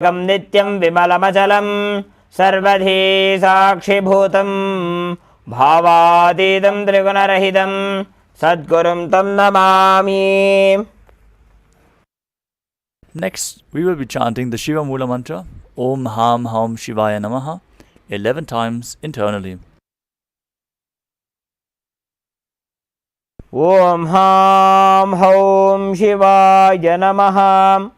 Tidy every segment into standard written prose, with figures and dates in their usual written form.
नित्यं विमलमचलं सर्वधी साक्षिभूतं भावातीतं त्रिगुणरहितं सद्गुरुं तं Namami. Next, we will be chanting the Shiva Mula mantra, Om Ham Haum Shivaya Namaha, 11 times internally. Om Ham Haum Shivaya Namaha.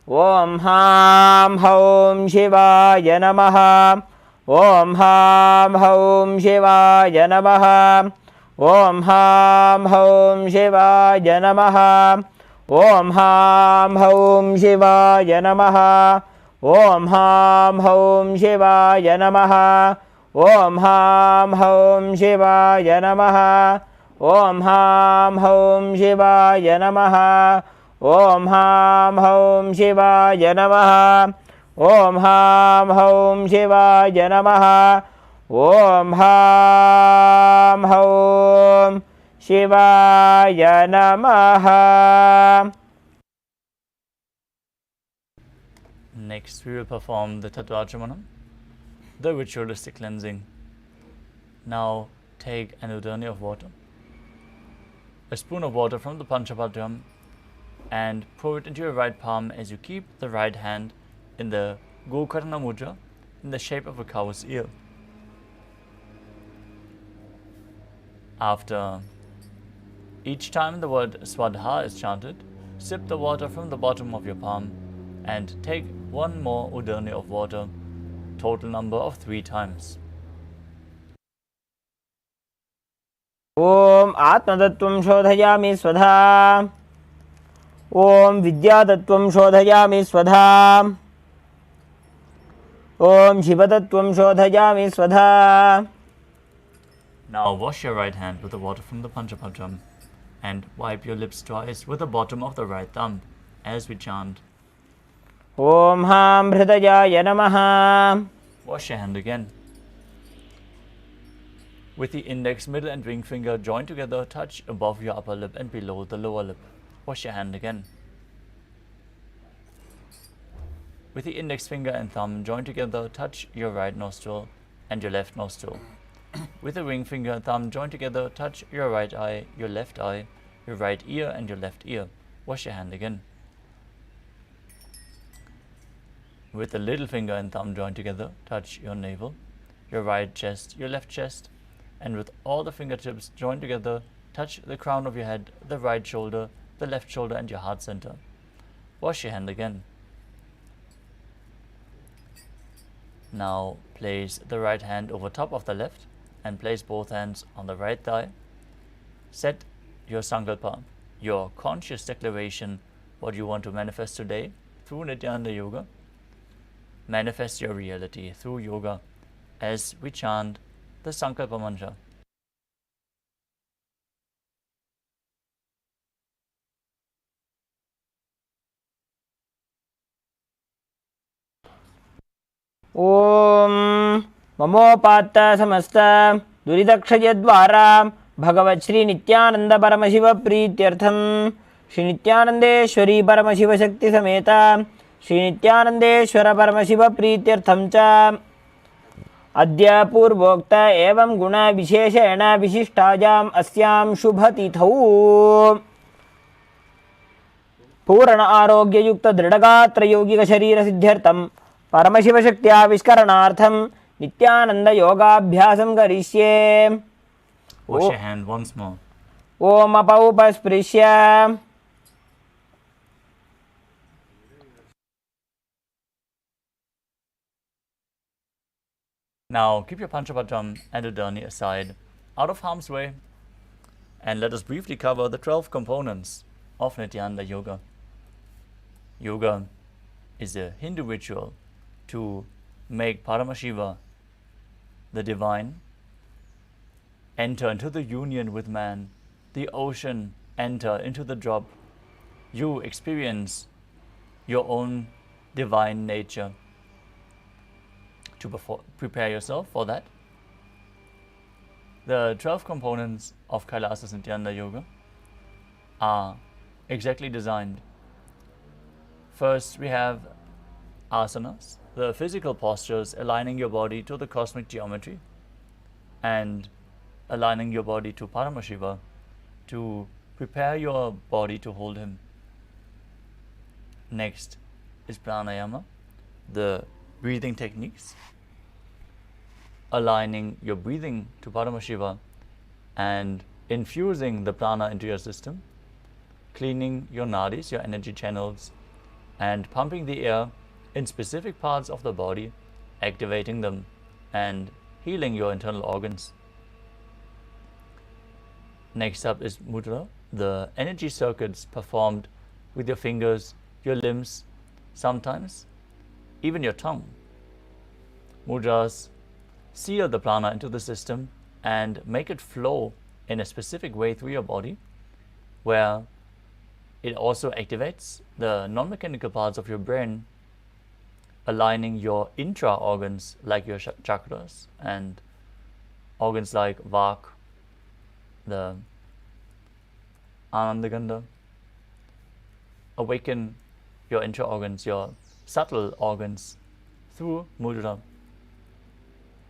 Om Ham Haum Shivaya Namaha. Om Ham Haum Shivaya Namaha. Om Ham Haum Shivaya Namaha. Om Ham Haum Shivaya Namaha. Om Ham Haum Shivaya Namaha. Om Ham Haum Shivaya Namaha. Om Ham Haum Shivaya Namaha. Om Ham Haum Shivaya Namaha. Om Ham Haum Shivaya Namaha. Om Ham Haum Shivaya Namaha. Next, we will perform the Tattvachamanam, the ritualistic cleansing. Now, take an udani of water, a spoon of water from the Panchapadyam, and pour it into your right palm as you keep the right hand in the Gokarna Mudra in the shape of a cow's ear. After each time the word Swadha is chanted, sip the water from the bottom of your palm and take one more udani of water, total number of 3 times. Om Atmatattvam Shodhayami Swadha. Om Vidyatattvam Shodhayami Swadha. Om Shivatattvam Shodhayami Swadha. Now wash your right hand with the water from the Panchapadyam and wipe your lips twice with the bottom of the right thumb as we chant. Om Ham Hridayaya Namaha. Wash your hand again. With the index, middle and ring finger joined together, touch above your upper lip and below the lower lip. Wash your hand again. With the index finger and thumb joined together, touch your right nostril and your left nostril. With the ring finger and thumb joined together, touch your right eye, your left eye, your right ear and your left ear. Wash your hand again. With the little finger and thumb joined together, touch your navel, your right chest, your left chest, and with all the fingertips joined together, touch the crown of your head, the right shoulder, the left shoulder and your heart center. Wash your hand again. Now place the right hand over top of the left and place both hands on the right thigh. Set your sankalpa, your conscious declaration, what you want to manifest today through Nithyananda Yoga. Manifest your reality through yoga as we chant the Sankalpa mantra. Om Mamopatta Samasta Duridakshayadvara Bhagavat Shri Nithyananda Paramashiva Prityartham Shri Nithyanandeshwari Paramashiva Shakti Sameta Shri Nithyanandeshwara Paramashiva Prityartham Cha Adya Purvokta Evam Guna Visheshena Vishishtajam Asyam Shubhatithau Purana Arogya Yukta Dridagatra Yogika Sharira Siddhyartham Paramashiva Shaktya Vishkaranartham Nithyananda Yogabhyasam Karishye. Wash your hand once more. Om Apaupasprisya. Now keep your Panchapadyam and udani aside, out of harm's way, and let us briefly cover the 12 components of Nithyananda Yoga. Yoga is a Hindu ritual to make Paramashiva, the divine, enter into the union with man, the ocean enter into the drop. You experience your own divine nature. To prepare yourself for that, the 12 components of Kailasa Nithyananda Yoga are exactly designed. First, we have asanas, the physical postures aligning your body to the cosmic geometry and aligning your body to Paramashiva to prepare your body to hold him. Next is pranayama, the breathing techniques, aligning your breathing to Paramashiva and infusing the prana into your system, cleaning your nadis, your energy channels, and pumping the air in specific parts of the body, activating them and healing your internal organs. Next up is mudra, the energy circuits performed with your fingers, your limbs, sometimes even your tongue. Mudras seal the prana into the system and make it flow in a specific way through your body, where it also activates the non-mechanical parts of your brain, aligning your intra-organs like your chakras and organs like Vak, the Anandagandha. Awaken your intra-organs, your subtle organs through mudra.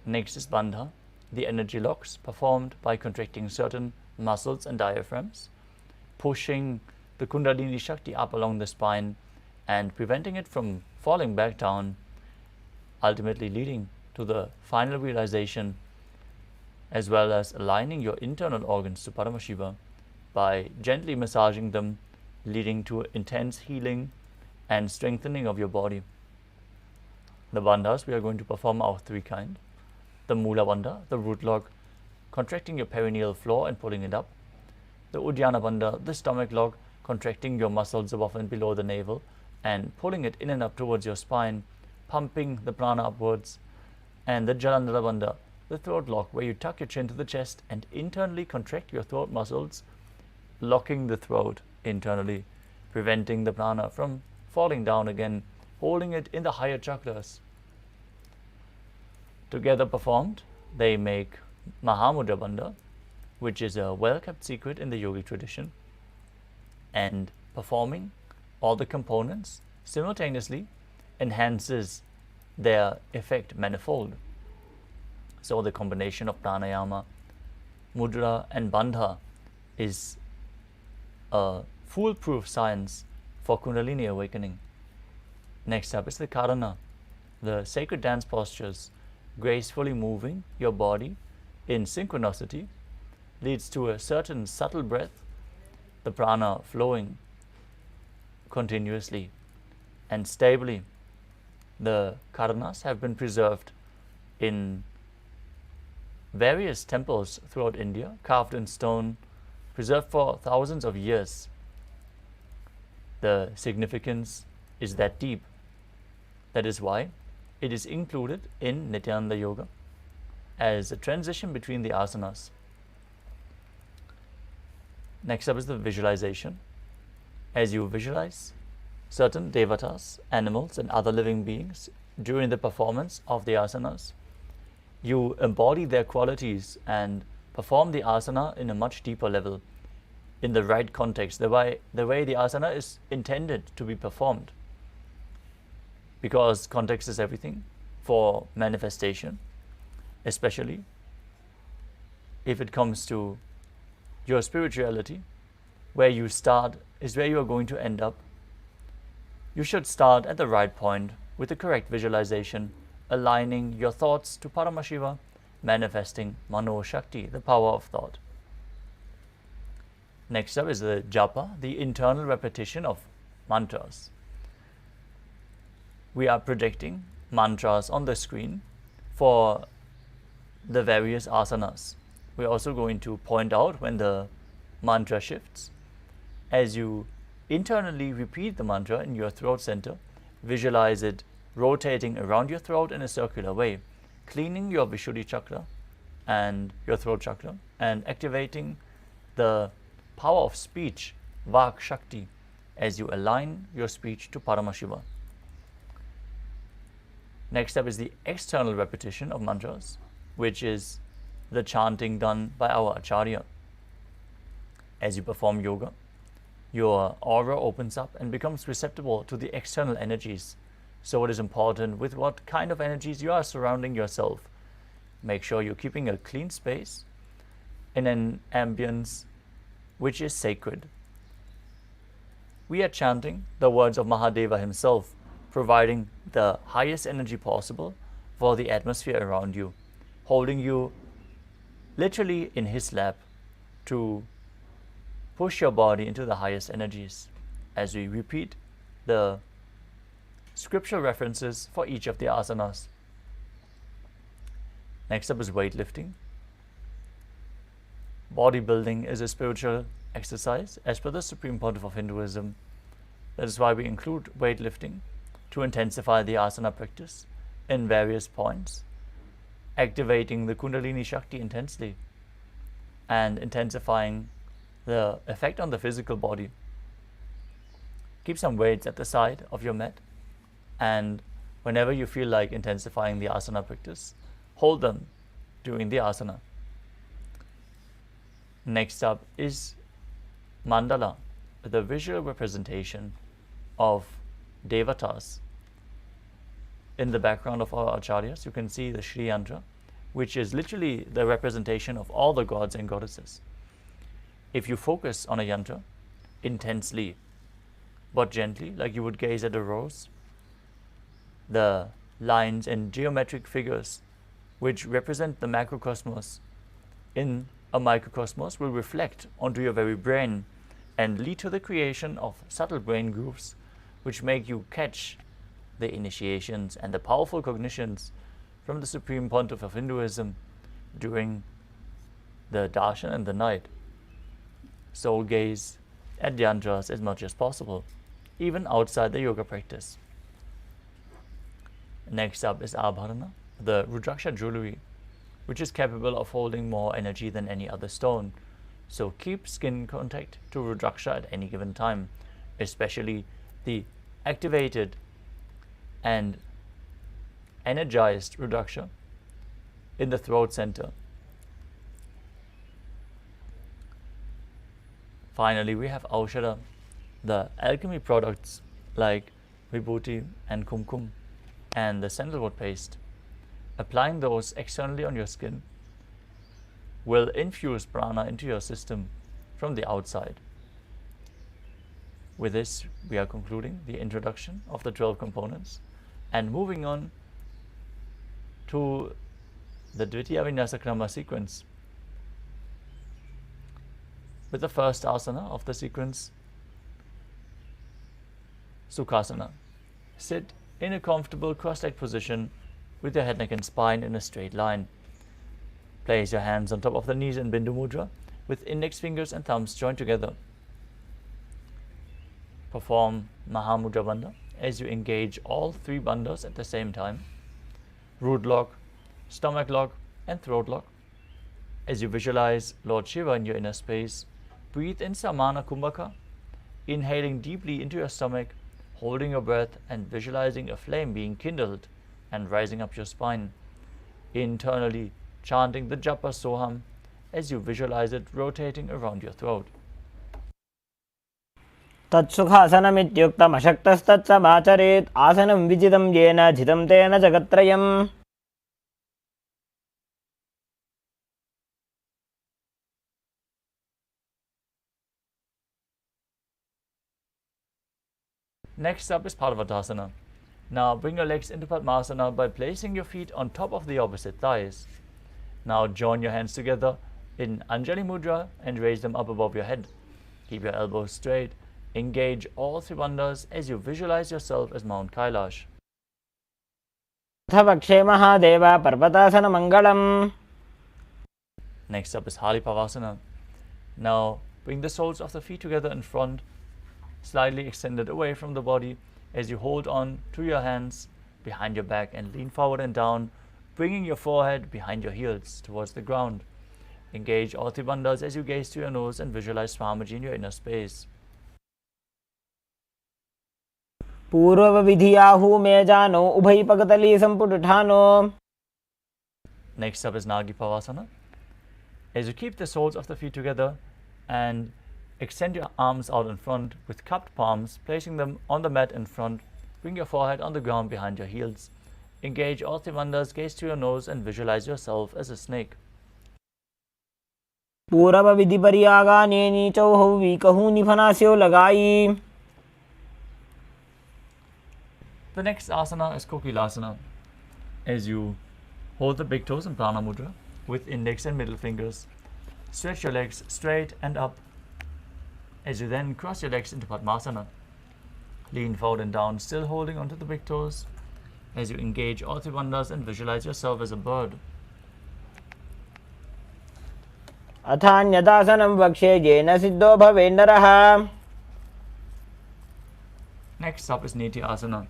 Next is bandha, the energy locks performed by contracting certain muscles and diaphragms, pushing the Kundalini Shakti up along the spine and preventing it from falling back down, ultimately leading to the final realization, as well as aligning your internal organs to Paramashiva by gently massaging them, leading to intense healing and strengthening of your body. The bandhas, we are going to perform our three kind. The Mula Bandha, the root lock, contracting your perineal floor and pulling it up. The Uddiyana Bandha, the stomach lock, contracting your muscles above and below the navel and pulling it in and up towards your spine, pumping the prana upwards. And the Jalandhara Bandha, the throat lock, where you tuck your chin to the chest and internally contract your throat muscles, locking the throat internally, preventing the prana from falling down again, holding it in the higher chakras. Together performed, they make Mahamudra Bandha, which is a well-kept secret in the yogic tradition, and performing all the components simultaneously enhances their effect manifold. So the combination of pranayama, mudra and bandha is a foolproof science for Kundalini awakening. Next up is the karana, the sacred dance postures, gracefully moving your body in synchronicity leads to a certain subtle breath, the prana flowing continuously and stably. The karanas have been preserved in various temples throughout India, carved in stone, preserved for thousands of years. The significance is that deep. That is why it is included in Nithyananda Yoga as a transition between the asanas. Next up is the visualization. As you visualize certain devatas, animals and other living beings during the performance of the asanas, you embody their qualities and perform the asana in a much deeper level, in the right context, the way the asana is intended to be performed. Because context is everything for manifestation, especially if it comes to your spirituality. Where you start is where you are going to end up. You should start at the right point with the correct visualization, aligning your thoughts to Paramashiva, manifesting Mano Shakti, the power of thought. Next up is the japa, the internal repetition of mantras. We are projecting mantras on the screen for the various asanas. We're also going to point out when the mantra shifts. As you internally repeat the mantra in your throat center, visualize it rotating around your throat in a circular way, cleaning your Vishuddhi chakra and your throat chakra and activating the power of speech, Vak Shakti, as you align your speech to Paramashiva. Next up is the external repetition of mantras, which is the chanting done by our Acharya. As you perform yoga, your aura opens up and becomes receptive to the external energies So it is important with what kind of energies you are surrounding yourself. Make sure you're keeping a clean space in an ambience which is sacred. We are chanting the words of Mahadeva himself, providing the highest energy possible for the atmosphere around you, holding you literally in his lap to push your body into the highest energies as we repeat the scriptural references for each of the asanas. Next up is weightlifting. Bodybuilding is a spiritual exercise as per the Supreme Pontiff of Hinduism. That is why we include weightlifting to intensify the asana practice in various points, activating the Kundalini Shakti intensely and intensifying the effect on the physical body. Keep some weights at the side of your mat, and whenever you feel like intensifying the asana practice, hold them during the asana. Next up is mandala, the visual representation of devatas. In the background of our acharyas, you can see the Shri Yantra, which is literally the representation of all the gods and goddesses. If you focus on a yantra intensely but gently, like you would gaze at a rose, the lines and geometric figures which represent the macrocosmos in a microcosmos will reflect onto your very brain and lead to the creation of subtle brain grooves which make you catch the initiations and the powerful cognitions from the Supreme Pontiff of Hinduism during the darshan and the night. So gaze at yantras as much as possible, even outside the yoga practice. Next up is abharana, the rudraksha jewelry, which is capable of holding more energy than any other stone. So keep skin contact to rudraksha at any given time, especially the activated and energized rudraksha in the throat center. Finally, we have aushadha, the alchemy products like vibhuti and kumkum and the sandalwood paste. Applying those externally on your skin will infuse prana into your system from the outside. With this, we are concluding the introduction of the 12 components and moving on to the Dvitiya Vinyasa Krama sequence. With the first asana of the sequence, Sukhasana. Sit in a comfortable cross-legged position with your head, neck and spine in a straight line. Place your hands on top of the knees in Bindu Mudra with index fingers and thumbs joined together. Perform Mahamudra Bandha as you engage all three bandhas at the same time. Root lock, stomach lock and throat lock. As you visualize Lord Shiva in your inner space, breathe in Samana Kumbhaka, inhaling deeply into your stomach, holding your breath and visualizing a flame being kindled and rising up your spine. Internally chanting the Japa Soham as you visualize it rotating around your throat. तत्सुखासनमित्युक्तमशक्तस्तत्समाचरेत् आसनं विजितं येन जितं तेन जगत्त्रयम्. Next up is Parvatasana. Now bring your legs into Padmasana by placing your feet on top of the opposite thighs. Now join your hands together in Anjali Mudra and raise them up above your head. Keep your elbows straight. Engage all three bandhas as you visualize yourself as Mount Kailash. Thapakshe Mahadeva Parvatasana Mangalam. Next up is Halipavasana. Now bring the soles of the feet together in front, slightly extended away from the body as you hold on to your hands behind your back and lean forward and down, bringing your forehead behind your heels towards the ground. Engage all three bandhas as you gaze to your nose and visualize Swamiji in your inner space. पूर्वविधियाहु मे जानो उभयपगतली संपुटठानो. Next up is Nagipavasana. As you keep the soles of the feet together and extend your arms out in front with cupped palms, placing them on the mat in front, Bring your forehead on the ground behind your heels. Engage all three bandhas, gaze to your nose and visualize yourself as a snake. पूरब विधि परियागा ने नीचौ हौवी कहूँ निफनास्यो लगाई. The next asana is Kokilasana. As you hold the big toes in Prana Mudra with index and middle fingers, stretch your legs straight and up. As you then cross your legs into Padmasana, lean forward and down, still holding onto the big toes. As you engage all three bandhas and visualize yourself as a bird. अथान्यदासनं वक्ष्ये yen Sidho भवेन्नरः. Next up is Nityananda.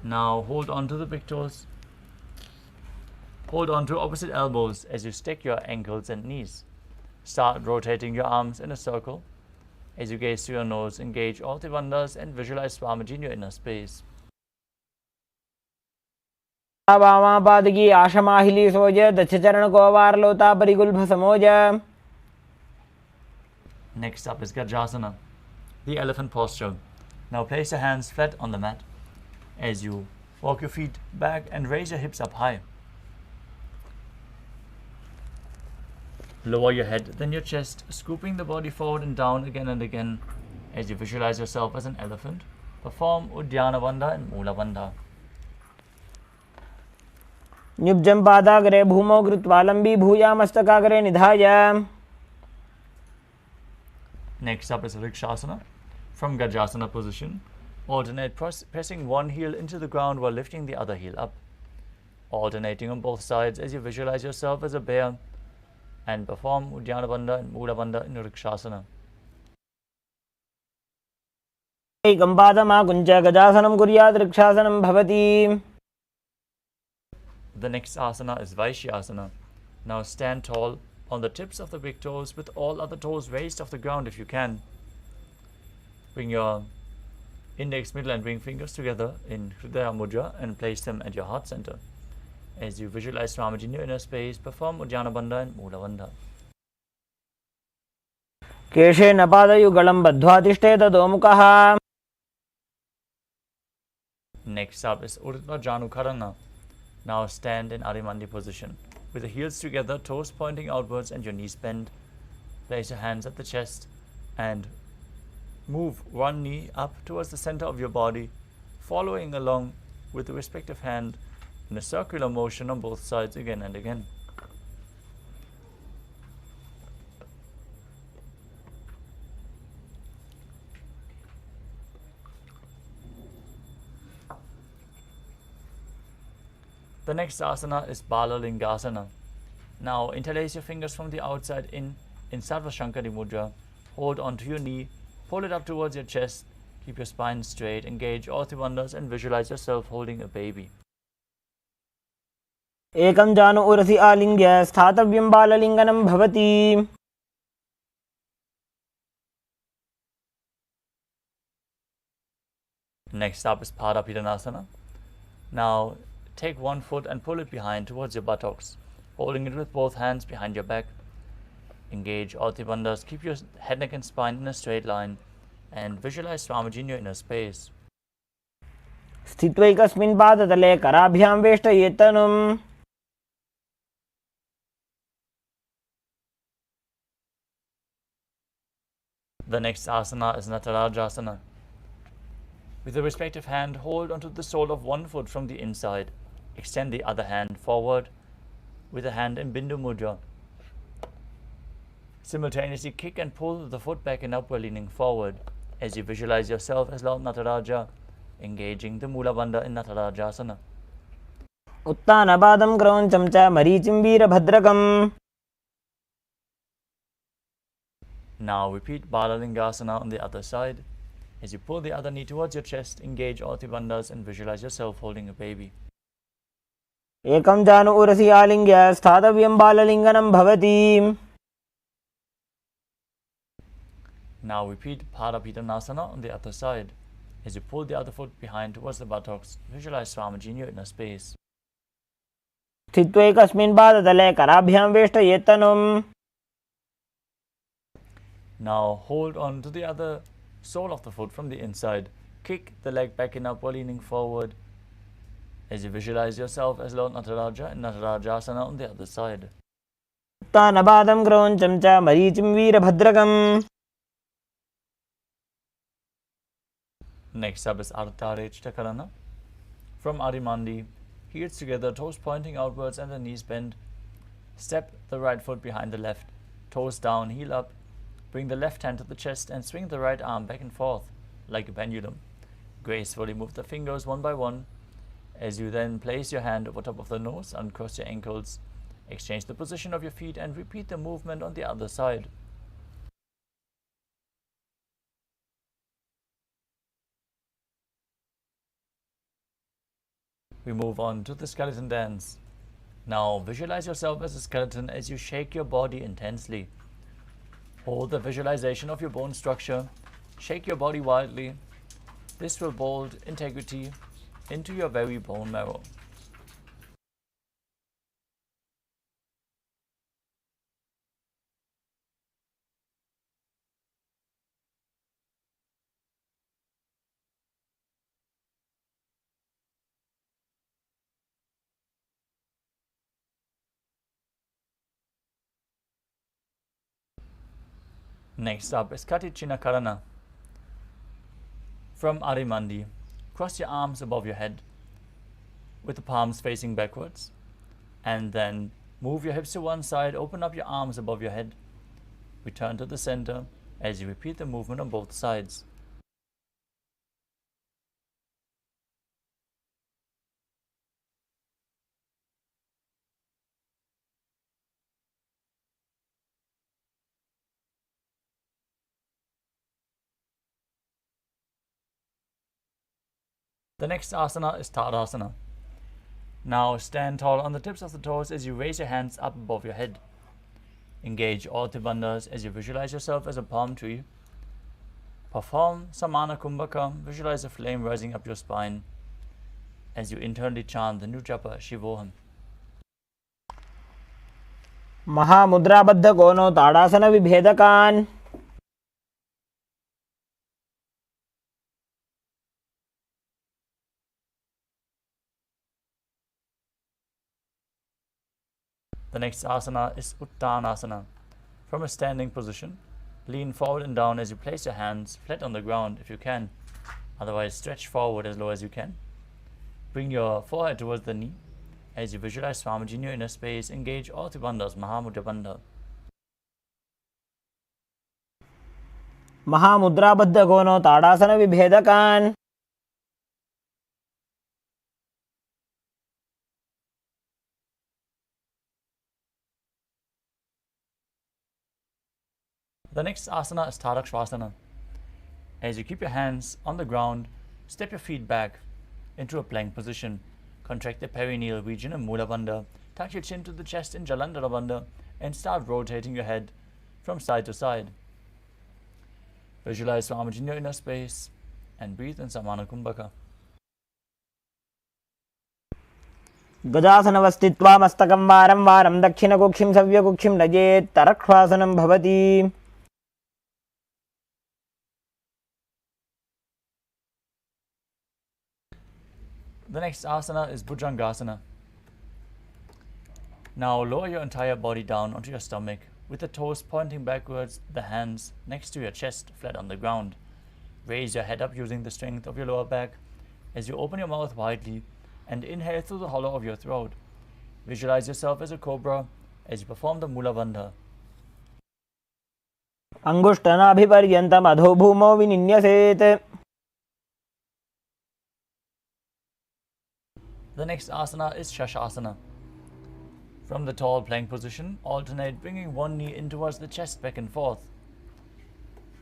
Now hold on to the big toes. Hold on to opposite elbows as you stick your ankles and knees. Start rotating your arms in a circle. As you gaze to your nose, engage all the bandhas and visualize Swamiji in your inner space. वामा पादकी आशमाहिली सोज दक्ष चरण कोवार लोता परिगुल्भ समोज. Next up is Gajasana, the elephant posture. Now place your hands flat on the mat. As you walk your feet back and raise your hips up high. Lower your head, then your chest, scooping the body forward and down again and again. As you visualize yourself as an elephant, perform Uddiyana Bandha and Mula Bandha. न्युब्जं पादाग्रे भूमौ कृत्वा लम्बी भूया मस्तकाग्रे निधाय. Next up is Rikshasana. From Gajasana position, alternate pressing one heel into the ground while lifting the other heel up. Alternating on both sides as you visualize yourself as a bear and perform Uddiyana Bandha and Mula Bandha in Rikshasana. एकं पादमाकुञ्च गजासनं कुर्यात् रक्षासनं भवति. The next asana is Vaishyasana. Now stand tall on the tips of the big toes with all other toes raised off the ground if you can. Bring your index, middle and ring fingers together in Hridaya Mudra and place them at your heart center. As you visualize Swamiji in your inner space, perform Uddiyana Bandha and Mula Bandha. केशेन पादयुगलं बद्ध्वा तिष्ठेत दोमुखः. Next up is Urdhva Janukarana. Now stand in Adimandi position with the heels together, toes pointing outwards and your knees bent. Place your hands at the chest and move one knee up towards the center of your body, following along with the respective hand in a circular motion on both sides again and again. The next asana is Balalingasana. Now interlace your fingers from the outside in Sarvashankari Mudra. Hold onto your knee, pull it up towards your chest, keep your spine straight, engage all three bandhas and visualize yourself holding a baby. एकं जानु उरसि आलिङ्ग्य स्थातव्यं बाललिङ्गनं भवति. Next up is Padapidanasana. Now take one foot and pull it behind towards your buttocks, holding it with both hands behind your back. Engage all three bandhas, keep your head, neck and spine in a straight line and visualize Swamiji in your inner space. स्थित्वैकस्मिन् पादतले कराभ्यां वेष्टयेत्तनुम्. The next asana is Natarajasana. With the respective hand, hold onto the sole of one foot from the inside. Extend the other hand forward with the hand in Bindu Mudra. Simultaneously kick and pull the foot back and upward leaning forward as you visualize yourself as Lord Nataraja, engaging the Mula Bandha in Natarajasana. उत्तानपादं क्रौञ्चं च मरीचिं वीरभद्रकम्. Now repeat Balalingasana on the other side. As you pull the other knee towards your chest, engage all three bandhas and visualize yourself holding a baby. एकं जानु उरसि आलिङ्ग्य स्थातव्यं बाललिङ्गनं भवति. Now repeat Padapidanasana on the other side. As you pull the other foot behind towards the buttocks, visualize Swamiji in your inner space. स्थित्वैकस्मिन् पादतले कराभ्यां वेष्टयेत्तनुम्. Now hold on to the other sole of the foot from the inside. Kick the leg back and up while leaning forward as you visualize yourself as Lord Nataraja in Natarajasana on the other side. उत्तानपादं क्रौञ्चं च मरीचिं वीरभद्रकम्. Next up is Ardhare Chakarana. From Adimandi, heels together, toes pointing outwards and the knees bent. Step the right foot behind the left, toes down, heel up. Bring the left hand to the chest and swing the right arm back and forth like a pendulum. Gracefully move the fingers one by one as you then place your hand over top of the nose, uncross your ankles, exchange the position of your feet and repeat the movement on the other side. We move on to the skeleton dance. Now visualize yourself as a skeleton as you shake your body intensely. Hold the visualization of your bone structure. Shake your body wildly. This will build integrity into your very bone marrow. Next up is Katichina Karana. From Arimandi, cross your arms above your head with the palms facing backwards, and then move your hips to one side, open up your arms above your head. Return to the center as you repeat the movement on both sides. The next asana is Tadasana. Now stand tall on the tips of the toes as you raise your hands up above your head. Engage all Tribandhas as you visualize yourself as a palm tree. Perform Samana Kumbhaka, visualize a flame rising up your spine as you internally chant the new japa Shivoham. महामुद्राबद्ध कोनो ताड़ासन विभेदकान्. The next asana is Uttanasana. From a standing position, lean forward and down as you place your hands flat on the ground if you can. Otherwise, stretch forward as low as you can. Bring your forehead towards the knee. As you visualize Swamiji in your inner space, engage all Tribandhas, Mahamudra Bandha. महामुद्राबद्ध कोनो ताड़ासन विभेदकान्. The next asana is Tadakshvasana. As you keep your hands on the ground, step your feet back into a plank position. Contract the perineal region in Mula Bandha. Touch your chin to the chest in Jalandhara Bandha and start rotating your head from side to side. Visualize Swamiji in your inner space and breathe in Samana Kumbhaka. गजासनवस्थित्वा मस्तकं वारं वारं दक्षिणकुक्षिं सव्यकुक्षिं नयेत् तरक्ष्वासनं भवति. The next asana is Bhujangasana. Now lower your entire body down onto your stomach with the toes pointing backwards, the hands next to your chest flat on the ground. Raise your head up using the strength of your lower back as you open your mouth widely and inhale through the hollow of your throat. Visualize yourself as a cobra as you perform the Mula Bandha. अंगुष्ठनाभिपर्यन्तम् अधो भूमौ विनिन्यसेत्. The next asana is Shashasana. From the tall plank position, alternate bringing one knee in towards the chest back and forth.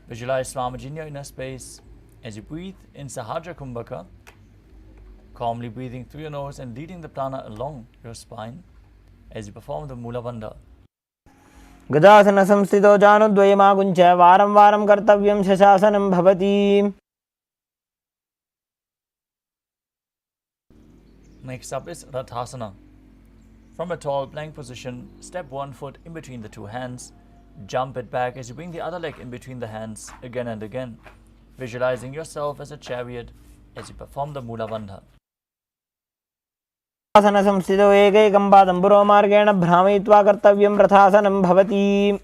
Visualize Swamiji in your inner space as you breathe in Sahaja Kumbhaka, calmly breathing through your nose and leading the prana along your spine as you perform the Mula Bandha. गजासन संस्थितो जानुद्वयमागुञ्च वारं वारं कर्तव्यं शशासनं भवति. Next up is Rathasana. From a tall plank position, step one foot in between the two hands. Jump it back as you bring the other leg in between the hands again and again. visualizing yourself as a chariot as you perform the Mula Bandha. आसन संस्थितो एकैकं पादं पुरोमार्गेण भ्रामयित्वा कर्तव्यं रथासनं भवति.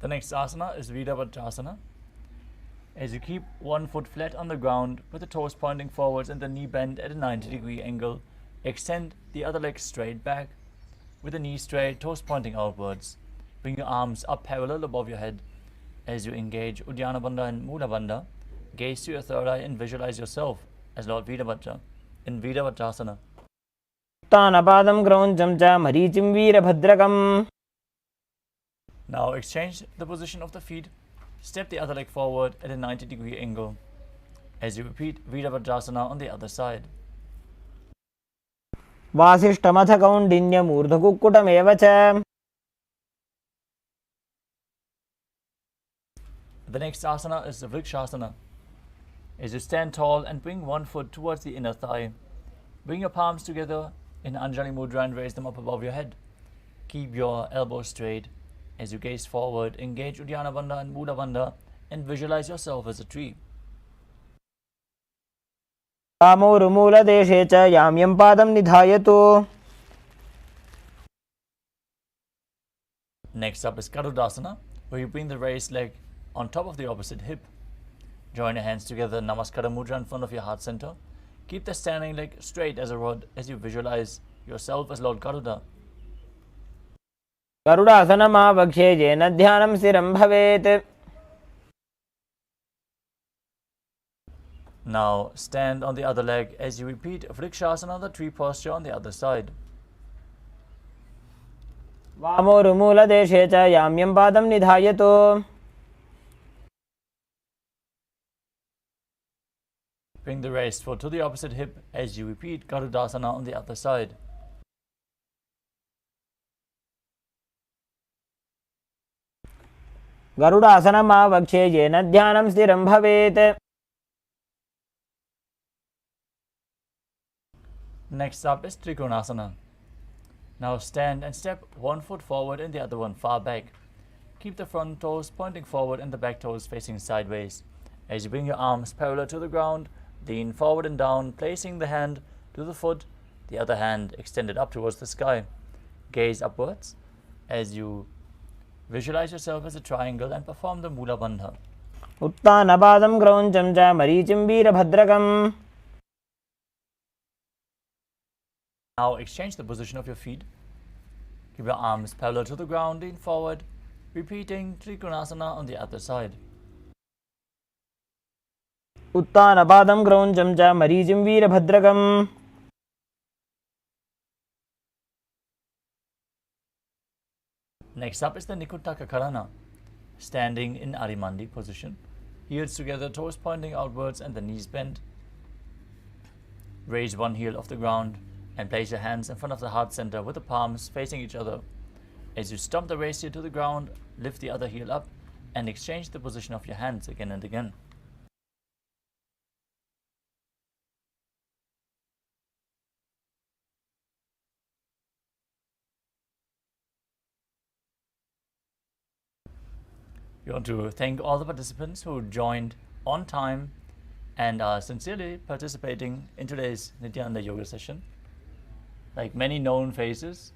The next asana is Vidavajrasana. As you keep one foot flat on the ground with the toes pointing forwards and the knee bent at a 90-degree angle, extend the other leg straight back with the knee straight, toes pointing outwards. Bring your arms up parallel above your head. As you engage Uddiyana Bandha and Mula Bandha, gaze to your third eye and visualize yourself as Lord Vidavajra in Vidavajrasana. उत्तानपादं क्रौञ्चं च मरीचिं वीरभद्रकम्. Now exchange the position of the feet. Step the other leg forward at a 90-degree angle as you repeat Virabhadrasana on the other side. वासिष्ठमथ कौण्डिन्यमूर्धकुक्कुटमेव च. The next asana is the Vrikshasana. As you stand tall and bring one foot towards the inner thigh, bring your palms together in Anjali Mudra and raise them up above your head. Keep your elbows straight. As you gaze forward, engage Uddiyana Bandha and Mula Bandha and visualize yourself as a tree. कामोरुमूलदेशे च याम्यं पादं निधायतु. Next up is Garudasana, where you bring the raised leg on top of the opposite hip. Join your hands together, Namaskara Mudra in front of your heart center. Keep the standing leg straight as a rod as you visualize yourself as Lord Garuda. गरुडासनमावक्षे येन ध्यानं स्थिरं भवेत्. Now stand on the other leg as you repeat Vrikshasana, the tree posture on the other side. वामोरुमूलदेशे च याम्यं पादं निधायतु. Bring the raised foot to the opposite hip as you repeat Garudasana on the other side. गरुडासनमावक्षे येन ध्यानं स्थिरं भवेत्. Next up is Trikonasana. Now stand and step one foot forward and the other one far back. Keep the front toes pointing forward and the back toes facing sideways. As you bring your arms parallel to the ground, lean forward and down, placing the hand to the foot, the other hand extended up towards the sky. Gaze upwards as you visualize yourself as a triangle and perform the Mula Bandha. उत्तानपादं क्रौञ्चं च मरीचिं वीरभद्रकम्. Now exchange the position of your feet. Keep your arms parallel to the ground, lean forward, repeating Trikonasana on the other side. उत्तानपादं क्रौञ्चं च मरीचिं वीरभद्रकम्. Next up is the Nikuttaka Karana. Standing in Arimandi position. Heels together, toes pointing outwards and the knees bent. Raise one heel off the ground and place your hands in front of the heart center with the palms facing each other. As you stomp the raised heel to the ground, lift the other heel up and exchange the position of your hands again and again. We want to thank all the participants who joined on time and are sincerely participating in today's Nithyananda Yoga session. Like many known faces,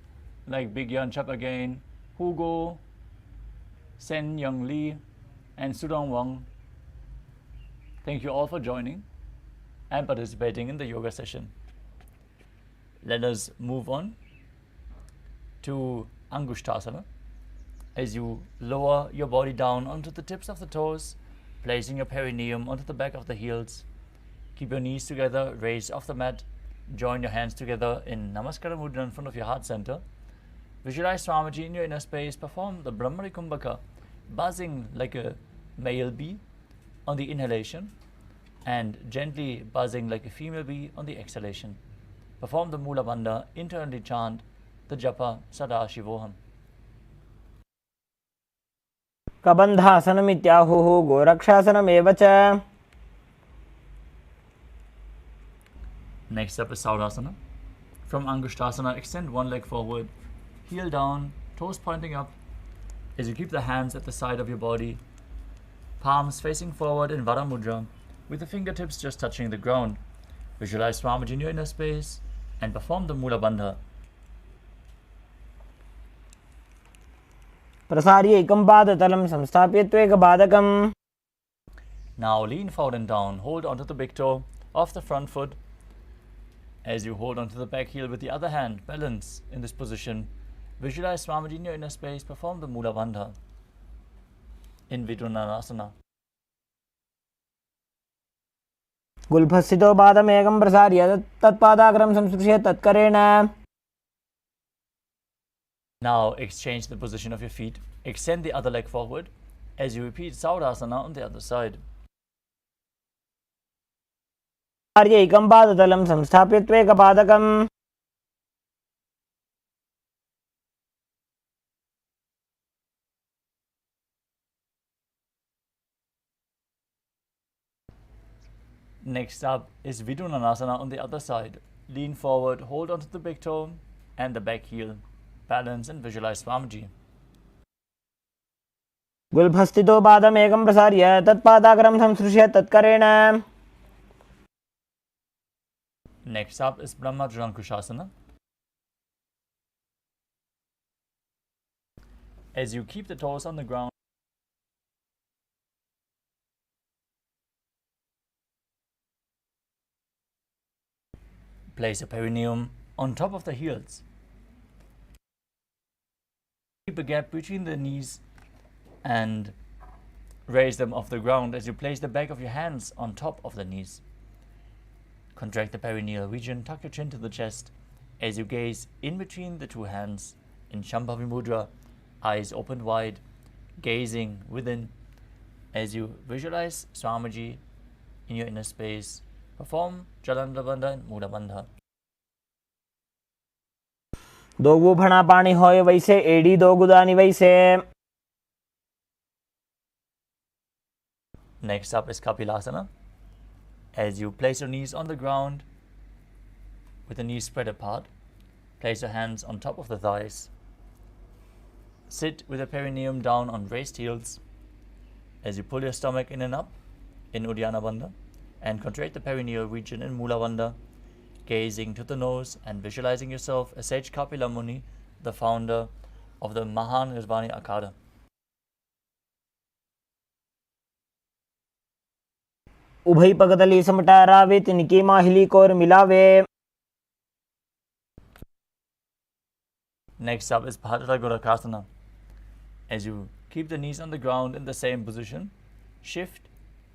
like Big Yan Chap again, Hugo, Sen Young Lee, and Sudong Wang. Thank you all for joining and participating in the yoga session. Let us move on to Angushtasana. As you lower your body down onto the tips of the toes, placing your perineum onto the back of the heels. Keep your knees together, raise off the mat. Join your hands together in Namaskara Mudra in front of your heart center. Visualize Swamiji in your inner space. Perform the Brahmari Kumbhaka, buzzing like a male bee on the inhalation and gently buzzing like a female bee on the exhalation. Perform the Mula Bandha, internally chant the Japa Sadashivoham. कबन्धासनमित्याहुः गोरक्षासनमेव च. Next up is Saudasana. From Angushtasana, extend one leg forward, heel down, toes pointing up, as you keep the hands at the side of your body, palms facing forward in Vara Mudra, with the fingertips just touching the ground. Visualize Swamiji in your inner space and perform the Mula Bandha. प्रसार्य एकं पादतलं संस्थाप्य त्वेकपादकम्. Now lean forward and down, hold onto the big toe of the front foot. As you hold onto the back heel with the other hand, balance in this position. Visualize Swamiji in your inner space, perform the Mula Bandha in Vidunanasana. गुल्फस्थितो पादमेकं प्रसार्य तत्पादाग्रं संस्पृश्य तत्करेण. Now exchange the position of your feet. Extend the other leg forward as you repeat Saudasana on the other side. प्रसार्य एकं पादतलं संस्थाप्य त्वेकपादकम्. Next up is Vidunanasana on the other side. Lean forward, hold onto the big toe and the back heel. Balance and visualize Swamiji. गुल्फस्थितो पादमेकं प्रसार्य तत्पादाग्रं संस्पृश्य तत्करेण. Next up is Brahmajalankushasana. As you keep the toes on the ground, place a perineum on top of the heels. Keep a gap between the knees and raise them off the ground as you place the back of your hands on top of the knees. Contract the perineal region, tuck your chin to the chest as you gaze in between the two hands in Shambhavi Mudra, eyes opened wide, gazing within as you visualize Swamiji in your inner space. Perform Jalandhara Bandha and Mula Bandha. दो गुफणा पानी होए वैसे एड़ी दो गुदानी वैसे. Next up is Kapilasana. As you place your knees on the ground with the knees spread apart, place your hands on top of the thighs. Sit with the perineum down on raised heels as you pull your stomach in and up in Uddiyana Bandha and contract the perineal region in Mula Bandha, gazing to the nose and visualizing yourself as Sage Kapila Muni, the founder of the Mahan Nirvani Akada. उभय पगतली समटारावे तिनकी माहिली core मिलावे. Next up is Bhadra Gorakasana. As you keep the knees on the ground in the same position, shift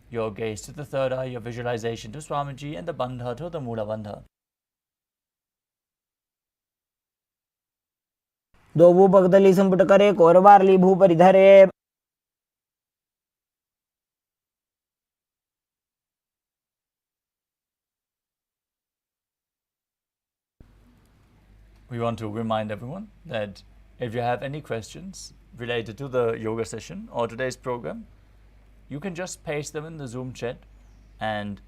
your gaze to the third eye, your visualization to Swamiji and the Bandha to the Mula Bandha. दो वो पगतली संपुट करे कोरवारली भू परिधरे. We want to remind everyone that if you have any questions related to the yoga session or today's program, you can just paste them in the Zoom chat and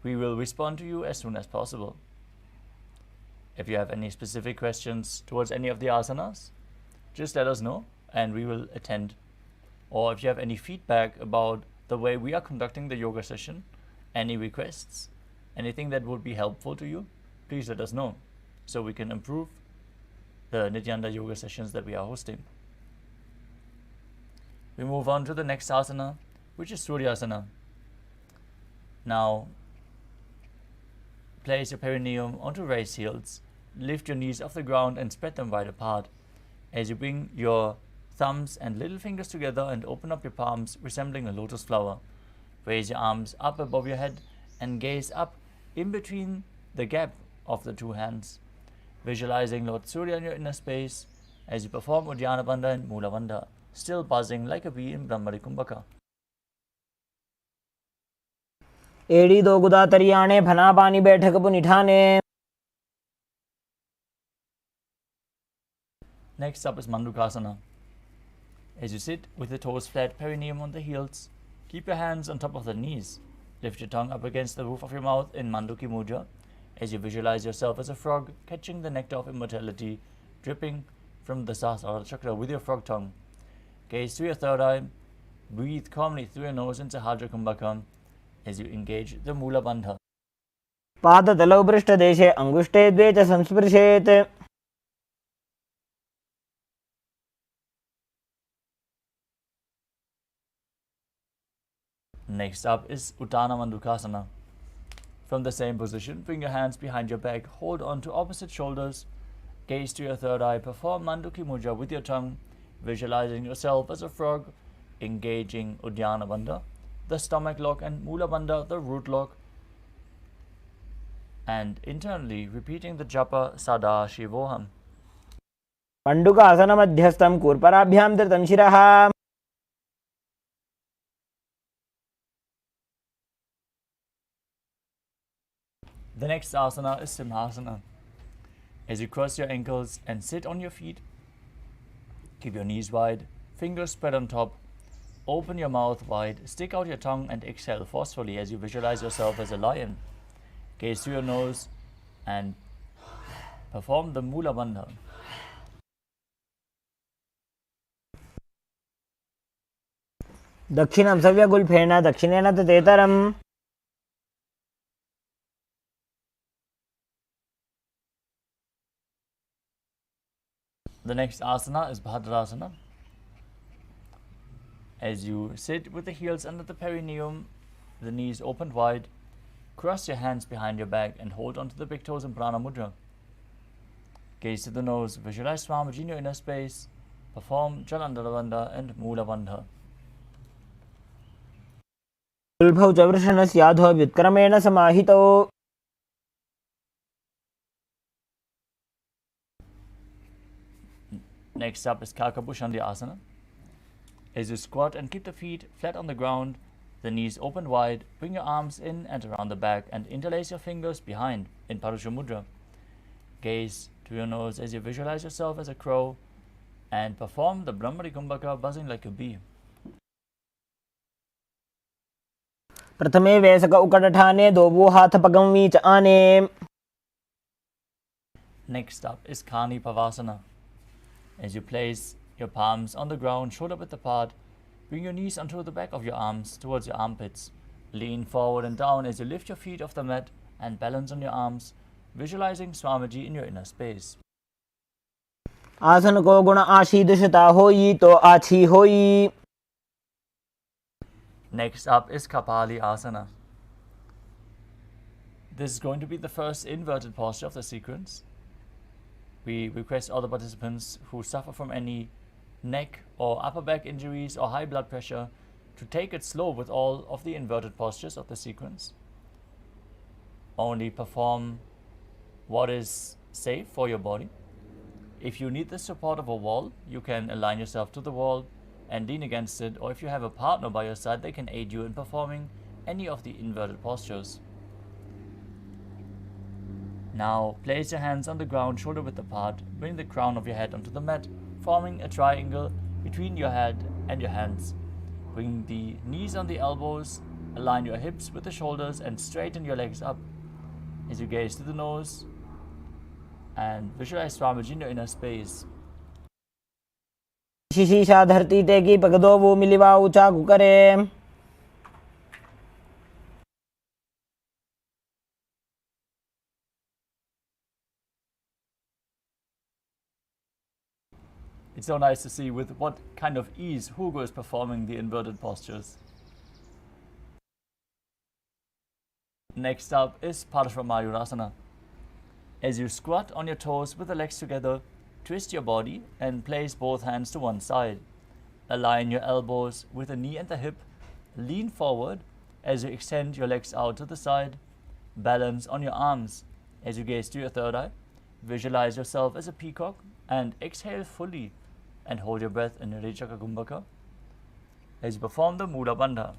we will respond to you as soon as possible. If you have any specific questions towards any of the asanas, just let us know and we will attend. Or if you have any feedback about the way we are conducting the yoga session, any requests, anything that would be helpful to you, please let us know so we can improve the Nithyananda yoga sessions that we are hosting. We move on to the next asana, which is Suryasana. Now, place your perineum onto raised heels, lift your knees off the ground and spread them wide apart. As you bring your thumbs and little fingers together and open up your palms, resembling a lotus flower. Raise your arms up above your head and gaze up in between the gap of the two hands, visualizing Lord Surya in your inner space as you perform Uddiyana Bandha and Mula Bandha, still buzzing like a bee in Brahmari Kumbhaka. एड़ी दो गुदा तरियाने फना पानी बैठक पुनिठाने. Next up is Mandukasana. As you sit with the toes flat, perineum on the heels, keep your hands on top of the knees. Lift your tongue up against the roof of your mouth in Manduki Mudra as you visualize yourself as a frog catching the nectar of immortality dripping from the Sahasrara chakra with your frog tongue. Gaze through your third eye. Breathe calmly through your nose into Hadra Kumbhaka as you engage the Mula Bandha. पादतलौ पृष्ठदेशे अङ्गुष्ठे द्वे च संस्पृशेत्. Next up is Uttana Mandukasana. From the same position, bring your hands behind your back, hold on to opposite shoulders, gaze to your third eye, perform Manduki Mudra with your tongue, visualizing yourself as a frog, engaging Uddiyana Bandha, the stomach lock, and Mula Bandha, the root lock, and internally repeating the japa Sadashivoham. पण्डुकासनमध्यस्थं कूर्पराभ्यां धृतं शिरः. The next asana is Simhasana. As you cross your ankles and sit on your feet, keep your knees wide, fingers spread on top, open your mouth wide, stick out your tongue and exhale forcefully as you visualize yourself as a lion. Gaze through your nose and perform the Mula Bandha. दक्षिणं सव्यगुल्फेन दक्षिणेन ततेतरम्. The next asana is Bhadrasana. As you sit with the heels under the perineum, the knees opened wide, cross your hands behind your back and hold onto the big toes in Prana Mudra. Gaze to the nose, visualize Swamiji in your inner space, perform Jalandhara Bandha and Mula Bandha. गुल्फौ च वृषणस्याधो व्युत्क्रमेण समाहितौ. Next up is Kakabhushandi Asana. As you squat and keep the feet flat on the ground, the knees open wide, bring your arms in and around the back and interlace your fingers behind in Parusha Mudra. Gaze to your nose as you visualize yourself as a crow and perform the Brahmari Kumbhaka buzzing like a bee. प्रथमे वेसक उकडठाने दोवो हाथ पगंवी च आने. Next up is Kani Pavasana. As you place your palms on the ground, shoulder width apart, bring your knees onto the back of your arms towards your armpits. Lean forward and down as you lift your feet off the mat and balance on your arms, visualizing Swamiji in your inner space. आसन को गुण आशीदुषता होई तो आछी होई. Next up is Kapali Asana. This is going to be the first inverted posture of the sequence. We request all the participants who suffer from any neck or upper back injuries or high blood pressure to take it slow with all of the inverted postures of the sequence. Only perform what is safe for your body. If you need the support of a wall, you can align yourself to the wall and lean against it, or if you have a partner by your side, they can aid you in performing any of the inverted postures. Now place your hands on the ground, shoulder width apart, bring the crown of your head onto the mat, forming a triangle between your head and your hands. Bring the knees on the elbows, align your hips with the shoulders and straighten your legs up. As you gaze to the nose and visualize Swamiji in your inner space. शिशीषा धरती टेकी पगदो वो मिलिवा ऊंचा कुकरे. It's so nice to see with what kind of ease Hugo is performing the inverted postures. Next up is Parashvamayurasana. As you squat on your toes with the legs together, twist your body and place both hands to one side. Align your elbows with the knee and the hip. Lean forward as you extend your legs out to the side. Balance on your arms as you gaze to your third eye. Visualize yourself as a peacock and exhale fully and hold your breath in Rechaka Kumbhaka as you perform the Mula Bandha.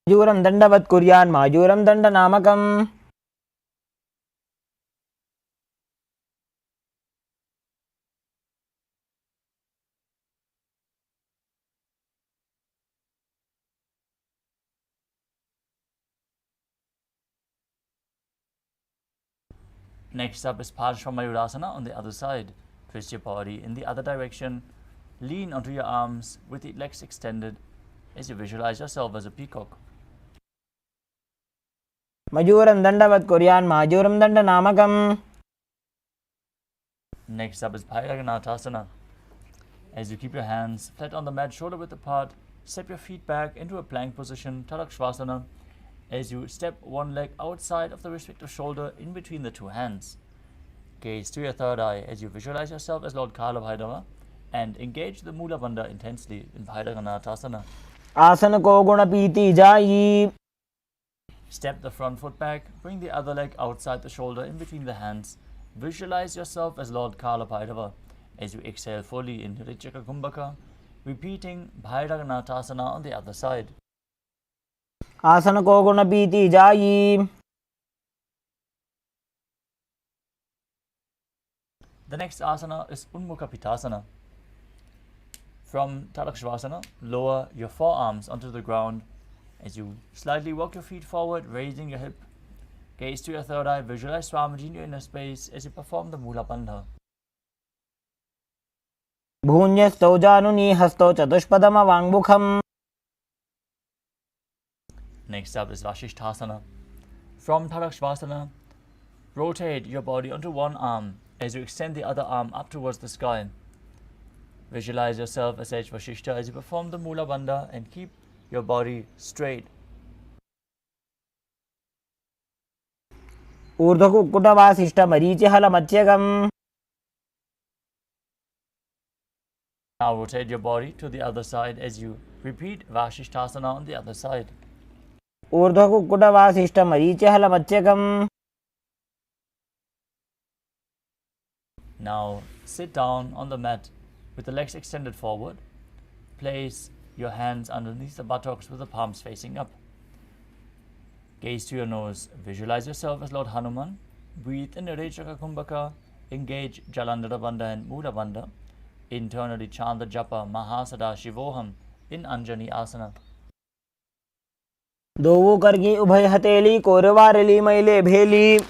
मायूरं दण्डवत् कुर्यान् मायूरं दण्डनामकम्. Next up is Paramashivoham on the other side. Twist your body in the other direction. Lean onto your arms with the legs extended as you visualize yourself as a peacock. Majuram Dandavat Korean Majuram Danda Namakam. Next up is Bhairaganathasanā. As you keep your hands flat on the mat, shoulder width apart, step your feet back into a plank position, Tadakshvasana, as you step one leg outside of the respective shoulder in between the two hands. Gaze to your third eye as you visualize yourself as Lord Kala Bhairava and engage the Mula Bandha intensely in Bhairaganathasanā. Asana ko guna piti jayi. Step the front foot back, bring the other leg outside the shoulder in between the hands. Visualize yourself as Lord Kala Bhairava as you exhale fully into Richaka Kumbhaka, repeating Bhairaganathasanā on the other side. Asana ko guna piti jayi. The next asana is Unmukha From Tadakshvasana, lower your forearms onto the ground as you slightly walk your feet forward, raising your hip. Gaze to your third eye, visualize Swamiji in your inner space as you perform the Mula Bandha. Bhunyastau januni hastau chatushpadama vangmukham. Next up is Vasishthasana. From Tadakshvasana, rotate your body onto one arm as you extend the other arm up towards the sky. Visualize yourself as Sage Vasishta as you perform the Mula Bandha and keep your body straight. Urdhakukkuta vasishta marichihala mathyagam. Now rotate your body to the other side as you repeat Vasishthasana on the other side. Urdhakukkuta vasishta marichihala mathyagam. Now sit down on the mat with the legs extended forward. Place your hands underneath the buttocks with the palms facing up. Gaze to your nose. Visualize yourself as Lord Hanuman. Breathe in the Rechaka Kumbhaka. Engage Jalandhara Bandha and Mula Bandha. Internally chant the japa Mahasada-shivoham in Anjani Asana. Dovu kargi ubhay hateli koravarali maile bheli.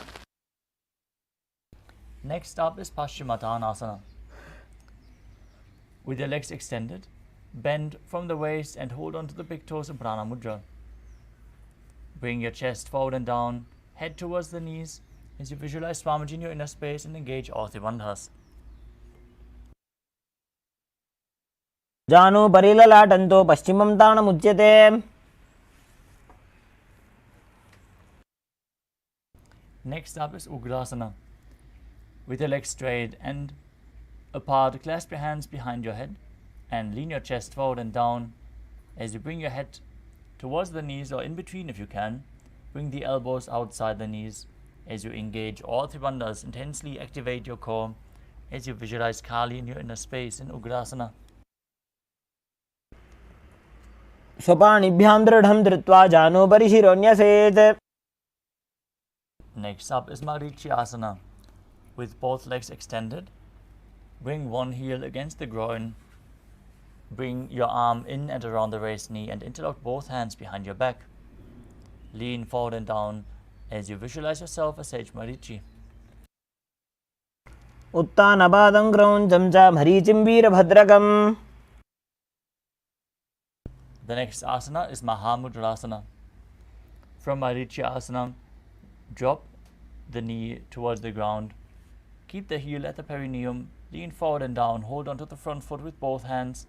Next up is Paschimottanasana. With your legs extended, bend from the waist and hold on to the big toes in Prana Mudra. Bring your chest forward and down, head towards the knees as you visualize Swamiji in your inner space and engage all the bandhas. Janu parilalatanto paschimam tana mujyate. Next up is Ugrasana. With your legs straight and apart, clasp your hands behind your head and lean your chest forward and down as you bring your head towards the knees or in between if you can. Bring the elbows outside the knees as you engage all three bandhas. Intensely activate your core as you visualize Kali in your inner space in Ugrasana. Swapanibhyam dridham dhritva janu parishironyaset. Next up is Marichyasana. With both legs extended, bring one heel against the groin. Bring your arm in and around the raised knee and interlock both hands behind your back. Lean forward and down as you visualize yourself as Sage Marichi. Uttanabadam grauncham cha marichim veerabhadrakam. The next asana is Mahamudrasana. From Marichyasana, drop the knee towards the ground. Keep the heel at the perineum, lean forward and down, hold onto the front foot with both hands.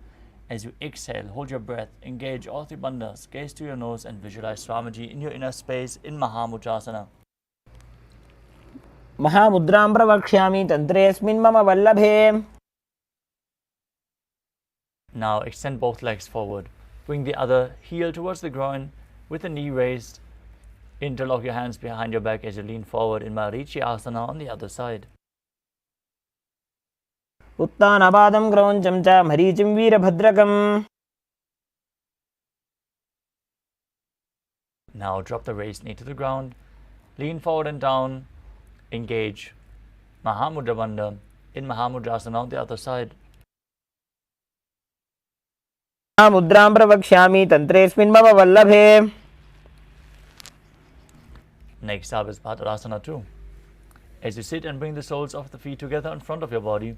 As you exhale, hold your breath, engage all three bandhas, gaze to your nose and visualize Swamiji in your inner space in Mahamudrasana. Mahamudram pravakshami tantresmin mama vallabhe. Now extend both legs forward. Bring the other heel towards the groin with the knee raised. Interlock your hands behind your back as you lean forward in Marichyasana on the other side. Uttanabadam grauncham cha marichim veerabhadrakam. Now drop the raised knee to the ground. Lean forward and down. Engage Mahamudra Bandha in Mahamudrasana on the other side. Mahamudram pravakshami tantresmin mama vallabhe. Next up is Padarasana 2. As you sit and bring the soles of the feet together in front of your body,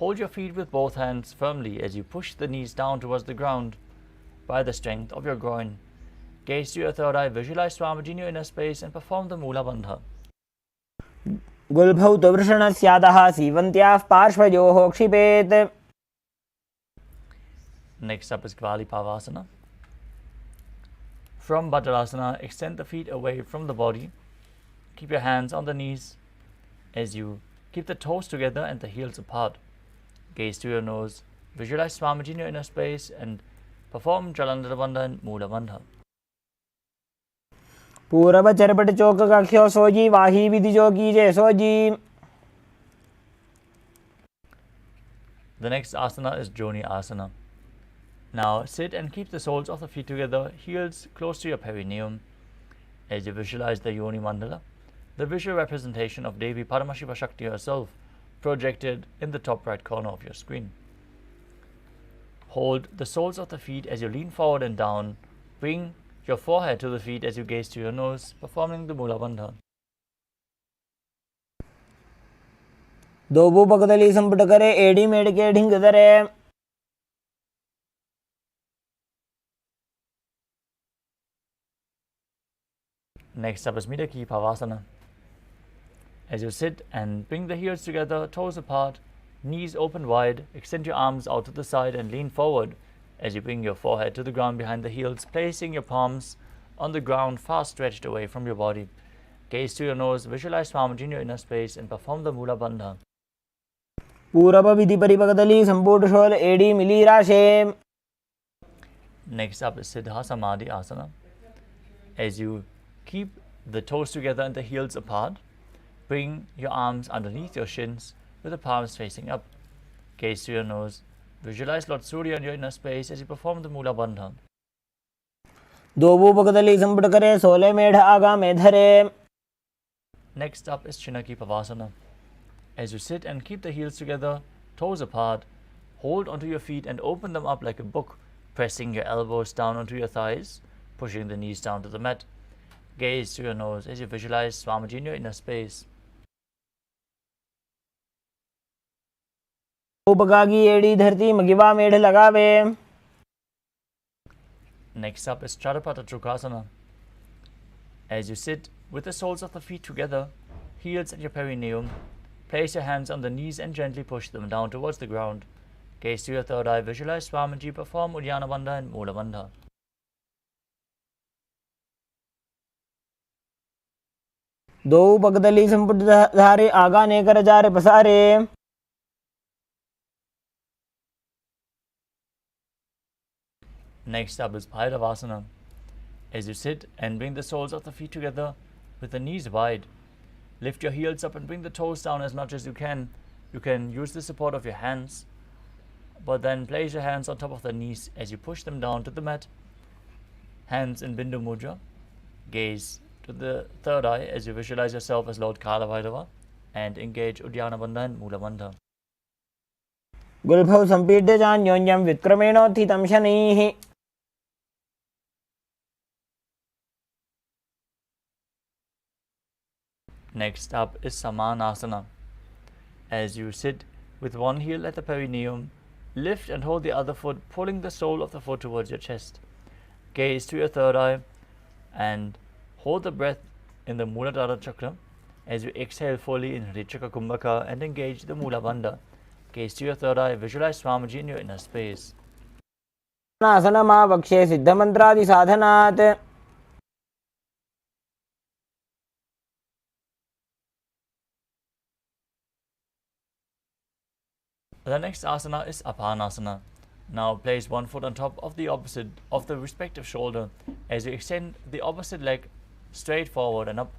hold your feet with both hands firmly as you push the knees down towards the ground by the strength of your groin. Gaze to your third eye, visualize Swamiji in your inner space and perform the Mula Bandha. गुल्भौ तु वृषणस्यादः सीवन्त्याः पार्श्वयोः क्षिपेत्. Next up is Kvali Pavasana. From Bhadrasana, extend the feet away from the body. Keep your hands on the knees as you keep the toes together and the heels apart. Gaze to your nose, visualize Swamiji in your inner space and perform Jalandhara Bandha and Mula Bandha. पूरब चरपट चौक कख्यो सोजी वाही विधि जो कीजे sooji. The next asana is Joni Asana. Now sit and keep the soles of the feet together, heels close to your perineum. As you visualize the Yoni Mandala, the visual representation of Devi Paramashiva Shakti herself, projected in the top right corner of your screen. Hold the soles of the feet as you lean forward and down. Bring your forehead to the feet as you gaze to your nose, performing the Mula Bandha. दोबू पकदली संपट करे AD made के ढिंग दरे. Next up is Midaki Pavasana. As you sit and bring the heels together, toes apart, knees open wide, extend your arms out to the side and lean forward as you bring your forehead to the ground behind the heels, placing your palms on the ground far stretched away from your body. Gaze to your nose, visualize Swamiji in your inner space and perform the Mula Bandha. पूरब विधि परिपकदली संपूर्ण शोल एडी मिली राशे. Next up is Siddha Samadhi Asana. As you keep the toes together and the heels apart, bring your arms underneath your shins with the palms facing up. Gaze to your nose. Visualize Lord Surya in your inner space as you perform the Mula Bandha. दोबू पकदली संपट करे सोले मेढ़ आगा में धरे. Next up is Chinaki Pavasana. As you sit and keep the heels together, toes apart, hold onto your feet and open them up like a book, pressing your elbows down onto your thighs, pushing the knees down to the mat. Gaze to your nose as you visualize Swamiji in your inner space. उपगागी एडी धरती मगिवा मेढ़ लगावे. Next up is Chadapata Trukasana. As you sit with the soles of the feet together, heels at your perineum, place your hands on the knees and gently push them down towards the ground. Gaze to your third eye, visualize Swamiji, perform Uddiyana Bandha and Mula Bandha. दो पकदली संपुट धारे आगा ने कर जा रे पसारे. Next up is Bhairavasana. As you sit and bring the soles of the feet together with the knees wide, lift your heels up and bring the toes down as much as you can. You can use the support of your hands, but then place your hands on top of the knees as you push them down to the mat. Hands in Bindu Mudra. Gaze to the third eye as you visualize yourself as Lord Kala Bhairava and engage Uddiyana Bandha and Mula Bandha. गुल्भौ संपीड्य जान्योन्यं विक्रमेणोत्थितं शनैः. Next up is Samanasana. As you sit with one heel at the perineum, lift and hold the other foot, pulling the sole of the foot towards your chest. Gaze to your third eye and hold the breath in the Muladhara Chakra as you exhale fully in Hrichaka Kumbhaka and engage the Mula Bandha. Gaze to your third eye, visualize Swamiji in your inner space. आसनमा वक्षे सिद्धमन्त्रादि साधनात्. The next asana is Apanasana. Now place one foot on top of the opposite of the respective shoulder as you extend the opposite leg straight forward and up.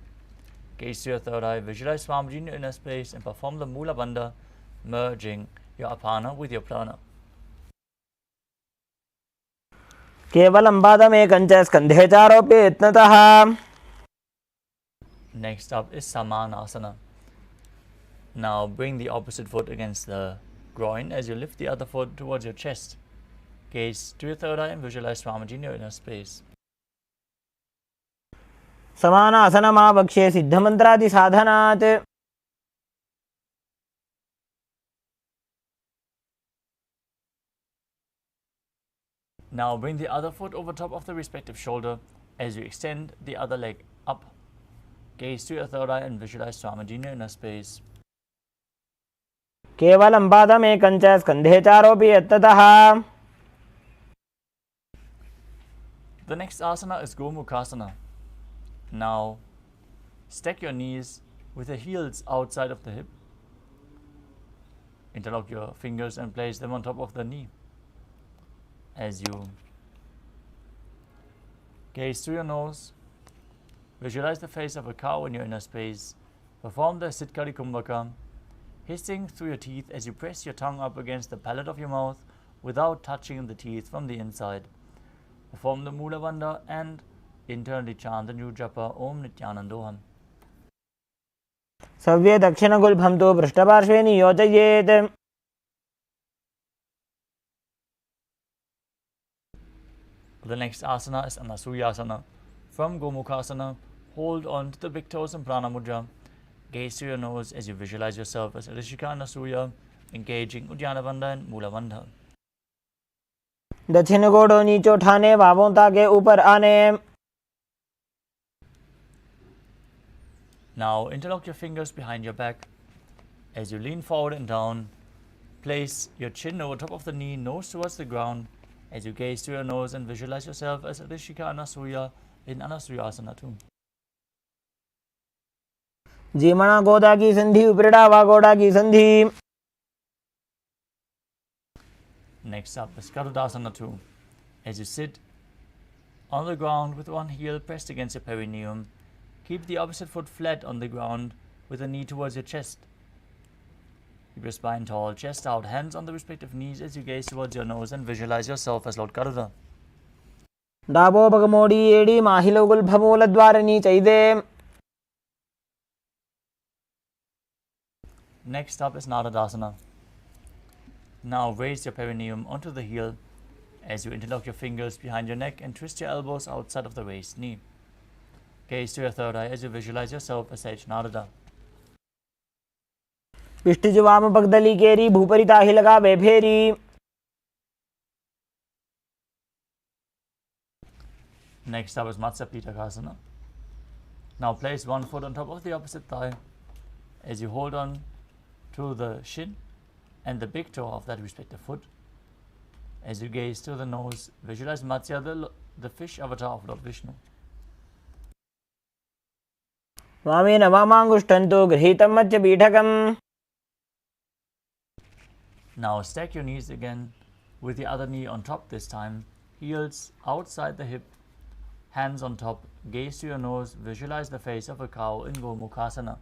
Gaze to your third eye, visualize Swamiji in your inner space and perform the Mula Bandha, merging your Apana with your Prana. केवलं पादमेकं च स्कन्धे चारोप्य यत्नतः. Next up is Samanasana. Now bring the opposite foot against the groin as you lift the other foot towards your chest. Gaze to your third eye and visualize Swamiji in your inner space. समानासनमा वक्षे सिद्धमन्त्रादि साधनात्. Now bring the other foot over top of the respective shoulder as you extend the other leg up. Gaze to your third eye and visualize Swamiji in your inner space. केवलं पादमेकं च स्कन्धे चारोऽपि यत्ततः. The next asana is Gomukhasana. Now stack your knees with the heels outside of the hip. Interlock your fingers and place them on top of the knee. As you gaze through your nose, visualize the face of a cow in your inner space. Perform the Sitkari Kumbhaka, hissing through your teeth as you press your tongue up against the palate of your mouth without touching the teeth from the inside. Perform the Mula Bandha and internally chant the new japa Om Nithyanandoham. सव्ये दक्षिणगुल्भं तु पृष्ठपार्श्वे नियोजयेत्. The next asana is Anasuyasana. From Gomukhasana, hold on to the big toes in Prana Mudra. Gaze through your nose as you visualize yourself as Rishika Anasuya, engaging Uddiyana Bandha and Mula Bandha. दक्षिण गोड़ों नीचे उठाने, बाहों ताके ऊपर आने. Now interlock your fingers behind your back. As you lean forward and down, place your chin over top of the knee, nose towards the ground. As you gaze through your nose and visualize yourself as Rishika Anasuya in Anasuyasana too. जीमणा गोदा की संधि, उपरिड़ा वा गोड़ा की संधि. Next up is Garudasana 2. As you sit on the ground with one heel pressed against your perineum, keep the opposite foot flat on the ground with the knee towards your chest. Keep your spine tall, chest out, hands on the respective knees as you gaze towards your nose and visualize yourself as Lord Garuda. डाबो बगमोड़ी एड़ी माहिलो गुल्भमूल द्वारनी चैदे. Next up is Naradasana. Now raise your perineum onto the heel as you interlock your fingers behind your neck and twist your elbows outside of the raised knee. Gaze to your third eye as you visualize yourself as Sage Narada. पिष्टिज वाम पगदली केरी भूपरी ताहि लगा वे फेरी. Next up is Matsya Pitakasana. Now place one foot on top of the opposite thigh as you hold on to the shin and the big toe of that respective foot. As you gaze to the nose, visualize Matsya, the fish avatar of Lord Vishnu. वामेन वामांगुष्ठन्तु गृहीतं मध्य पीठकम्. Now stack your knees again with the other knee on top this time, heels outside the hip, hands on top, gaze to your nose, visualize the face of a cow in Gomukhasana.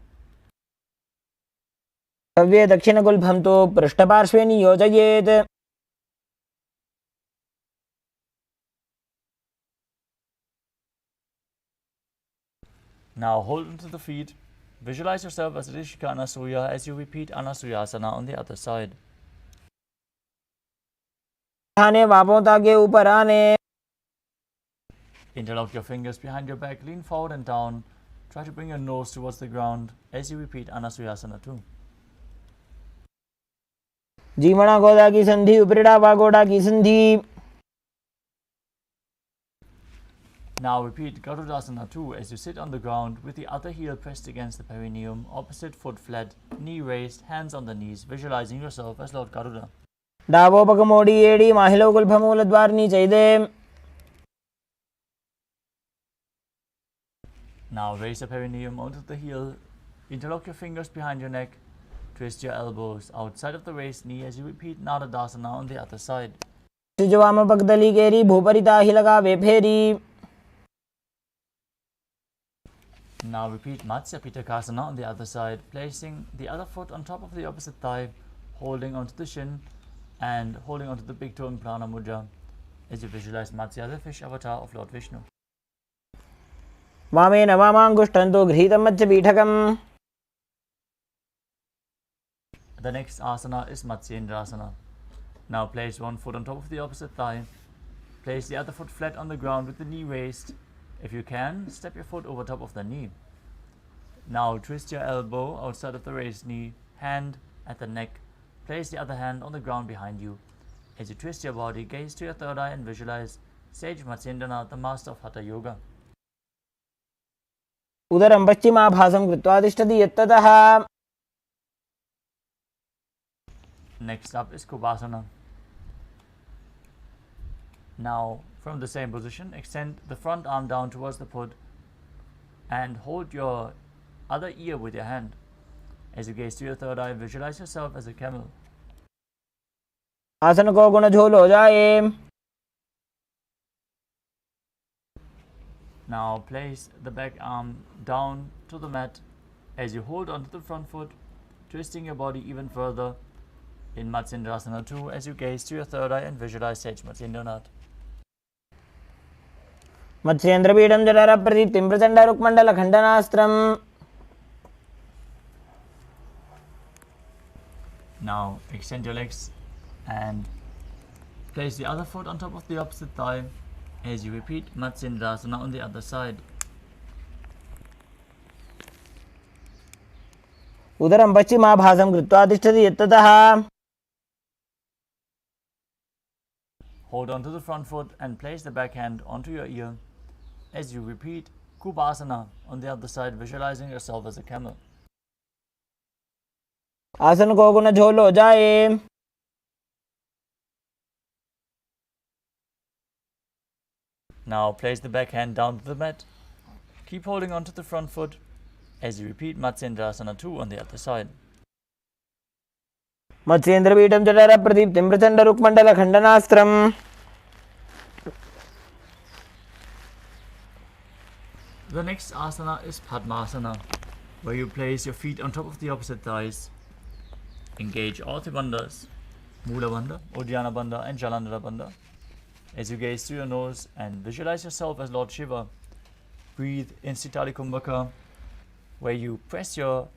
सव्ये दक्षिणगुल्भं तु पृष्ठपार्श्वे नियोजयेत्. Now hold onto the feet, visualize yourself as Rishika Anasuya as you repeat Anasuyasana on the other side. उठाने, बाहों ताके ऊपर आने. Interlock your fingers behind your back, lean forward and down. Try to bring your nose towards the ground as you repeat Anasuyasana too. जीमणा गोदा की संधि, उपरिड़ा वा गोड़ा की संधि. Now repeat Garudasana 2 as you sit on the ground with the other heel pressed against the perineum, opposite foot flat, knee raised, hands on the knees, visualizing yourself as Lord Garuda. डाबो बगमोड़ी एड़ी माहिलो गुल्भमूल द्वारनी चैदे. Now raise the perineum onto the heel, interlock your fingers behind your neck, twist your elbows outside of the raised knee as you repeat Naradasana on the other side. पिष्टिज वाम पगदली केरी भूपरी ताहि लगा वे फेरी. Now repeat Matsya Pitakasana on the other side, placing the other foot on top of the opposite thigh, holding onto the shin and holding onto the big toe in Prana Mudra as you visualize Matsya, the fish avatar of Lord Vishnu. वामेन वामांगुष्ठन्तु गृहीतं मध्य पीठकम्. The next asana is Matsyendrasana. Now place one foot on top of the opposite thigh. Place the other foot flat on the ground with the knee raised. If you can, step your foot over top of the knee. Now twist your elbow outside of the raised knee, hand at the neck. Place the other hand on the ground behind you. As you twist your body, gaze to your third eye and visualize Sage Matsyendranath, the master of Hatha Yoga. उदरं पश्चिमाभासं कृत्वा तिष्ठति यत्ततः. Next up is Kubasana. Now, from the same position, extend the front arm down towards the foot and hold your other ear with your hand. As you gaze to your third eye, visualize yourself as a camel. आसन को गुण झोल हो जाए. Now place the back arm down to the mat as you hold onto the front foot, twisting your body even further in Matsyendrasana 2 as you gaze to your third eye and visualize Sage Matsyendranath. मत्स्येन्द्रपीठं जठरप्रदीप्तिं प्रचण्डरुक्मण्डलखण्डनास्त्रम्. Now extend your legs and place the other foot on top of the opposite thigh as you repeat Matsyendrasana on the other side. उदरं पश्चिमाभासं कृत्वा तिष्ठति यत्ततः. Hold on to the front foot and place the back hand onto your ear as you repeat Kubasana on the other side, visualizing yourself as a camel. आसन को गुण झोल हो जाए. Now place the back hand down to the mat. Keep holding on to the front foot as you repeat Matsyendrasana 2 on the other side. मत्स्येन्द्रपीठं जठरप्रदीप्तिं प्रचण्डरुक्मण्डलखण्डनास्त्रम्. The next asana is Padmasana, where you place your feet on top of the opposite thighs. Engage all three bandhas, Mula Bandha, Uddiyana Bandha and Jalandhara Bandha. As you gaze through your nose and visualize yourself as Lord Shiva, breathe in Sitali Kumbhaka, where you press your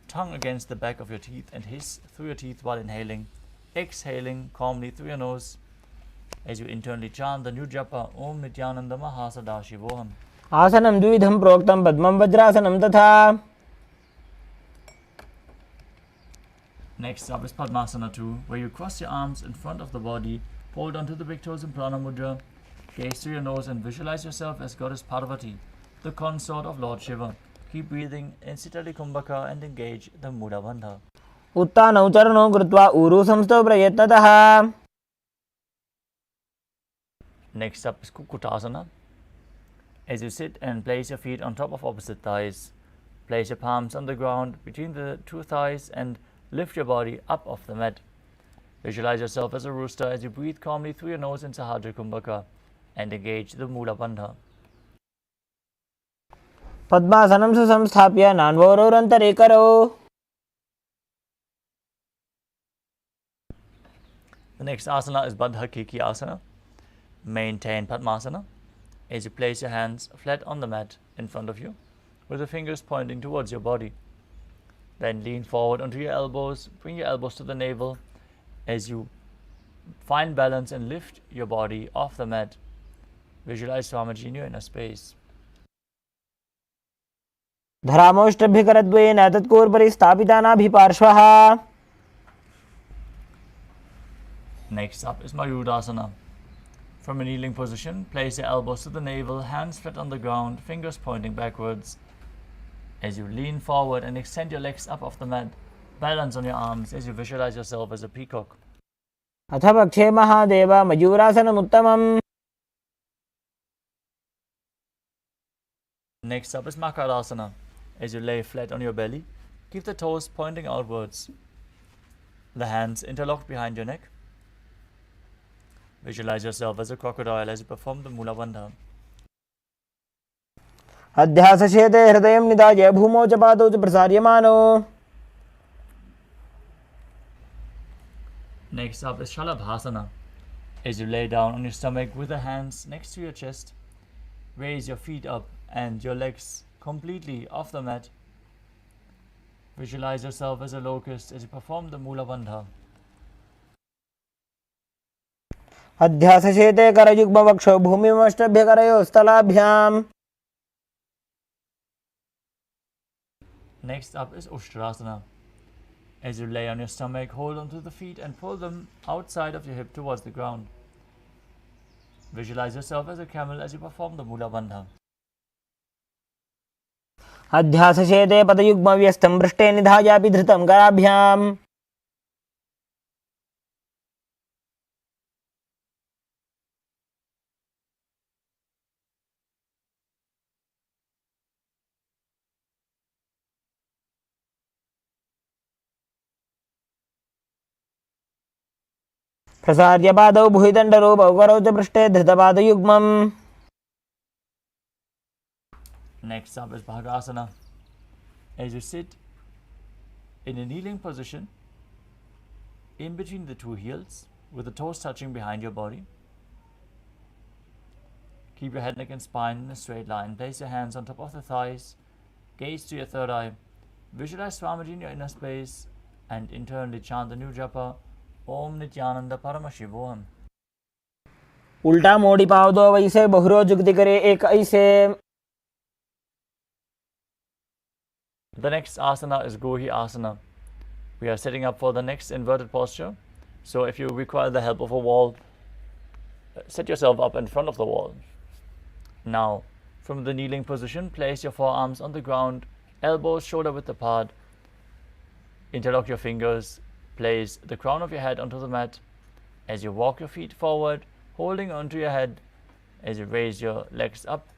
tongue against the back of your teeth and hiss through your teeth while inhaling, exhaling calmly through your nose as you internally chant the new japa Om Nithyananda Paramashivam. आसनं द्विविधं प्रोक्तं पद्मं वज्रासनं तथा. Next up is Padmasana 2, where you cross your arms in front of the body, hold onto the big toes in Prana Mudra, gaze through your nose and visualize yourself as Goddess Parvati, the consort of Lord Shiva. Keep breathing in Sitali Kumbhaka and engage the Mula Bandha. उत्तानौ चरणौ कृत्वा ऊरु संस्थौ प्रयत्नतः. Next up is Kukutasana. As you sit and place your feet on top of opposite thighs, place your palms on the ground between the two thighs and lift your body up off the mat. Visualize yourself as a rooster as you breathe calmly through your nose in Sahajra Kumbhaka and engage the Mula Bandha. पद्मासनं सुसंस्थाप्य नान्वोरोरन्तरे करौ. The next asana is Baddha Kiki Asana. Maintain Padmasana as you place your hands flat on the mat in front of you with the fingers pointing towards your body. Then lean forward onto your elbows, bring your elbows to the navel as you find balance and lift your body off the mat. Visualize Swamiji in your inner space. धरामोष्टभ्यकरद्वयेन तत्कोर्परि स्थापितानाभिपार्श्वः. Next up is Mayurasana. From a kneeling position, place your elbows to the navel, hands flat on the ground, fingers pointing backwards. As you lean forward and extend your legs up off the mat, balance on your arms as you visualize yourself as a peacock. अथ पक्षे Mahadev मयूरासनमुत्तमम्. Next up is Makarasana. As you lay flat on your belly, keep the toes pointing outwards. The hands interlocked behind your neck. Visualize yourself as a crocodile as you perform the Mula Bandha. अध्यासशेते हृदयं निधाय भूमौ च पादौ च प्रसार्यमानो. Next up is Shalabhasana. As you lay down on your stomach with the hands next to your chest, raise your feet up and your legs completely off the mat. Visualize yourself as a locust as you perform the Mula Bandha. अध्यासशेते करयुग्मवक्षौ भूमिमष्टभ्यकरयोः स्थलाभ्याम्. Next up is Ushtrasana. As you lay on your stomach, hold onto the feet and pull them outside of your hip towards the ground. Visualize yourself as a camel as you perform the Mula Bandha. अध्यासशेते पदयुग्मव्यस्तं पृष्ठे निधायापि धृतं कराभ्याम् प्रसार्य पादौ भुविदण्डरूपौ करौ च पृष्ठे धृतपादयुग्मम्. Next up is Bhagasana. As you sit in a kneeling position, in between the two heels, with the toes touching behind your body. Keep your head, neck and spine in a straight line. Place your hands on top of the thighs. Gaze to your third eye. Visualize Swamiji in your inner space and internally chant the new japa, Om Nithyananda Paramashivoham. उल्टा मोड़ी पाव दो वैसे बहुरो जुगति करे एक ऐसे. The next asana is Gohi Asana. We are setting up for the next inverted posture. So if you require the help of a wall, set yourself up in front of the wall. Now, from the kneeling position, place your forearms on the ground, elbows shoulder width apart. Interlock your fingers. Place the crown of your head onto the mat. As you walk your feet forward, holding onto your head, as you raise your legs up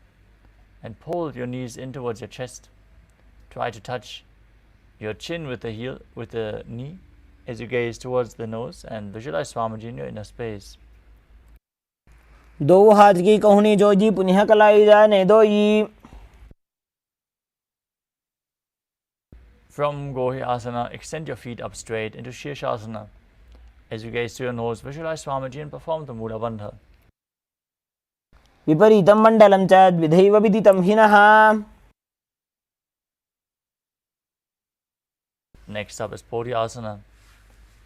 and pull your knees in towards your chest. Try to touch your chin with the knee as you gaze towards the nose and visualize Swamiji in your inner space. दो हाथ की कहुनी जोजी पुनः कलाई जाने दोई. From Gohi Asana, extend your feet up straight into Shirshasana. As you gaze to your nose, visualize Swamiji and perform the Mula Bandha. विपरीतं मण्डलं च द्विधैव विदितं हिनः. Next up is Bodhyasana.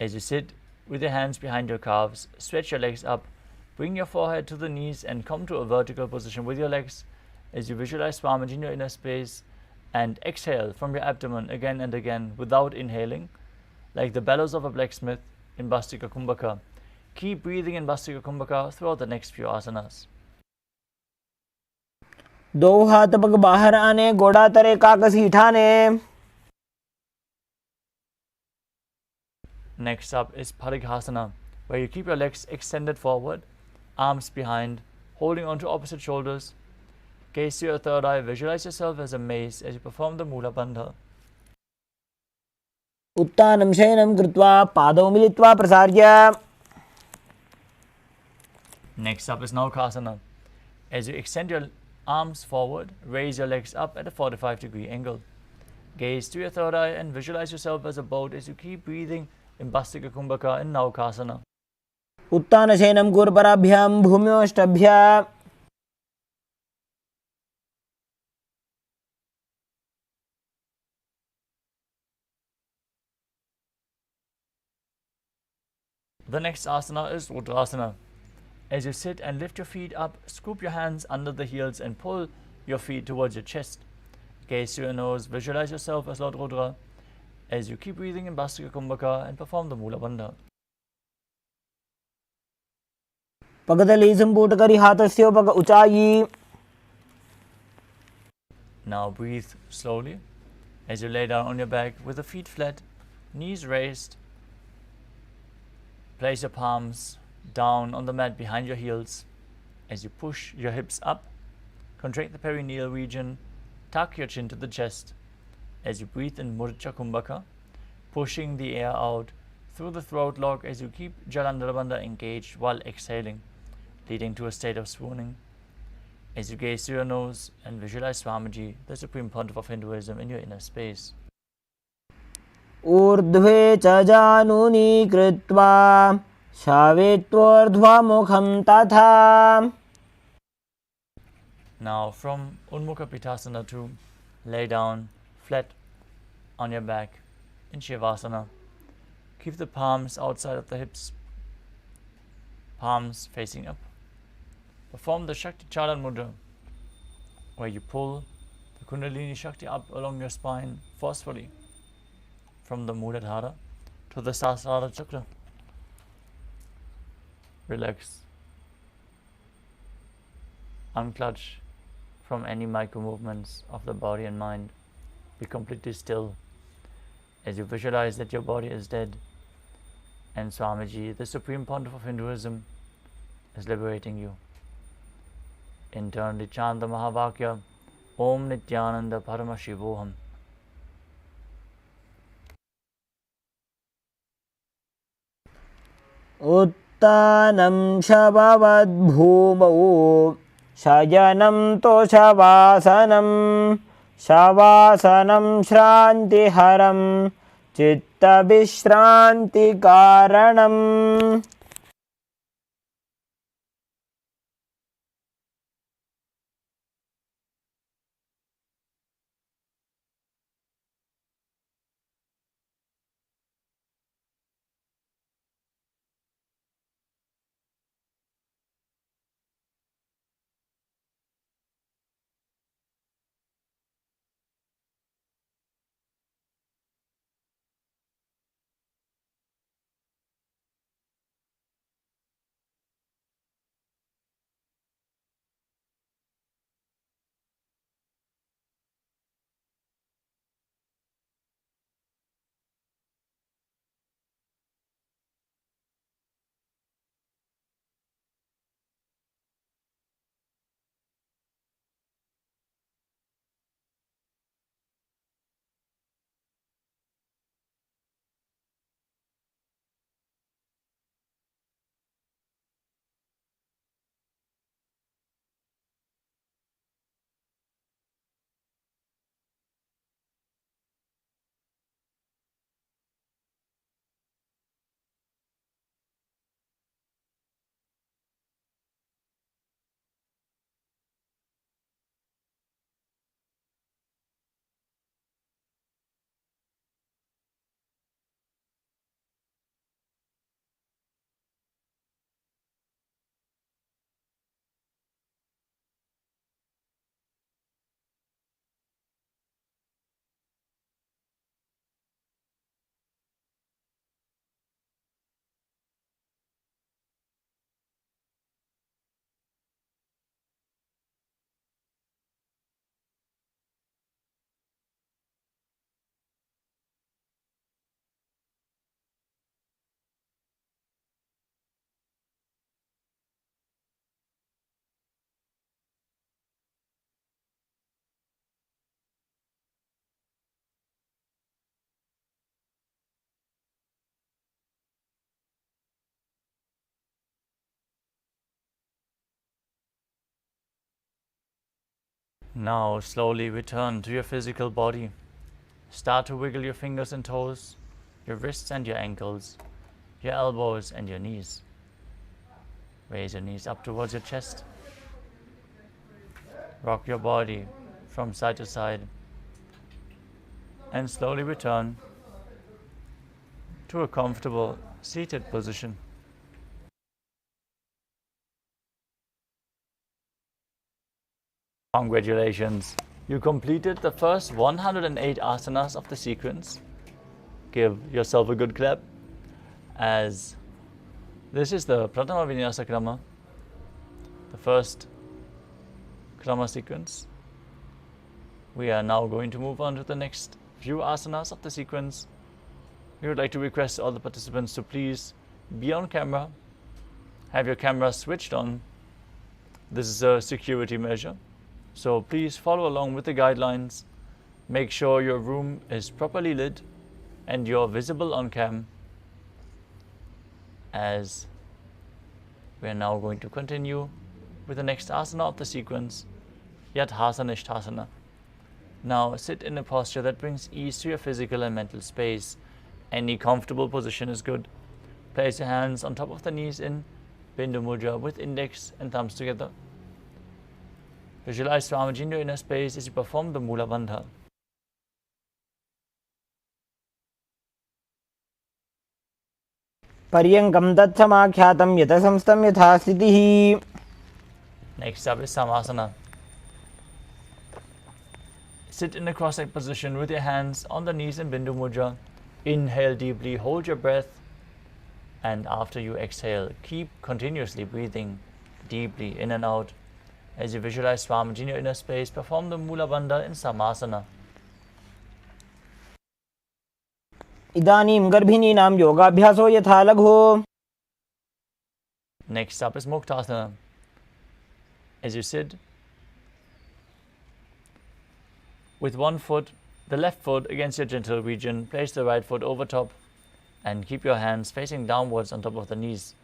As you sit with your hands behind your calves, stretch your legs up, bring your forehead to the knees and come to a vertical position with your legs as you visualize Swamiji in your inner space and exhale from your abdomen again and again without inhaling, like the bellows of a blacksmith in Bastika Kumbhaka. Keep breathing in Bastika Kumbhaka throughout the next few asanas. दो हाथ पग बाहर आने गोड़ा तरे काकसी ठाने. Next up is Parighasana, where you keep your legs extended forward, arms behind, holding onto opposite shoulders. Gaze to your third eye, visualize yourself as a mace as you perform the Mula Bandha. उत्तानं शयनं कृत्वा पादौ मिलित्वा प्रसार्य. Next up is Naukasana. As you extend your arms forward, raise your legs up at a 45-degree angle. Gaze to your third eye and visualize yourself as a boat as you keep breathing in Bastika Kumbhaka in Naukasana. उत्तान शयनं कूर्पराभ्यां भूम्योष्टभ्य. The next asana is Rudrasana. As you sit and lift your feet up, scoop your hands under the heels and pull your feet towards your chest. Gaze to your nose, visualize yourself as Lord Rudra as you keep breathing in Bastika Kumbhaka and perform the Mula Bandha. पगतली संपूट करी हाथस्यो पग ऊंचाई. Now breathe slowly as you lay down on your back with the feet flat, knees raised. Place your palms down on the mat behind your heels as you push your hips up. Contract the perineal region, tuck your chin to the chest as you breathe in Murcha Kumbhaka, pushing the air out through the throat lock as you keep Jalandhara Bandha engaged while exhaling, leading to a state of swooning. As you gaze to your nose and visualize Swamiji, the Supreme Pontiff of Hinduism, in your inner space. ऊर्ध्वे च जानूनि कृत्वा शावेत्वोर्ध्वमुखं तथा. Now from Unmukha Pitasana to lay down flat on your back in Shivasana. Keep the palms outside of the hips, palms facing up. Perform the Shakti Chalan Mudra, where you pull the Kundalini Shakti up along your spine forcefully from the Muladhara to the Sahasrara chakra. Relax. Unclutch from any micro movements of the body and mind. Be completely still as you visualize that your body is dead and Swamiji, the Supreme Pontiff of Hinduism, is liberating you. Internally chant the Mahavakya, Om Nithyananda Paramashivoham. उत्तानं शववद्भूमौ शयनं तोषवासनं शवासनं श्रान्तिहरं चित्तविश्रान्तिकारणम्. Now slowly return to your physical body. Start to wiggle your fingers and toes, your wrists and your ankles, your elbows and your knees. Raise your knees up towards your chest. Rock your body from side to side and slowly return to a comfortable seated position. Congratulations! You completed the first 108 asanas of the sequence. Give yourself a good clap, as this is the Pratama Vinyasa Krama, the first Krama sequence. We are now going to move on to the next few asanas of the sequence. We would like to request all the participants to please be on camera, have your camera switched on. This is a security measure, so please follow along with the guidelines. Make sure your room is properly lit and you're visible on cam, as we are now going to continue with the next asana of the sequence, Yathasanishthasana. Now sit in a posture that brings ease to your physical and mental space. Any comfortable position is good. Place your hands on top of the knees in Bindu Mudra with index and thumbs together. Visualize Swamiji in your inner space as you perform the Mula Bandha. पर्यङ्कं तत्समाख्यातं यतसंस्थं यथा स्थितिः. Next up is Samasana. Sit in a cross-legged position with your hands on the knees in Bindu Mudra. Inhale deeply, hold your breath, and after you exhale, keep continuously breathing deeply in and out. As you visualize Swamiji in your inner space, perform the Mula Bandha in Samasana. इदानीं गर्भिणीनां योगाभ्यासो यथा लघु. Next up is Muktasana. As you sit with one foot, the left foot against your genital region, place the right foot over top and keep your hands facing downwards on top of the knees.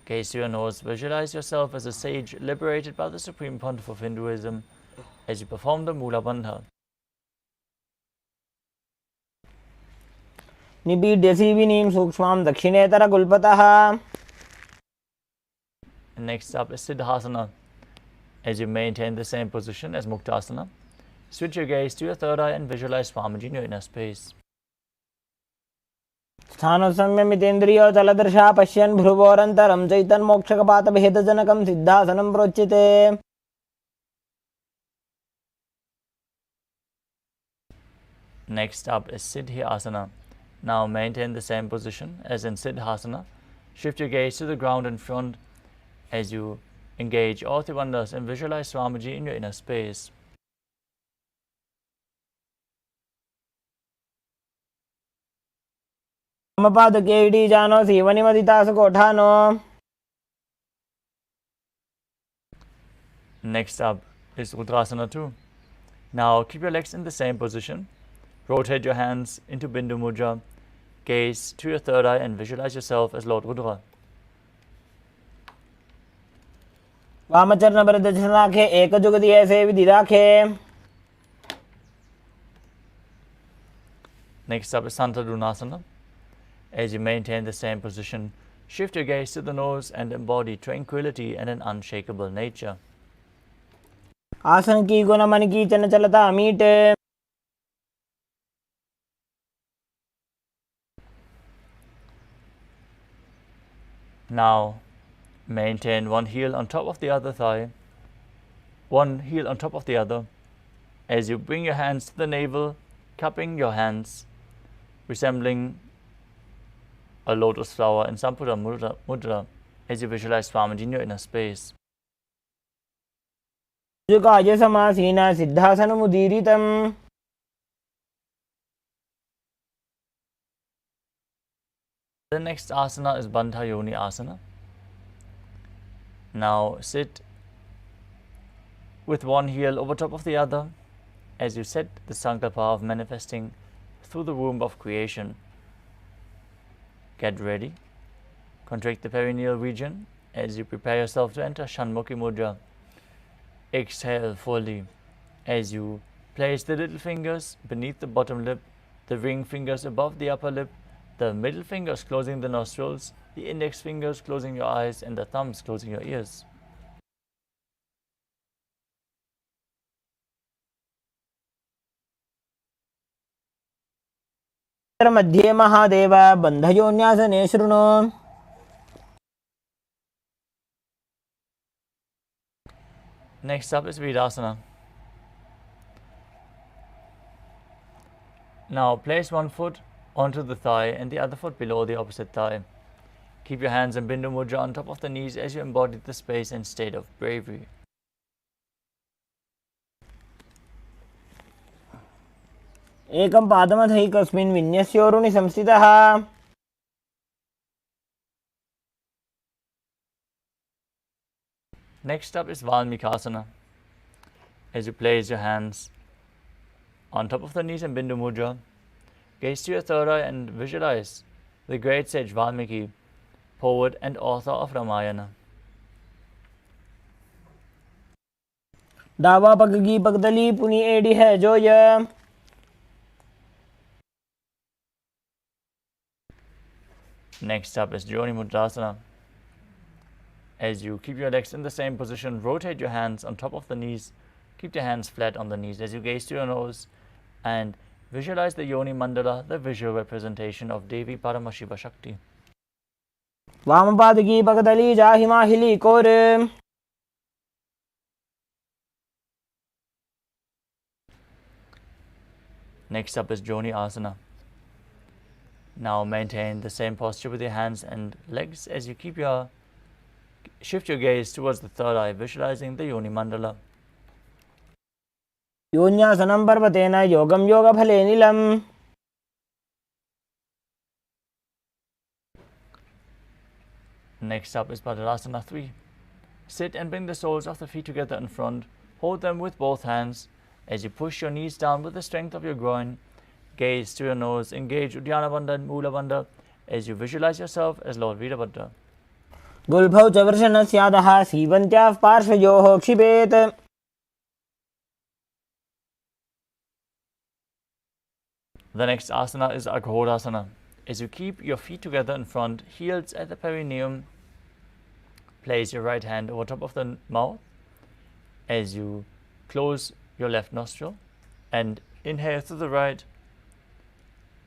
Gaze to your nose, visualize yourself as a sage liberated by the Supreme Pontiff of Hinduism as you perform the Mula Bandha. निपीड्य सीविनीं सूक्ष्मां दक्षिणेतरगुल्पतः. Next up is Siddhasana. As you maintain the same position as Muktasana, switch your gaze to your third eye and visualize Swamiji in your inner space. स्थानसंयमितेन्द्रियो चलदर्शा पश्यन् भ्रुवोरन्तरं चैतन्मोक्षकपातभेदजनकं सिद्धासनं प्रोच्यते. Next up is Siddhyasana. Now maintain the same position as in Siddhasana. Shift your gaze to the ground in front as you engage all three bandhas and visualize Swamiji in your inner space. ममपादके जानो सीवनिमदितासकोठानो. Next up is Rudrasana 2. Now keep your legs in the same position. Rotate your hands into Bindu Mudra. Gaze to your third eye and visualize yourself as Lord Rudra. वामचरणभरदशनाखे एकजुगति ऐसे विदिराखे. Next up is Santadunasana. As you maintain the same position, shift your gaze to the nose and embody tranquility and an unshakable nature. आसन की गुण मन की चंचलता मीटे. Now maintain one heel on top of the other thigh, one heel on top of the other, as you bring your hands to the navel, cupping your hands, resembling a lotus flower in Sampura Mudra, as you visualize Swamiji in your inner space. जुकाय समासीना सिद्धासनमुदीरितम्. The next asana is Bandha Yoni Asana. Now sit with one heel over top of the other as you set the sankalpa of manifesting through the womb of creation. Get ready. Contract the perineal region as you prepare yourself to enter Shanmukhi Mudra. Exhale fully as you place the little fingers beneath the bottom lip, the ring fingers above the upper lip, the middle fingers closing the nostrils, the index fingers closing your eyes, and the thumbs closing your ears. मध्ये महादेव बन्धयोन्यासने शृणु. Next up is Virasana. Now place one foot onto the thigh and the other foot below the opposite thigh. Keep your hands in Bindu Mudra on top of the knees as you embody the space and state of bravery. एकं पादमथैकस्मिन् विन्यस्योरुणि संस्थितः. Next up is Valmikasana. As you place your hands on top of the knees in Bindu Mudra, gaze to your third eye and visualize the great sage Valmiki, poet and author of Ramayana. दावा पगगी पगदली पुनी AD है जो ये. Next up is Joni Mudrasana. As you keep your legs in the same position, rotate your hands on top of the knees. Keep your hands flat on the knees as you gaze to your nose and visualize the Yoni Mandala, the visual representation of Devi Paramashiva Shakti. वामपादकी पगदली जाहिमाहिली कोर. Next up is Joni Asana. Now maintain the same posture with your hands and legs as you shift your gaze towards the third eye, visualizing the Yoni Mandala. योन्यासनं पर्वतेन योगं योगफले नीलम्. Next up is Borderless 3. Sit and bring the soles of the feet together in front. Hold them with both hands as you push your knees down with the strength of your groin. Gaze to your nose. Engage Uddiyana Bandha and Mula Bandha as you visualize yourself as Lord Veerabhadra. गुल्भौ च वृषणस्यादः सीवन्त्याः पार्श्वयोः क्षिपेत्. The next asana is Aghodasana. As you keep your feet together in front, heels at the perineum, place your right hand over top of the mouth as you close your left nostril and inhale through the right.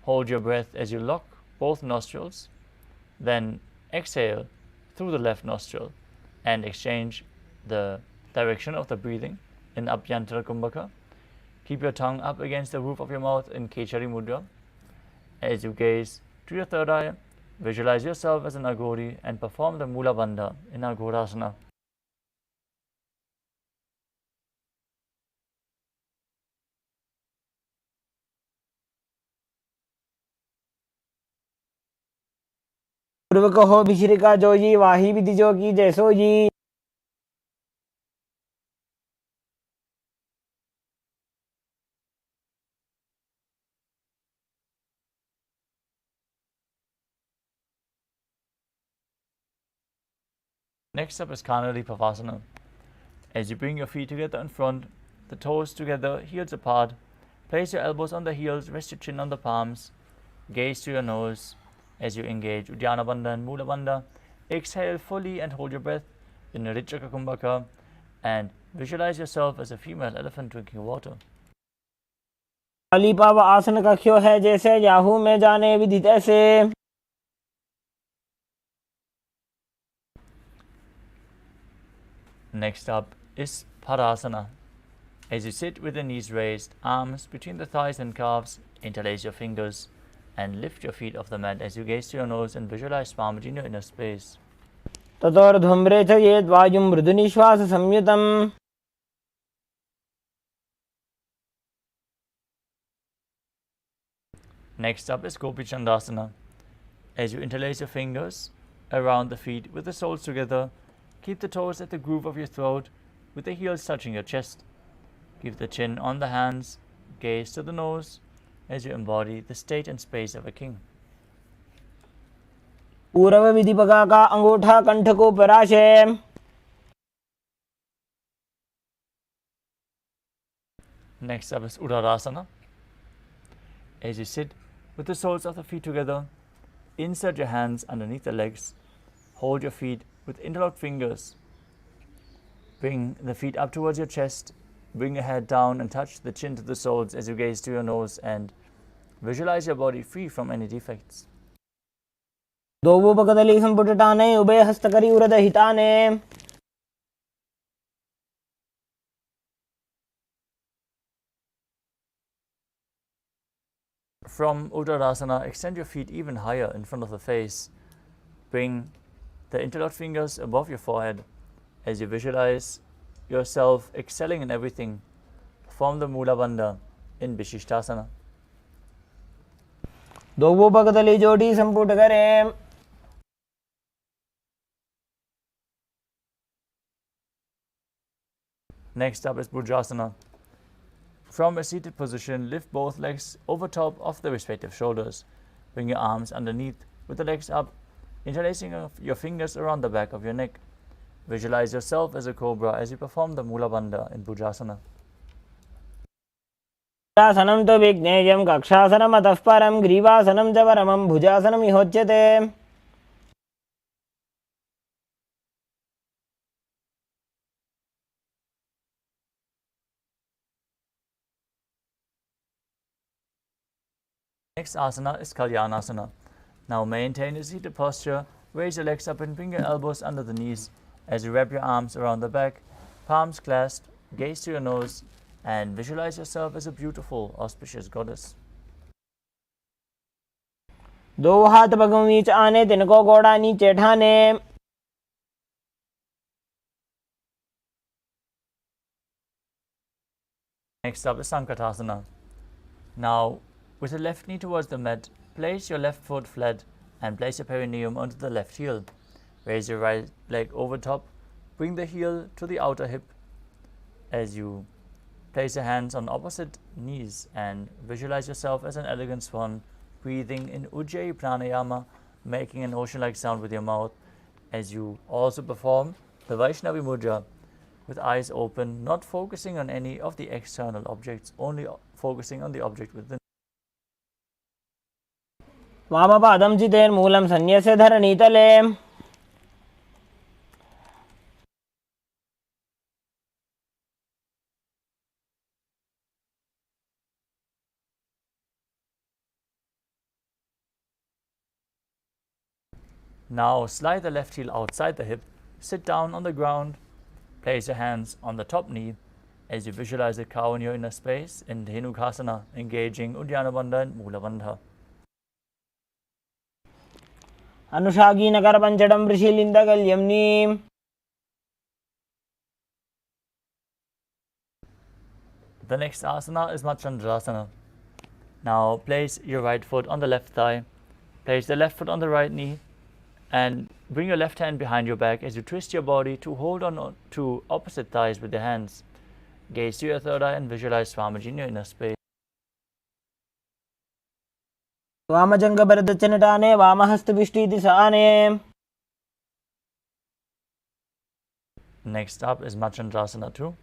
Hold your breath as you lock both nostrils, then exhale through the left nostril and exchange the direction of the breathing in Abhyantara Kumbhaka. Keep your tongue up against the roof of your mouth in Kechari Mudra. As you gaze to your third eye, visualize yourself as an Aghori and perform the Mula Bandha in Aghodasana. पूर्व कहो भिश्रिका जोजी वाही विधि जो की जैसो जी. Next up is Kanali Pavasana. As you bring your feet together in front, the toes together, heels apart, place your elbows on the heels, rest your chin on the palms, gaze to your nose as you engage Uddiyana Bandha and Mula Bandha. Exhale fully and hold your breath in Ritraka Kumbhaka and visualize yourself as a female elephant drinking water. काली पाव आसन कख्यो है जैसे Yahoo में जाने विधि तैसे. Next up is Padasana. As you sit with the knees raised, arms between the thighs and calves, interlace your fingers and lift your feet off the mat as you gaze to your nose and visualize Swamiji in your inner space. ततोर्धूम्रे च येद् वायुं मृदुनिश्वास संयुतम्. Next up is Gopi Chandasana. As you interlace your fingers around the feet with the soles together, keep the toes at the groove of your throat with the heels touching your chest. Keep the chin on the hands, gaze to the nose as you embody the state and space of a king. पूर्व विधि पगा का अंगूठा कंठ को पराशे. Next up is Uddarasana. As you sit with the soles of the feet together, insert your hands underneath the legs, hold your feet with interlocked fingers. Bring the feet up towards your chest, bring your head down and touch the chin to the soles as you gaze to your nose and visualize your body free from any defects. दोवोपकदली संपुटटाने उभय हस्तकरी उरदहिताने. From Uttarasana, extend your feet even higher in front of the face. Bring the interlocked fingers above your forehead as you visualize yourself excelling in everything. Perform the Mula Bandha in Vishishtasana. दोवोपकदली जोड़ी संपुट करे. Next up is Bhujasana. From a seated position, lift both legs over top of the respective shoulders. Bring your arms underneath with the legs up, interlacing your fingers around the back of your neck. Visualize yourself as a cobra as you perform the Mula Bandha in Bhujasana. आसनं तो विज्ञेयं कक्षासनम् अतः परं ग्रीवासनं च परमं भुजासनं इहोच्यते. Next asana is Kalyanasana. Now maintain a seated posture, raise your legs up and bring your elbows under the knees as you wrap your arms around the back, palms clasped, gaze to your nose and visualize yourself as a beautiful, auspicious goddess. दो हाथ पगों बीच आने, तिनको घोड़ा नीचे ठाने। Next up is Sankatasana. Now, with the left knee towards the mat, place your left foot flat and place your perineum onto the left heel. Raise your right leg over top. Bring the heel to the outer hip as you place your hands on opposite knees and visualize yourself as an elegant swan, breathing in Ujjayi Pranayama, making an ocean-like sound with your mouth as you also perform the Vaishnavi Mudra with eyes open, not focusing on any of the external objects, only focusing on the object within. वामपादं चितेर्मूलं सन्न्यस्य धरणीतले। Now slide the left heel outside the hip, sit down on the ground, place your hands on the top knee as you visualize a cow in your inner space in Dhenukasana, engaging Uddiyana Bandha and Mula Bandha. अनुषागी Nagar पंचडम ऋषिलिंदगल्यम्नी। The next asana is Machandrasana. Now place your right foot on the left thigh, place the left foot on the right knee, and bring your left hand behind your back as you twist your body to hold on to opposite thighs with your hands. Gaze to your third eye and visualize Swamiji in your inner space. वामजंग भरदचनटाने वामहस्तविष्टीति Sane. Next up is Machandrasana 2.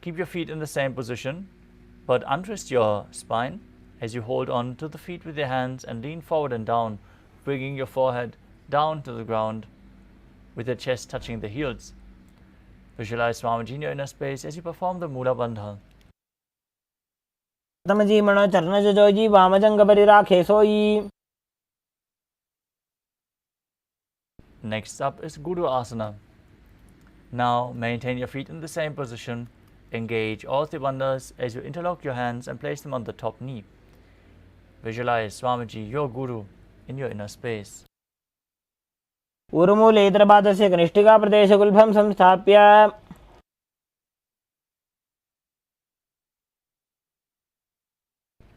Keep your feet in the same position, but untwist your spine as you hold on to the feet with your hands and lean forward and down, bringing your forehead down to the ground with your chest touching the heels. Visualize Swamiji in your inner space as you perform the Mula Bandha. तमजी मणो चरण जोजी वामजंग परिराखे सोई। Next up is Guru Asana. Now maintain your feet in the same position. Engage all three bandhas as you interlock your hands and place them on the top knee. Visualize Swamiji, your Guru, in your inner space. ऊर्मूले इतरपादस्य कनिष्ठिका प्रदेशगुल्भं संस्थाप्य।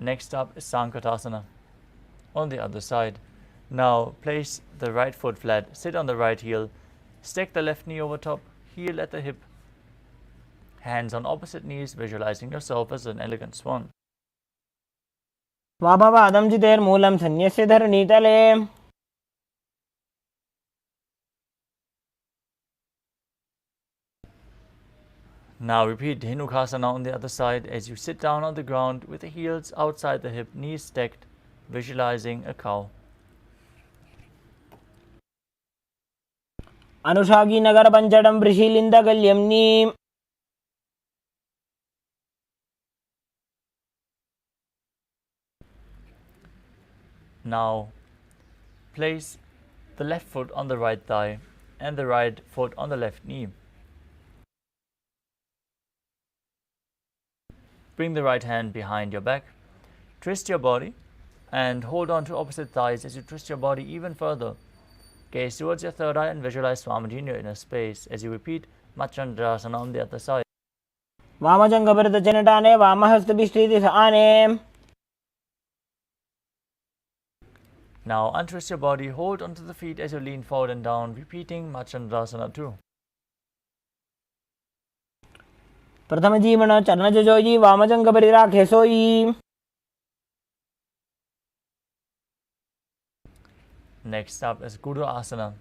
Next up is Sankatasana on the other side. Now place the right foot flat, sit on the right heel, stack the left knee over top, heel at the hip, hands on opposite knees, visualizing yourself as an elegant swan. वामपादं चितेर्मूलं सन्न्यस्य धरणीतले। Now repeat Dhenukasana on the other side as you sit down on the ground with the heels outside the hip, knees stacked, visualizing a cow. अनुषागी Nagar पंचडम ऋषिलिंदगल्यम्नी। Now place the left foot on the right thigh and the right foot on the left knee. Bring the right hand behind your back, twist your body and hold on to opposite thighs as you twist your body even further. Gaze towards your third eye and visualize Swamiji in your inner space as you repeat Machandrasana on the other side. वामजंग भरदचनटाने वामहस्तविष्टीति Sane. Now untwist your body, hold onto the feet as you lean forward and down, repeating Machandrasana 2. प्रथम जीवन चरण जोजी वामजंग परिराखे सोई। Next up is Guru Asana.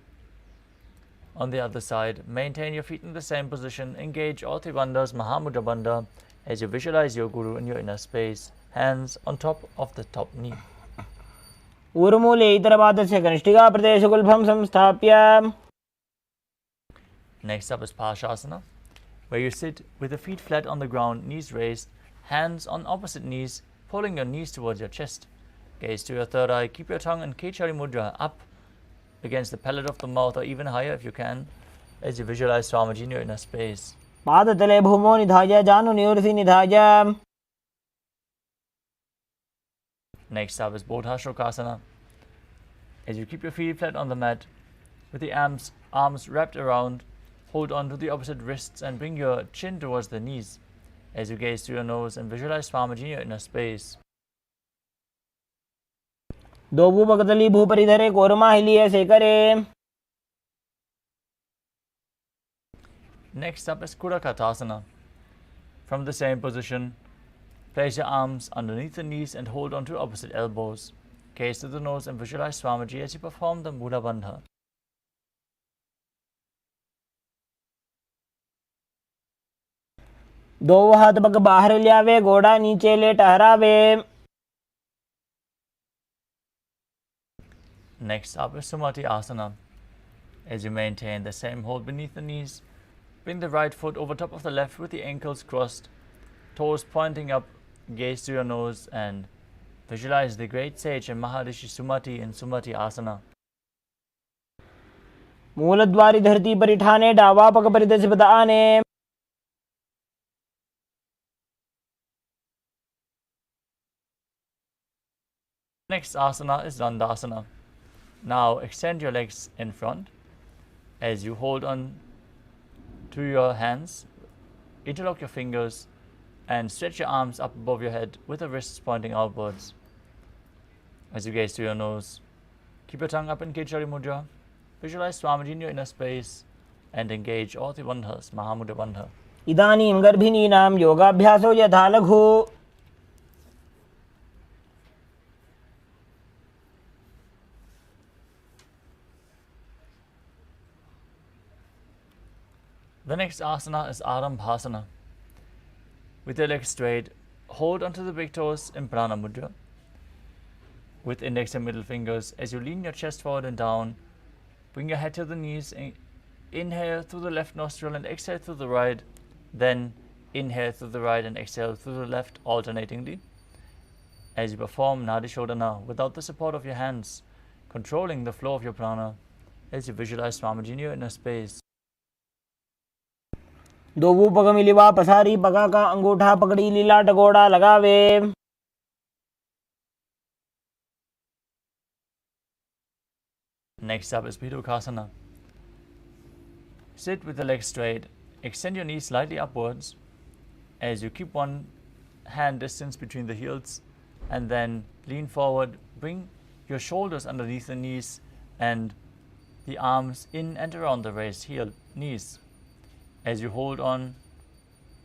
On the other side, maintain your feet in the same position, engage all three bandhas, Mahamudra Bandha, as you visualize your Guru in your inner space, hands on top of the top knee. ऊर्मूले इतरपादस्य कनिष्ठिका प्रदेशगुल्भं संस्थाप्य। Next up is Parshasana, where you sit with the feet flat on the ground, knees raised, hands on opposite knees, pulling your knees towards your chest. Gaze to your third eye, keep your tongue in Kechari Mudra up against the palate of the mouth or even higher if you can, as you visualize Swamiji in your inner space. पादतले भूमो निधाय जानु निवृत्ति निधाय। Next up is Bodhashrokasana. As you keep your feet flat on the mat, with the arms wrapped around, hold on to the opposite wrists and bring your chin towards the knees. As you gaze through your nose and visualize Swamiji in your inner space. दोबू भगतली भूपरि धरे कोरमा हिलिए से करे. Next up is Kudakatasana. From the same position, place your arms underneath the knees and hold on to opposite elbows. Gaze to the nose and visualize Swamiji as you perform the Mula Bandha. दो हाथ पग बाहर लियावे, घोड़ा नीचे ले टहरावे. Next up is Sumati Asana. As you maintain the same hold beneath the knees, bring the right foot over top of the left with the ankles crossed, toes pointing up, gaze to your nose and visualize the great sage and Maharishi Sumati in Sumati Asana. मूलद्वारी धरती पर ठाने, डावा पग परिधि से बदाने. Next asana is Dandasana. Now extend your legs in front as you hold on to your hands, interlock your fingers and stretch your arms up above your head with the wrists pointing outwards. As you gaze to your nose, keep your tongue up in Kechari Mudra, visualize Swamiji in your inner space and engage all the bandhas, Mahamudra Bandha. इदानीं गर्भिणीनां योगाभ्यासो यथा लघु. The next asana is Arambhasana. With your legs straight, hold onto the big toes in Prana Mudra. With index and middle fingers, as you lean your chest forward and down, bring your head to the knees, inhale through the left nostril and exhale through the right, then inhale through the right and exhale through the left alternatingly. As you perform Nadi Shodhana without the support of your hands, controlling the flow of your prana, as you visualize Swamiji in your inner space. दोबू पग मिलिवा पसारी, पगा का अंगूठा पकड़ी लीला टगोड़ा लगावे. Next up is Pidukasana. Sit with the legs straight, extend your knees slightly upwards as you keep one hand distance between the heels and then lean forward, bring your shoulders underneath the knees and the arms in and around the raised knees. As you hold on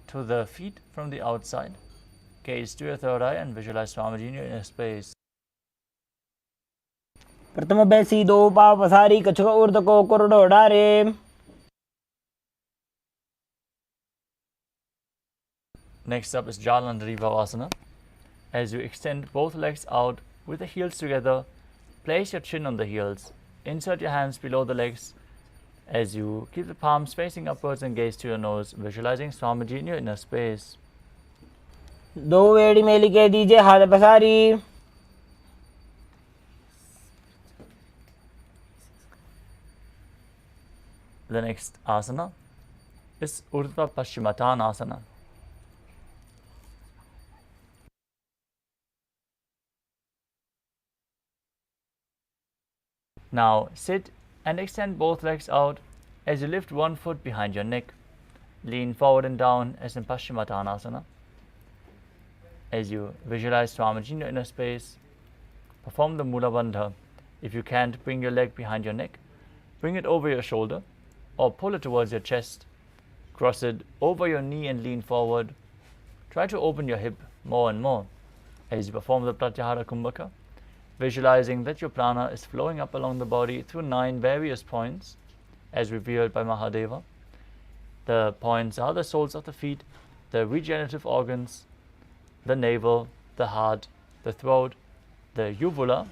to the feet from the outside, gaze to your third eye and visualize Swamiji in your inner space. प्रथम बैसी दो पाव पसारी, कछुआ ऊर्ध को कुरडो डारे. Next up is Jalandhari Bhavasana. As you extend both legs out with the heels together, place your chin on the heels. Insert your hands below the legs as you keep the palms facing upwards and gaze to your nose, visualizing Swamiji in your inner space. दो वेड़ी मेली के दीजिए हाथ पसारी. The next asana is Urdhva Paschimottanasana. Now sit and extend both legs out as you lift one foot behind your neck. Lean forward and down as in Paschimottanasana. As you visualize Swamiji in your inner space, perform the Mula Bandha. If you can't bring your leg behind your neck, bring it over your shoulder or pull it towards your chest. Cross it over your knee and lean forward. Try to open your hip more and more as you perform the Pratyahara Kumbhaka, visualizing that your prana is flowing up along the body through 9 various points as revealed by Mahadeva. The points are the soles of the feet, the regenerative organs, the navel, the heart, the throat, the uvula,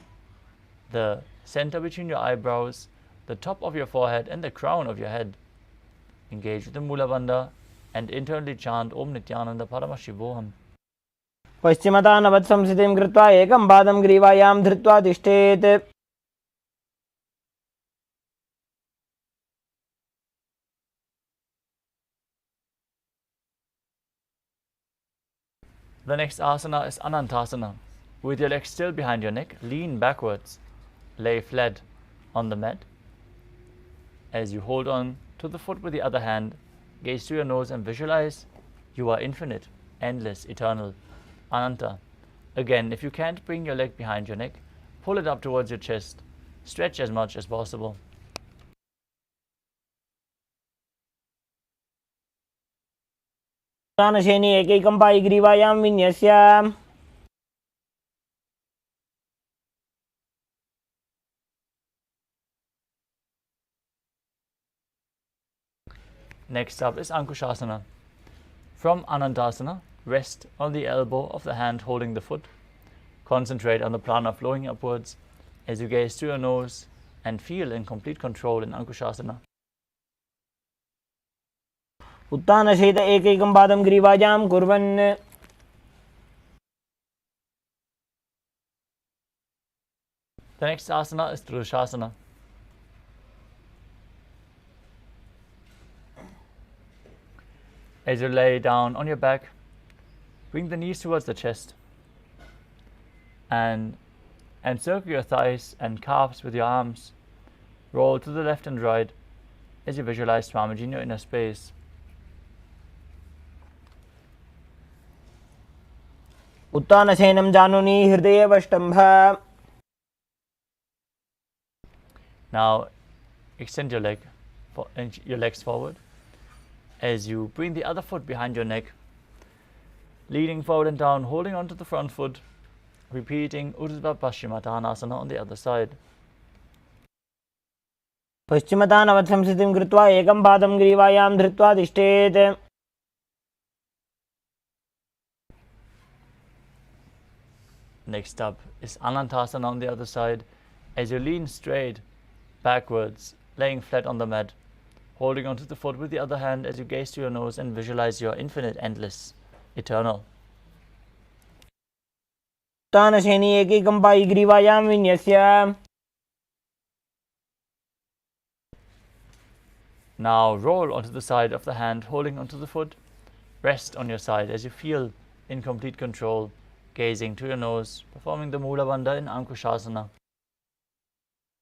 the center between your eyebrows, the top of your forehead and the crown of your head. Engage with the Mula Bandha and internally chant Om Nithyananda Paramashivoham. पश्चिमतानवत् संस्थितिं कृत्वा एकं पादं ग्रीवायां धृत्वा तिष्ठेत्. The next asana is Anantasana. With your legs still behind your neck, lean backwards. lay flat on the mat. As you hold on to the foot with the other hand, gaze to your nose and visualize you are infinite, endless, eternal, Ananta. Again, if you can't bring your leg behind your neck, pull it up towards your chest. Stretch as much as possible. उत्तानशयनी एकैकं Pai ग्रीवायां विन्यस्य Next up is Ankushasana. From Anantasana, rest on the elbow of the hand holding the foot. Concentrate on the prana flowing upwards as you gaze to your nose and feel in complete control in Ankushasana. उत्तानशयित एकैकं पादं ग्रीवायां कुर्वन् The next asana is Drushasana. As you lay down on your back, bring the knees towards the chest and encircle your thighs and calves with your arms. Roll to the left and right as you visualize Swamiji in your inner space. उत्तानशयनं जानुनी हृदयेवष्टम्भ. Now extend your legs forward as you bring the other foot behind your neck, leaning forward and down, holding onto the front foot, repeating Urdhva Paschimottanasana on the other side. पश्चिमतानवत्संस्थितिं कृत्वा एकं पादं ग्रीवायां धृत्वा तिष्ठेत्. Next up is Anantasana on the other side as you lean straight backwards, laying flat on the mat, holding onto the foot with the other hand as you gaze to your nose and visualize you are infinite, endless, eternal. उत्तानशयनी एकैकं Pai ग्रीवायां विन्यस्य. Now roll onto the side of the hand, holding onto the foot. Rest on your side as you feel in complete control, gazing to your nose, performing the Mula Bandha in Ankushasana.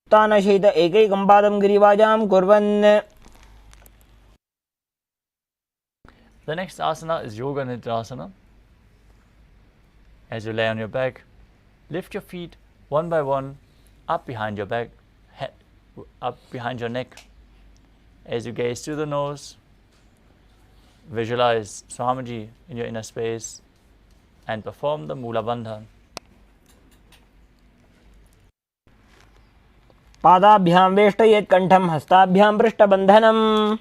उत्तानशयित एकैकं पादं ग्रीवायां कुर्वन्. The next asana is Yoga Nidra. As you lay on your back, lift your feet one by one up behind your back, up behind your neck. As you gaze to the nose, visualize Swamiji in your inner space and perform the Mula Bandha. पादाभ्यां वेष्टयेत् कण्ठं हस्ताभ्यां पृष्ठबन्धनम्.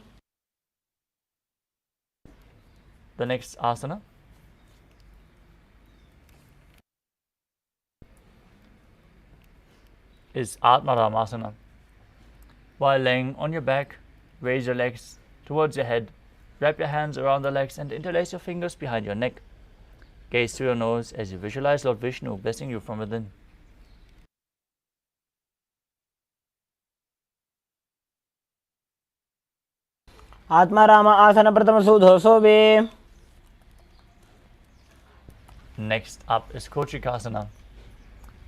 The next asana is Atmaramasana. While laying on your back, raise your legs towards your head, wrap your hands around the legs and interlace your fingers behind your neck. Gaze to your nose as you visualize Lord Vishnu blessing you from within. Atmaram आसन प्रथमसुधोषो वे. Next up is Kochikasana.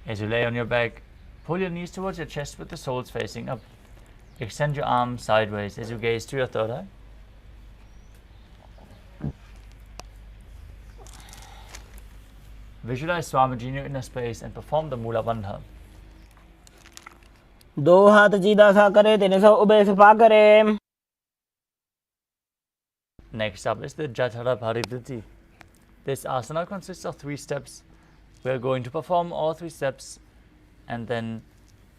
As you lay on your back, pull your knees towards your chest with the soles facing up. Extend your arms sideways as you gaze to your third eye. Visualize Swamiji in your inner space and perform the Mula Bandha. दो हाथ सीधा सा करे, 300 ube सफा करे. Next up is the Jatara Parivritti. This asana consists of 3 steps. We are going to perform all 3 steps and then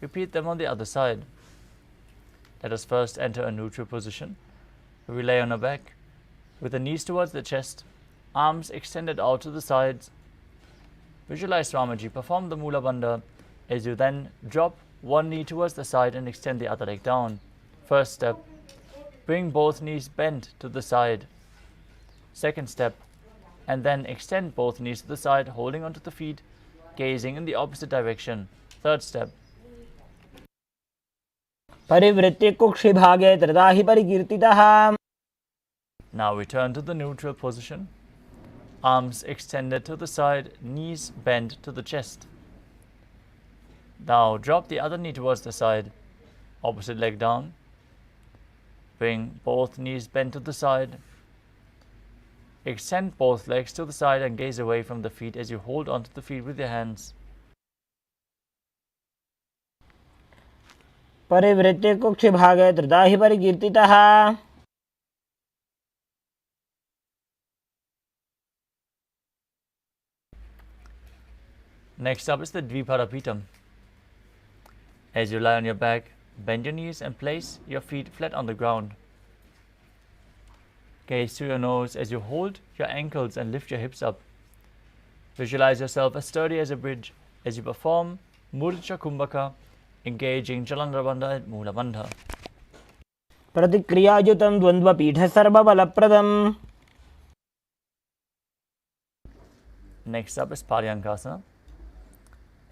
repeat them on the other side. Let us first enter a neutral position. We lay on our back with the knees towards the chest, arms extended out to the sides. Visualize Swamiji perform the Mula Bandha as you then drop one knee towards the side and extend the other leg down. First step, bring both knees bent to the side. Second step, and then extend both knees to the side, holding onto the feet, gazing in the opposite direction. Third step. परिवृत्ति कुक्षि भागे त्रिधा हि परिकीर्तितः. Now return to the neutral position. Arms extended to the side, knees bent to the chest. Now drop the other knee towards the side, opposite leg down. Bring both knees bent to the side. Extend both legs to the side and gaze away from the feet as you hold onto the feet with your hands. परिवृत्य कुक्ष भागे त्रिधा हि परिकीर्तितः. Next up is the Dviparapitam. As you lie on your back, bend your knees and place your feet flat on the ground. Gaze through your nose as you hold your ankles and lift your hips up. Visualize yourself as sturdy as a bridge as you perform Murcha Kumbhaka, engaging Jalandhara and Mula Bandha. प्रतिक्रियायुतं द्वन्द्वपीठ सर्वबलप्रदम्. Next up is Paryankasana.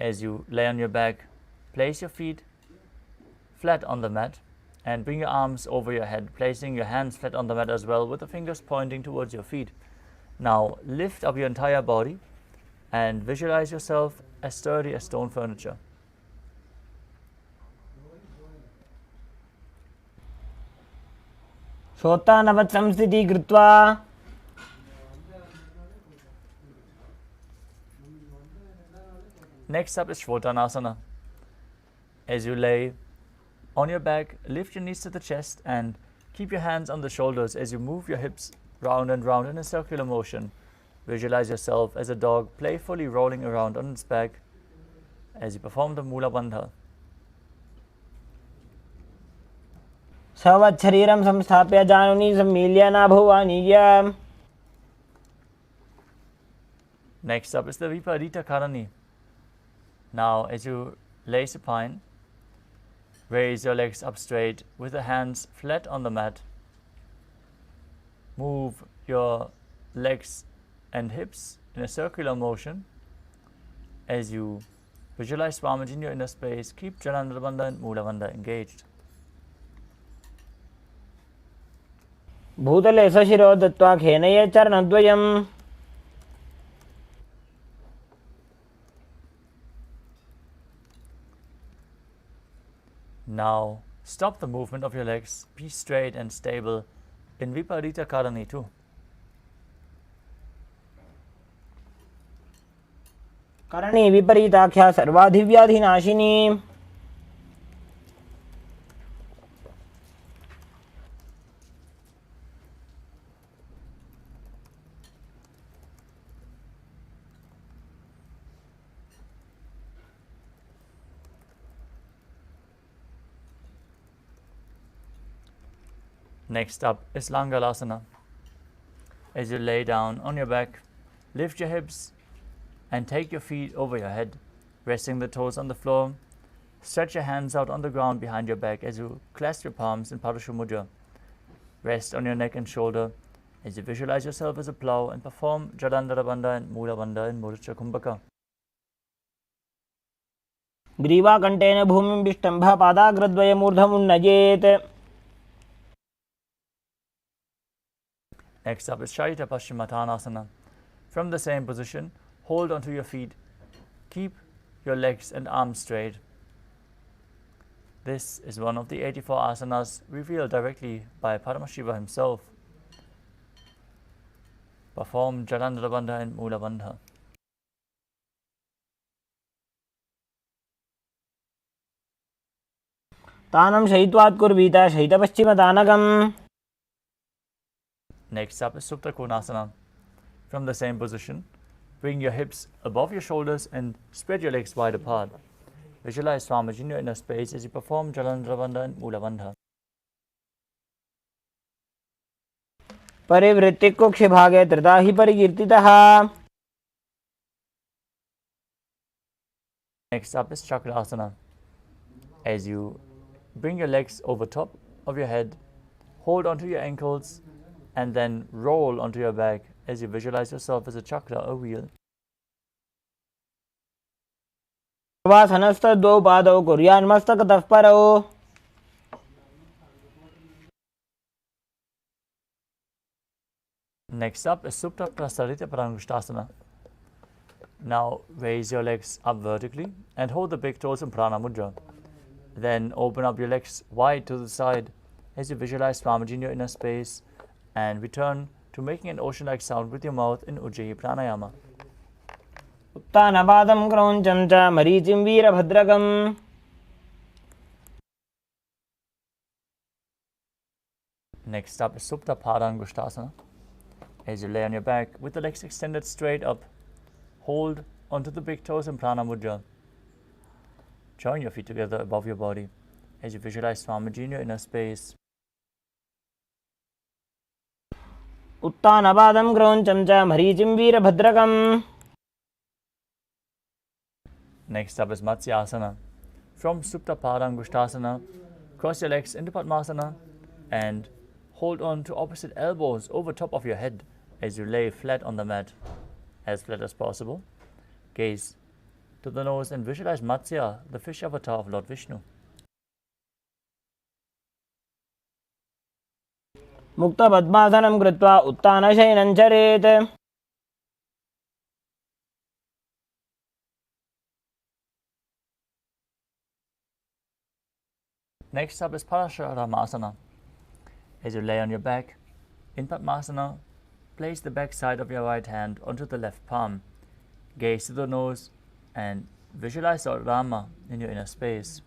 As you lay on your back, place your feet flat on the mat and bring your arms over your head, placing your hands flat on the mat as well with the fingers pointing towards your feet. Now lift up your entire body and visualize yourself as sturdy as stone furniture. शोत्तानवत् संस्थिति कृत्वा Next up is Shvotanasana. As you lay on your back, lift your knees to the chest and keep your hands on the shoulders as you move your hips round and round in a circular motion. Visualize yourself as a dog playfully rolling around on its back as you perform the Mula Bandha. सवत् शरीरं संस्थाप्य जानुनी सम्मील्य नाभुवानीय. Next up is the Viparita Karani. Now, as you lay supine, raise your legs up straight with the hands flat on the mat. Move your legs and hips in a circular motion. As you visualize Swamiji in your inner space, keep Jalandhara Bandha and Mula Bandha engaged. भूतले सशिरो दत्त्वा खेनये चरणद्वयम्. Now, stop the movement of your legs, be straight and stable in Viparita Karani too. Karni विपरीताख्या सर्वाधिव्याधिनाशिनी. Next up is Langalasana. As you lay down on your back, lift your hips and take your feet over your head, resting the toes on the floor. Stretch your hands out on the ground behind your back as you clasp your palms in Parashu Mudra. Rest on your neck and shoulder as you visualize yourself as a plow and perform Jalandhara Bandha and Mula Bandha in Murcha Kumbhaka. ग्रीवाकण्ठेन भूमिं विष्टम्भ पादाग्रद्वयमूर्धमुन्नयेत्. Next up is Sharita Paschimottanasana. From the same position, hold onto your feet. Keep your legs and arms straight. This is one of the 84 asanas revealed directly by Paramashiva himself. Perform Jalandhara Bandha and Mula Bandha. तानं शयित्वात् कुर्वीत शयितपश्चिमतानकम्. Next up is Supta Konasana. From the same position, bring your hips above your shoulders and spread your legs wide apart. Visualize Swamiji in your inner space as you perform Jalandhara Bandha and Mula Bandha. परिवृत्ति कुक्ष भागे त्रिधा हि परिकीर्तितः. Next up is Chakrasana. As you bring your legs over top of your head, hold onto your ankles, and then roll onto your back as you visualize yourself as a chakra, a wheel. वासनस्तद्वौ पादौ कुर्यान्मस्तकतः परौ. Next up is Supta Prasarita Pranushtasana. Now raise your legs up vertically and hold the big toes in Prana Mudra. Then open up your legs wide to the side as you visualize Swamiji in your inner space and return to making an ocean-like sound with your mouth in Ujjayi Pranayama. उत्तानपादं क्रौञ्चं च मरीचिं वीरभद्रकम्. Next up is Supta Padangushtasana. As you lay on your back with the legs extended straight up, hold onto the big toes in Prana Mudra. Join your feet together above your body as you visualize Swamiji in your inner space. उत्तानपादं क्रौञ्चं च मरीचिं वीरभद्रकम्. Next up is Matsyasana. From Supta Padangushtasana, cross your legs into Padmasana and hold on to opposite elbows over top of your head as you lay flat on the mat, as flat as possible. Gaze to the nose and visualize Matsya, the fish avatar of Lord Vishnu. मुक्तपद्मासनं कृत्वा उत्तानशयनं चरेत्. Next up is Paramashivoham. As you lay on your back in Padmasana, place the back side of your right hand onto the left palm. Gaze to the nose and visualize Lord Rama in your inner space.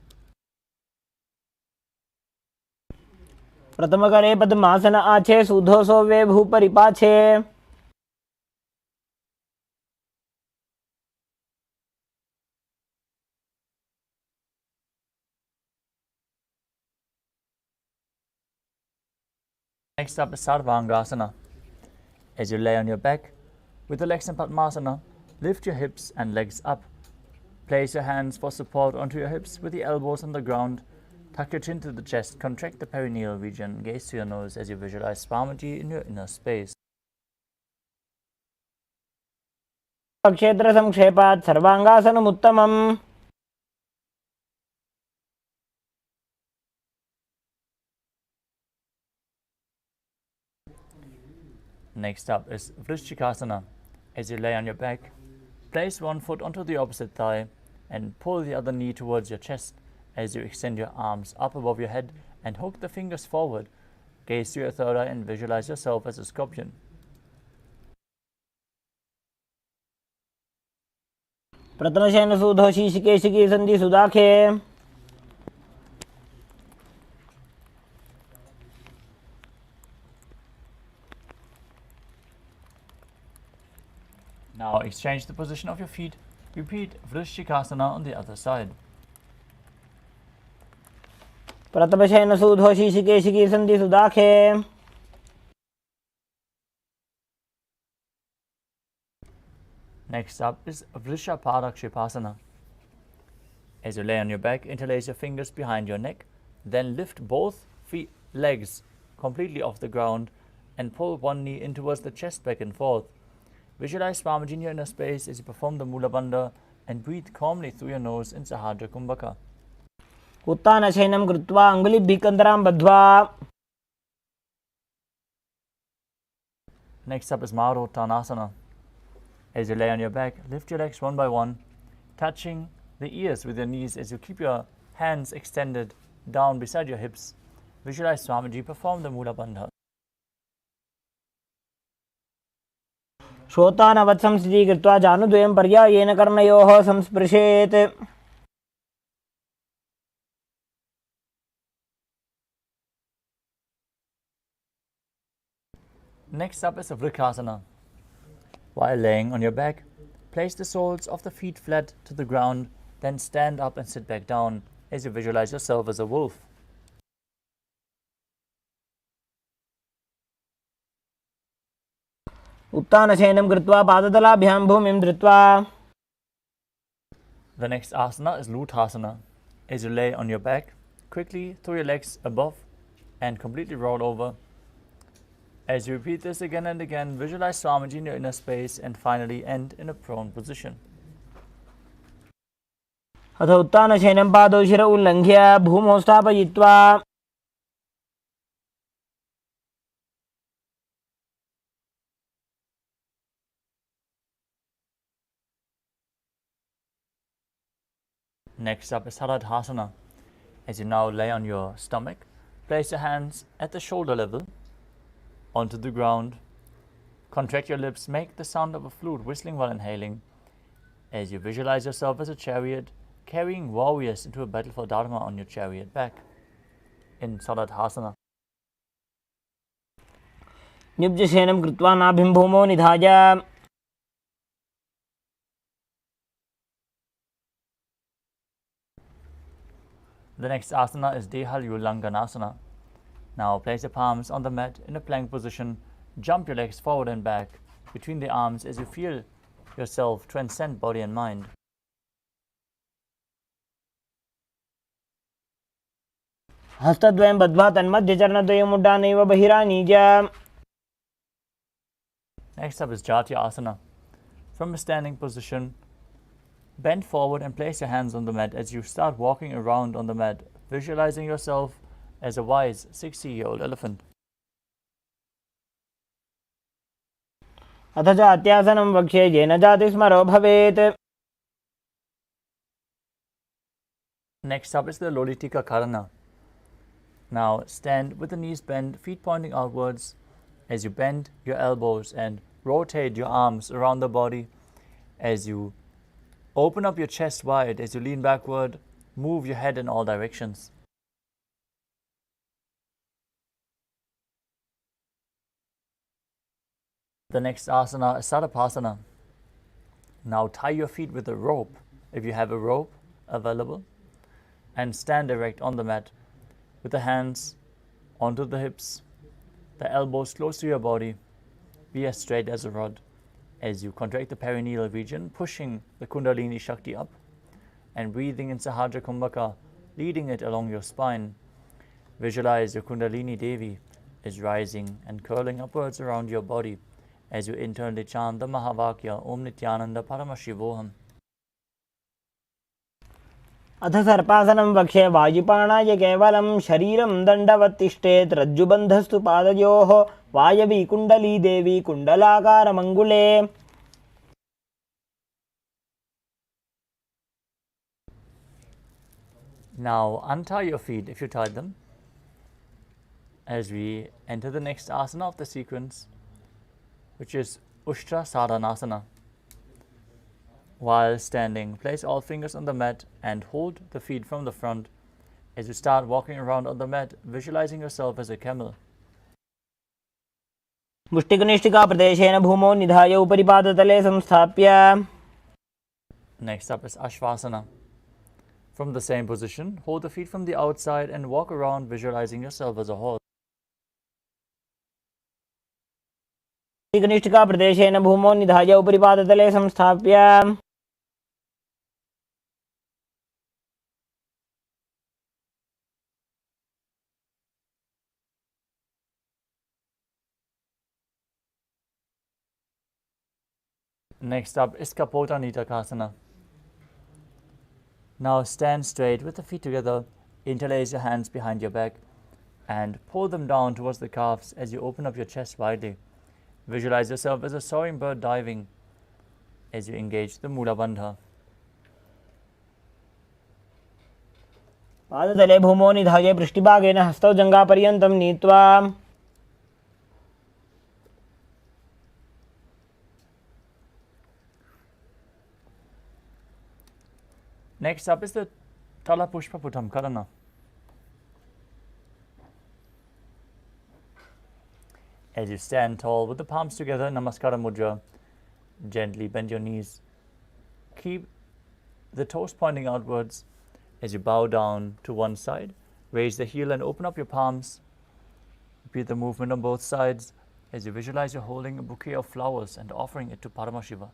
प्रथमकरे पद्मासन आछे सुधोसो वे भूपरिपाछे. Next up is Sarvangasana. As you lay on your back with the legs in Padmasana, lift your hips and legs up. Place your hands for support onto your hips with the elbows on the ground. Tuck your chin to the chest, contract the perineal region, gaze to your nose as you visualize Swamiji in your inner space. क्षेत्र संक्षेपात् सर्वांगासनमुत्तमम्. Next up is Vrishchikasana. As you lay on your back, place one foot onto the opposite thigh and pull the other knee towards your chest as you extend your arms up above your head and hook the fingers forward. Gaze to your third eye and visualize yourself as a scorpion. प्रथमशयन सुधो शीशिकेशिकी सन्धि सुदाखे. Now exchange the position of your feet. Repeat Vrishchikasana on the other side. प्रथमशयन सुधो शीशिकेशिकी सन्धि सुदाखे. Next up is Vrishaparakshipasana. As you lay on your back, interlace your fingers behind your neck, then lift both legs completely off the ground and pull one knee in towards the chest back and forth. Visualize Swamiji in your inner space as you perform the Mula Bandha and breathe calmly through your nose in Sahadra Kumbhaka. उत्तानशयनं कृत्वा अङ्गुलिभ्यः कन्दरां बद्ध्वा. Next up is Marottanasana. As you lay on your back, lift your legs one by one, touching the ears with your knees as you keep your hands extended down beside your hips. Visualize Swamiji perform the Mula Bandha. श्रोतानवत् संस्थितीकृत्वा जानुद्वयं पर्यायेन कर्णयोः संस्पृशेत्. Next up is Vriksasana. While laying on your back, place the soles of the feet flat to the ground, then stand up and sit back down as you visualize yourself as a wolf. उत्तानशयनं कृत्वा पादतलाभ्यां भूमिं धृत्वा. The next asana is Luthasana. As you lay on your back, quickly throw your legs above and completely roll over. As you repeat this again and again, visualize Swamiji in your inner space and finally end in a prone position. अथ उत्तानशयनं पादौ शिर उल्लङ्घ्य भूमौ स्थापयित्वा. Next up is Haradhasana. As you now lay on your stomach, place your hands at the shoulder level onto the ground. Contract your lips, make the sound of a flute whistling while inhaling. As you visualize yourself as a chariot, carrying warriors into a battle for Dharma on your chariot back in Saladhasana. निब्जशयनं कृत्वा नाभिं भूमौ निधाय The next asana is Dehalyulanganasana. Now place your palms on the mat in a plank position. Jump your legs forward and back between the arms as you feel yourself transcend body and mind. हस्तद्वयं बद्ध्वा तन्मध्यचरणद्वयं मुड्डानैव बहिरानीय. Next up is Jatya Asana. From a standing position, bend forward and place your hands on the mat as you start walking around on the mat, visualizing yourself as a wise 60-year-old elephant. अथ च अत्यासनं वक्ष्ये येन जातिस्मरो भवेत्. Next up is the Lolitika Karana. Now stand with the knees bent, feet pointing outwards as you bend your elbows and rotate your arms around the body as you open up your chest wide as you lean backward, move your head in all directions. The next asana is Sadapasana. Now tie your feet with a rope, if you have a rope available, and stand erect on the mat with the hands onto the hips, the elbows close to your body. Be as straight as a rod as you contract the perineal region, pushing the Kundalini Shakti up and breathing in Sahajra Kumbhaka, leading it along your spine. Visualize your Kundalini Devi is rising and curling upwards around your body as you internally chant the Mahavakya Om Nithyananda Paramashivoham. अथ सर्पासनं वक्ष्ये वायुपाणाय केवलं शरीरं दण्डवत् तिष्ठेत् रज्जुबन्धस्तु पादयोः वायवी कुण्डली देवी कुण्डलाकारमङ्गुले. Now untie your feet if you tied them as we enter the next asana of the sequence, which is Ushtra Sadhanasana. While standing, place all fingers on the mat and hold the feet from the front as you start walking around on the mat, visualizing yourself as a camel. मुष्टिकनिष्ठिका प्रदेशेन भूमौ निधाय उपरि पादतले संस्थाप्य. Next up is Ashvasana. From the same position, hold the feet from the outside and walk around, visualizing yourself as a horse. मुष्टिकनिष्ठिका प्रदेशेन भूमौ निधाय उपरि पादतले संस्थाप्य. Next up is Kapota Nitakasana. Now stand straight with the feet together, interlace your hands behind your back and pull them down towards the calves as you open up your chest widely. Visualize yourself as a soaring bird diving as you engage the Mula Bandha. पादतले भूमौ निधाय पृष्ठभागेन हस्तौ जङ्घापर्यन्तं नीत्वा. Next up is the Talapushpa Putam Karana. As you stand tall with the palms together, Namaskara Mudra, gently bend your knees. Keep the toes pointing outwards as you bow down to one side. Raise the heel and open up your palms. Repeat the movement on both sides as you visualize you're holding a bouquet of flowers and offering it to Paramashiva.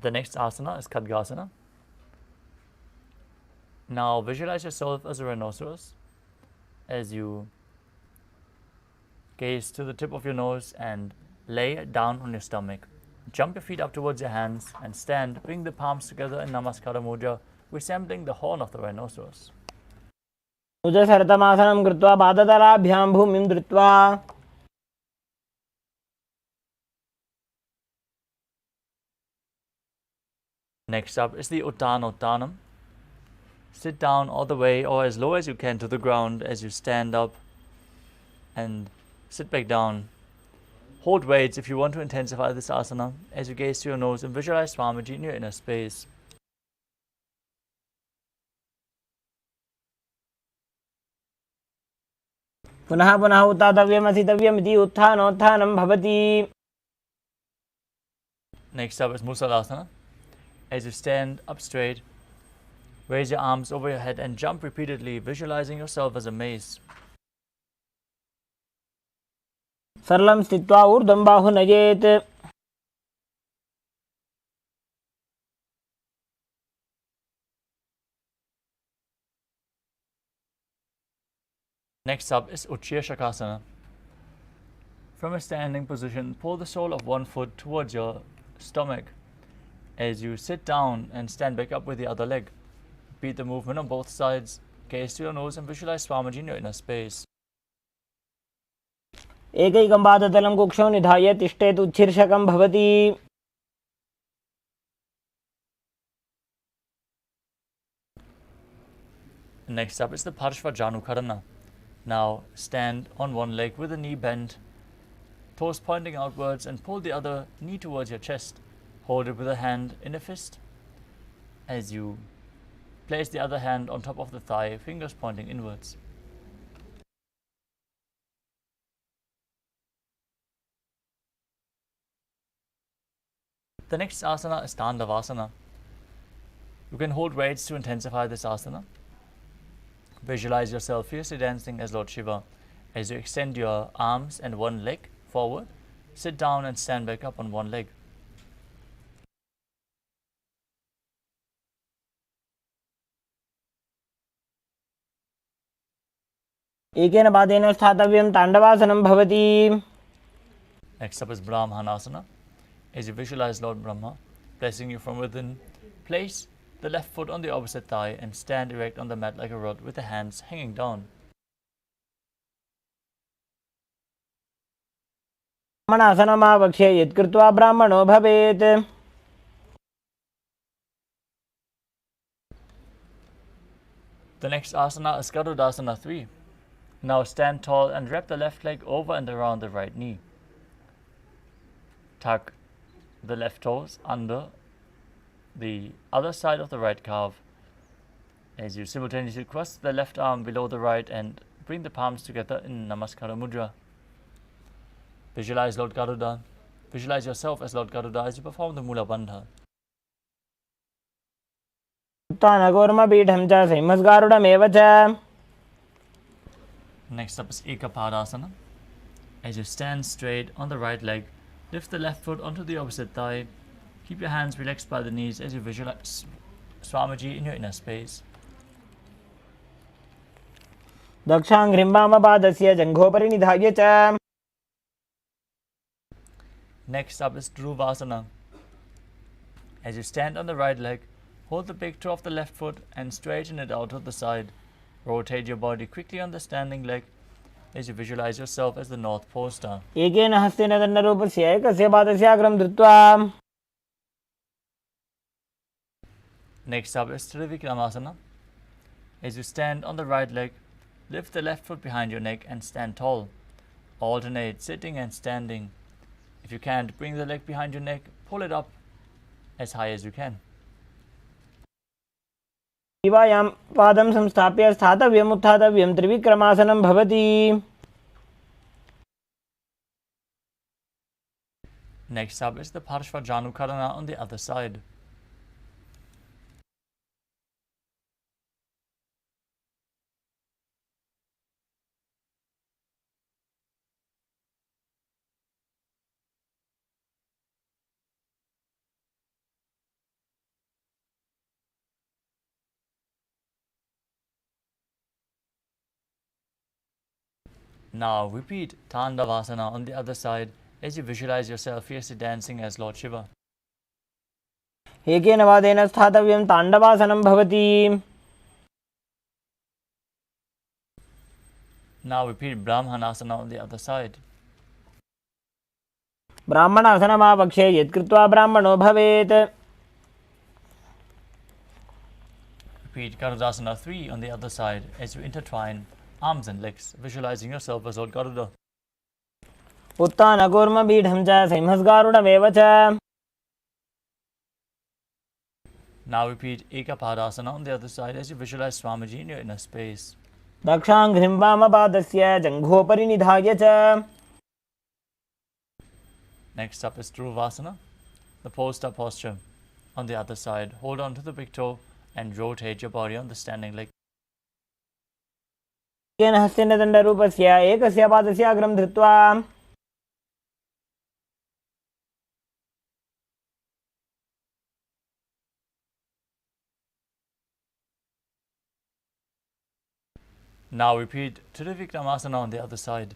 The next asana is Khadgasana. Now visualize yourself as a rhinoceros as you gaze to the tip of your nose and lay down on your stomach. Jump your feet up towards your hands and stand. Bring the palms together in Namaskara Mudra, resembling the horn of the rhinoceros. उजसरतमासनं कृत्वा पादतलाभ्यां भूमिं धृत्वा Next up is the Uttanottanam. Sit down all the way or as low as you can to the ground as you stand up and sit back down. Hold weights if you want to intensify this asana as you gaze to your nose and visualize Swamiji in your inner space. पुनः पुनः उत्थातव्यम् असितव्यमिति उत्थानोत्थानं भवति. Next up is Musalasana. As you stand up straight, raise your arms over your head and jump repeatedly, visualizing yourself as a mace. सरलं स्थित्वा ऊर्ध्वं बाहु नयेत्. Next up is Uchya Shakasana. From a standing position, pull the sole of one foot towards your stomach. As you sit down and stand back up with the other leg, repeat the movement on both sides. Gaze to your nose and visualize Swamiji in your inner space. एकैकं पादतलं कुक्षौ निधाय तिष्ठेत् उच्छीर्षकं भवति. Next up is the Parshvajanukarana. Now stand on one leg with the knee bent, toes pointing outwards, and pull the other knee towards your chest. Hold it with a hand in a fist. As you place the other hand on top of the thigh, fingers pointing inwards. The next asana is Tandavasana. You can hold weights to intensify this asana. Visualize yourself fiercely dancing as Lord Shiva. As you extend your arms and one leg forward, sit down and stand back up on one leg. एकेन पादेन स्थातव्यं ताण्डवासनं भवति. Next up is Brahmanasana. As you visualize Lord Brahma blessing you from within, place the left foot on the opposite thigh and stand erect on the mat like a rod with the hands hanging down. ब्राह्मणासनमावक्ष्य यत्कृत्वा ब्राह्मणो भवेत्. The next asana is Garudasana 3. Now stand tall and wrap the left leg over and around the right knee. Tuck the left toes under the other side of the right calf. As you simultaneously cross the left arm below the right and bring the palms together in Namaskara Mudra. Visualize Lord Garuda. Visualize yourself as Lord Garuda as you perform the Mula Bandha. उत्थानकूर्मपीठं च सिंहस्गारुडमेव च. Next up is Ekapadasana. As you stand straight on the right leg, lift the left foot onto the opposite thigh. Keep your hands relaxed by the knees as you visualize Swamiji in your inner space. दक्षाङ्घ्रिं वामपादस्य जङ्घोपरि निधाय च. Next up is Dhruvasana. As you stand on the right leg, hold the big toe of the left foot and straighten it out to the side. Rotate your body quickly on the standing leg as you visualize yourself as the North Pole Star. एकेन हस्तेन दण्डरूपस्य एकस्य पादस्याग्रं धृत्वा. Next up is Trivikramasana. As you stand on the right leg, lift the left foot behind your neck and stand tall. Alternate sitting and standing. If you can't bring the leg behind your neck, pull it up as high as you can. शिवायां पादं संस्थाप्य स्थातव्यम् उत्थातव्यं त्रिविक्रमासनं भवति. Next up is the Parshvajanukarana on the other side. Now repeat Tandavasana on the other side as you visualize yourself fiercely dancing as Lord Shiva. एकेन पादेन स्थातव्यं ताण्डवासनं भवति. Now repeat Brahmanasana on the other side. ब्राह्मणासनमावक्षे यत्कृत्वा ब्राह्मणो भवेत्. Repeat Garudasana 3 on the other side as you intertwine arms and legs, visualizing yourself as Lord Garuda. उत्थानकूर्मपीठं च सिंहस्गारुडमेव च. Now repeat Ekapadasana on the other side as you visualize Swamiji in your inner space. दक्षाङ्घ्रिं वामपादस्य जङ्घोपरि निधाय च. Next up is Dhruvasana, the pole-star posture. On the other side, hold on to the big toe and rotate your body on the standing leg. केन हस्तेन दण्डरूपस्य एकस्य पादस्य अग्रं धृत्वा. Now repeat Trivikramasana on the other side.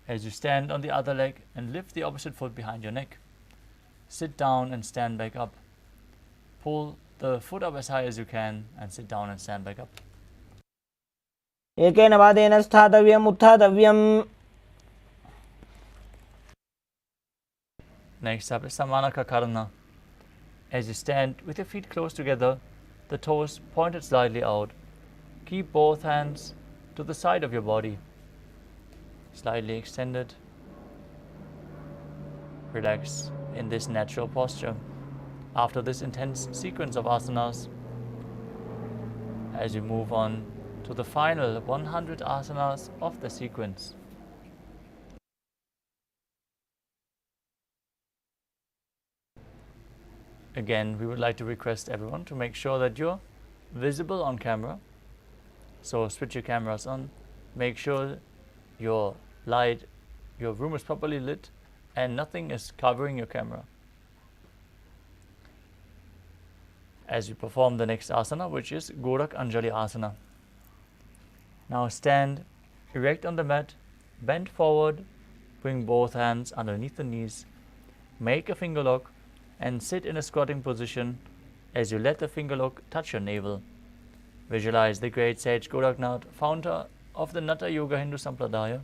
As you stand on the other leg and lift the opposite foot behind your neck. Sit down and stand back up. Pull the foot up as high as you can and sit down and stand back up. एकेन पादेन स्थातव्यम् उत्थातव्यम्. Next up is Samanaka Karana. As you stand with your feet close together, the toes pointed slightly out. Keep both hands to the side of your body, slightly extended. Relax in this natural posture. After this intense sequence of asanas, as you move on to the final 100 asanas of the sequence. Again, we would like to request everyone to make sure that you're visible on camera. So switch your cameras on, make sure your room is properly lit and nothing is covering your camera. As you perform the next asana, which is Gorak Anjali Asana. Now stand erect on the mat, bend forward, bring both hands underneath the knees, make a finger lock and sit in a squatting position as you let the finger lock touch your navel. Visualize the great sage Goraknath, founder of the Natha Yoga Hindu Sampradaya,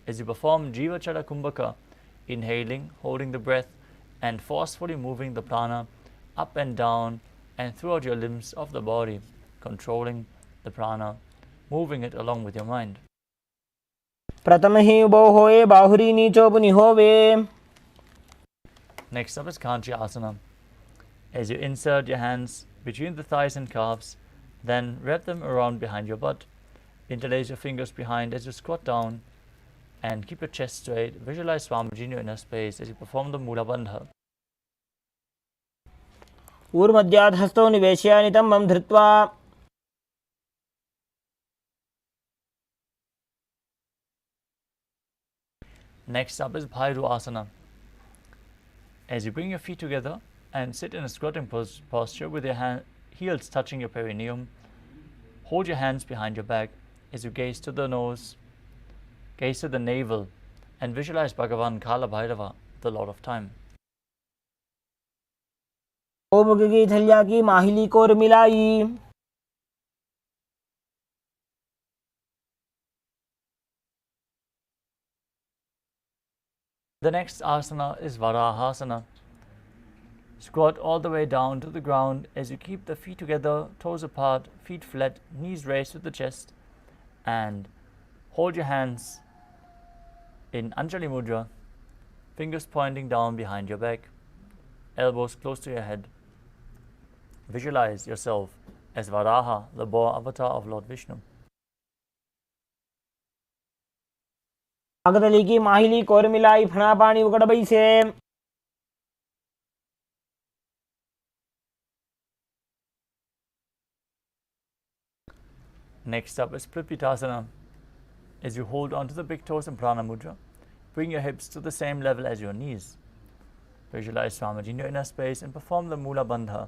as you perform Jiva Chala Kumbhaka, inhaling, holding the breath, and forcefully moving the prana up and down and throughout your limbs of the body, controlling the prana, moving it along with your mind. प्रथमहि उभौ होये बाहुरी नीचो पुनि होवे. Next up is Kanchi Asana. As you insert your hands between the thighs and calves, then wrap them around behind your butt. Interlace your fingers behind as you squat down and keep your chest straight. Visualize Swamiji in your inner space as you perform the Mula Bandha. ऊर्मध्यात् हस्तौ निवेश्य नितम्बं धृत्वा. Next up is Bhairu Asana. As you bring your feet together and sit in a squatting posture with your heels touching your perineum, hold your hands behind your back as you gaze to the nose, gaze to the navel, and visualize Bhagavan Kala Bhairava, the Lord of Time. ओम की थलिया की माहिली core मिलाई. The next asana is Varahasana. Squat all the way down to the ground as you keep the feet together, toes apart, feet flat, knees raised to the chest, and hold your hands in Anjali Mudra, fingers pointing down behind your back, elbows close to your head. Visualize yourself as Varaha, the boar avatar of Lord Vishnu. अगदली की माहिली core मिलाई फणा पानी उकड़ बई से. Next up is Pripyitasana. As you hold onto the big toes in Prana Mudra, bring your hips to the same level as your knees. Visualize Swamiji in your inner space and perform the Mula Bandha.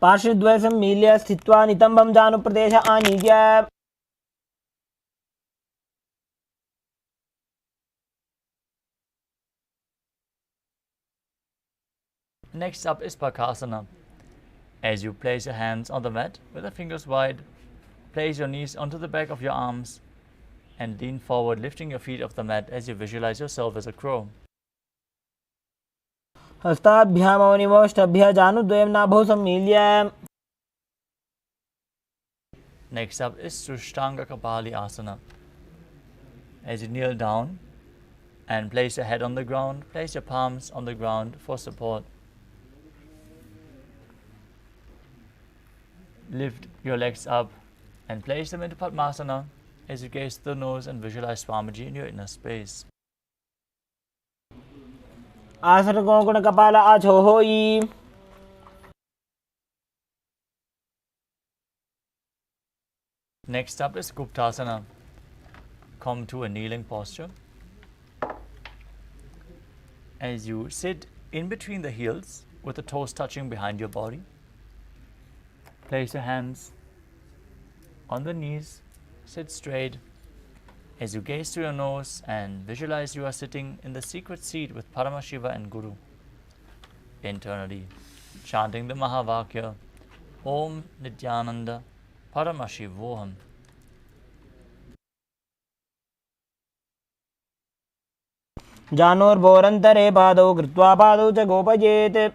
पार्श्वद्वय सम्मील्य स्थित्वा नितम्बं जानुप्रदेश आनीय. Next up is Pakasana. As you place your hands on the mat with the fingers wide, place your knees onto the back of your arms and lean forward, lifting your feet off the mat as you visualize yourself as a crow. हस्ताभ्यामौनिमोष्टभ्य जानुद्वयं नाभौ सम्मील्य. Next up is Sushtanga Kapali Asana. As you kneel down and place your head on the ground, place your palms on the ground for support. Lift your legs up and place them into Padmasana as you gaze to the nose and visualize Swamiji in your inner space. आसन कोंकण कपाल आछो होई. Next up is Guptasana. Come to a kneeling posture. As you sit in between the heels with the toes touching behind your body, place your hands on the knees, sit straight as you gaze through your nose and visualize you are sitting in the secret seat with Paramashiva and Guru. Internally, chanting the Mahavakya, Om Nithyananda Paramashivoham. जानोर्भोरन्तरे पादौ कृत्वा पादौ च गोपयेत्.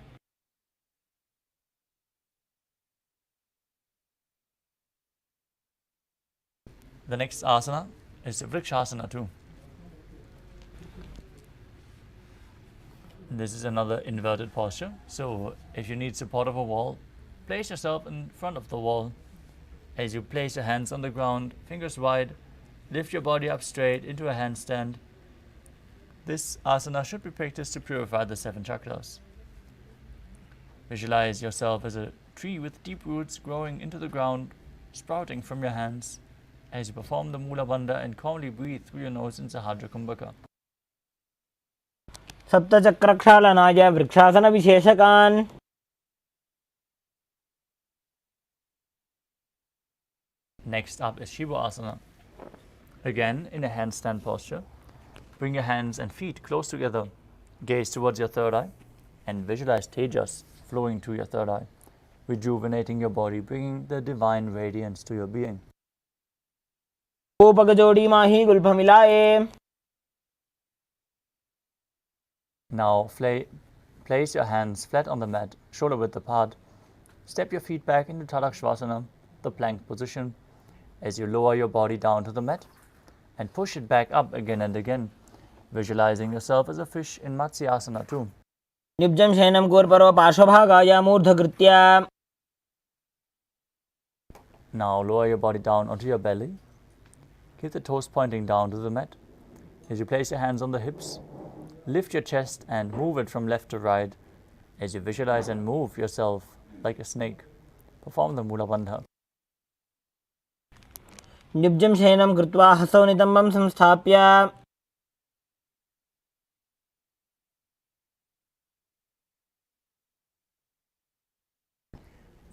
The next asana is Vrikshasana too. This is another inverted posture. So if you need support of a wall, place yourself in front of the wall. As you place your hands on the ground, fingers wide, lift your body up straight into a handstand. This asana should be practiced to purify the 7 chakras. Visualize yourself as a tree with deep roots growing into the ground, sprouting from your hands. As you perform the Mula Bandha and calmly breathe through your nose in Sahadra Kumbhaka. सप्तचक्रक्षालनाय वृक्षासन विशेषकान्. Next up is Shiva Asana. Again, in a handstand posture, bring your hands and feet close together, gaze towards your third eye, and visualize Tejas flowing to your third eye, rejuvenating your body, bringing the divine radiance to your being. पगजोड़ी माही गुल्फ मिलाए. Now place your hands flat on the mat, shoulder width apart. Step your feet back into Tadakshvasana, the plank position, as you lower your body down to the mat and push it back up again and again, visualizing yourself as a fish in Matsyasana too. निब्जं शयनं कोर्परो पार्श्वभागाय मूर्धकृत्य. Now lower your body down onto your belly. Keep the toes pointing down to the mat. As you place your hands on the hips, lift your chest and move it from left to right as you visualize and move yourself like a snake. Perform the Mula Bandha. निब्जं शयनं कृत्वा हसौ नितम्बं संस्थाप्य.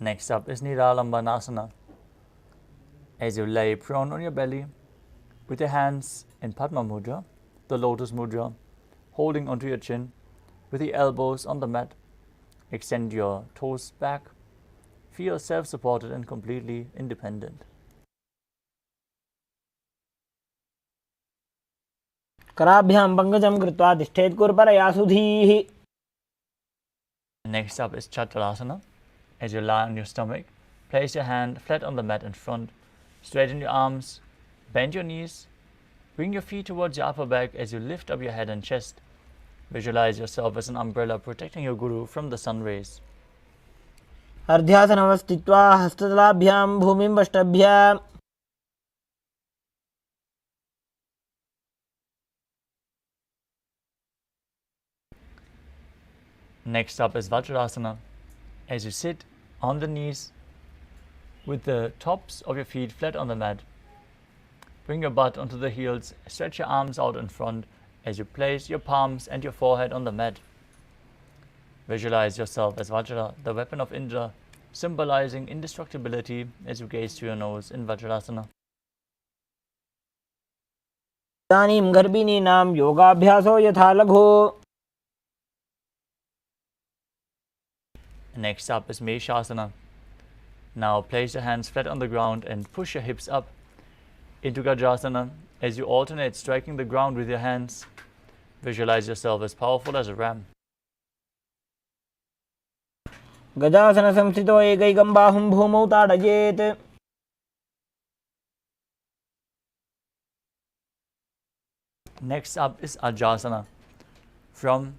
Next up is Niralambanasana. As you lay prone on your belly, with your hands in Padma Mudra, the Lotus Mudra, holding onto your chin, with the elbows on the mat, extend your toes back, feel self-supported and completely independent. कराभ्यां पङ्कजं कृत्वा तिष्ठेत् कुर्परया सुधीः. Next up is Chaturasana. As you lie on your stomach, place your hand flat on the mat in front, straighten your arms, bend your knees, bring your feet towards your upper back as you lift up your head and chest. Visualize yourself as an umbrella protecting your Guru from the sun rays. अर्ध्यासनमस्थित्वा हस्ततलाभ्यां भूमिं वष्टभ्य. Next up is Vajrasana. As you sit on the knees with the tops of your feet flat on the mat, bring your butt onto the heels, stretch your arms out in front as you place your palms and your forehead on the mat. Visualize yourself as Vajra, the weapon of Indra, symbolizing indestructibility as you gaze to your nose in Vajrasana. इदानीं गर्भिणीनां योगाभ्यासो यथा लघु. Next up is Meshasana. Now place your hands flat on the ground and push your hips up into Gajasana as you alternate striking the ground with your hands. Visualize yourself as powerful as a ram. गजासन संस्थितो एकैकं बाहुं भूमौ ताडयेत्. Next up is Ajasana. From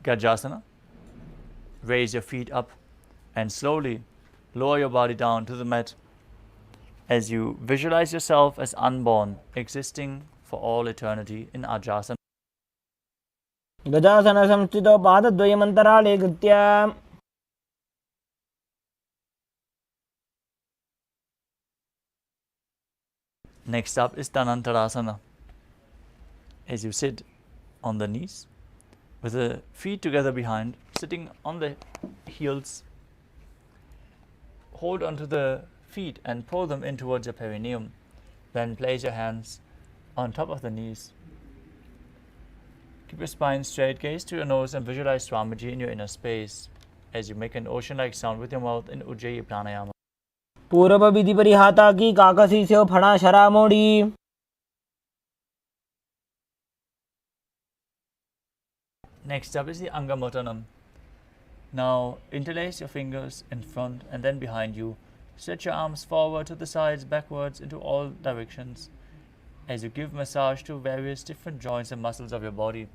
Gajasana, raise your feet up and slowly lower your body down to the mat as you visualize yourself as unborn, existing for all eternity in Ajasana. गजासन संस्थितो पादद्वयमन्तराळे कृत्य. Next up is Dhanantarasana. As you sit on the knees, with the feet together behind, sitting on the heels, hold onto the feet and pull them in towards your perineum. Then place your hands on top of the knees. Keep your spine straight, gaze to your nose and visualize Swamiji in your inner space as you make an ocean-like sound with your mouth in Ujjayi Pranayama. पूर्व विधि परिहाता की काकसी से फणा शरा मोड़ी. Next up is the Angamotanam. Now interlace your fingers in front and then behind you. Stretch your arms forward to the sides, backwards into all directions as you give massage to various different joints and muscles of your body,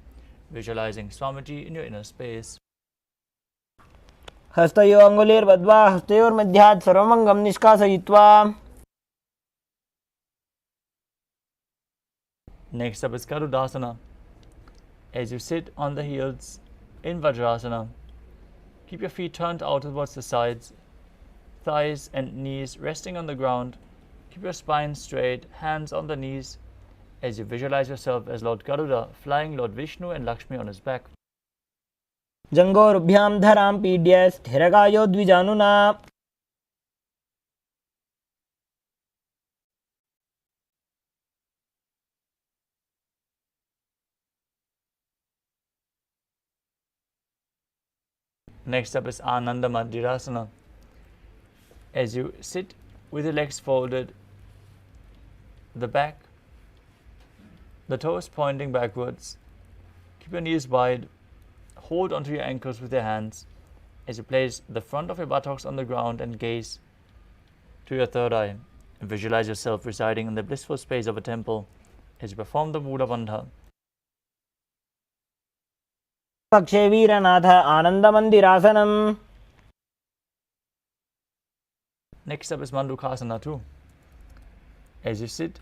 visualizing Swamiji in your inner space. हस्तयो अंगुलीर्बद्ध्वा हस्तयोर्मध्यात् सर्वमंगं निष्कासयित्वा. Next up is Garudasana. As you sit on the heels in Vajrasana, keep your feet turned out towards the sides, thighs and knees resting on the ground. Keep your spine straight, hands on the knees, as you visualize yourself as Lord Garuda flying Lord Vishnu and Lakshmi on his back. जंगोरुभ्यां धरां पीड्य स्थिरकायो द्विजानुना. Next up is Ananda Madhyasana. As you sit with your legs folded, the back, the toes pointing backwards, keep your knees wide, hold onto your ankles with your hands as you place the front of your buttocks on the ground and gaze to your third eye. Visualize yourself residing in the blissful space of a temple as you perform the Mula Bandha. पक्षे वीरनाथ आनन्दमन्दिरासनम्. Next up is Mandukasana too. As you sit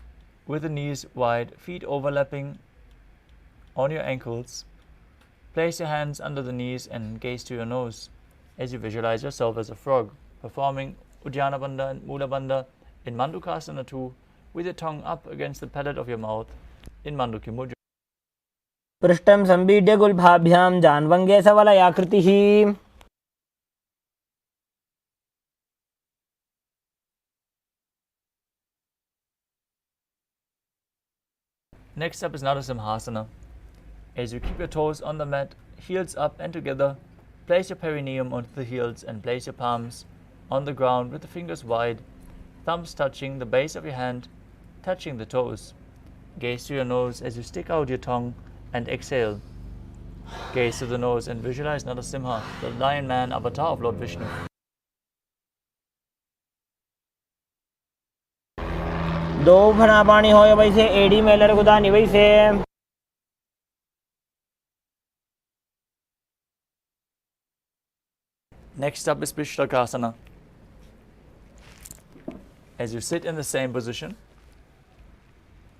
with the knees wide, feet overlapping on your ankles, place your hands under the knees and gaze to your nose as you visualize yourself as a frog, performing Uddiyana Bandha and Mula Bandha in Mandukasana too, with your tongue up against the palate of your mouth in Manduki Mudra. पृष्ठं संपीड्य गुल्फाभ्यां जान्वङ्गे सवलयाकृतिः. Next up is Narasimhasana. As you keep your toes on the mat, heels up and together, place your perineum onto the heels and place your palms on the ground with the fingers wide, thumbs touching the base of your hand, touching the toes. Gaze to your nose as you stick out your tongue and exhale. Gaze to the nose and visualize Narasimha, the lion man avatar of Lord Vishnu. दो फणा पानी होय वैसे AD Mailer गुदानी वैसे. Next up is Pishlakasana. As you sit in the same position,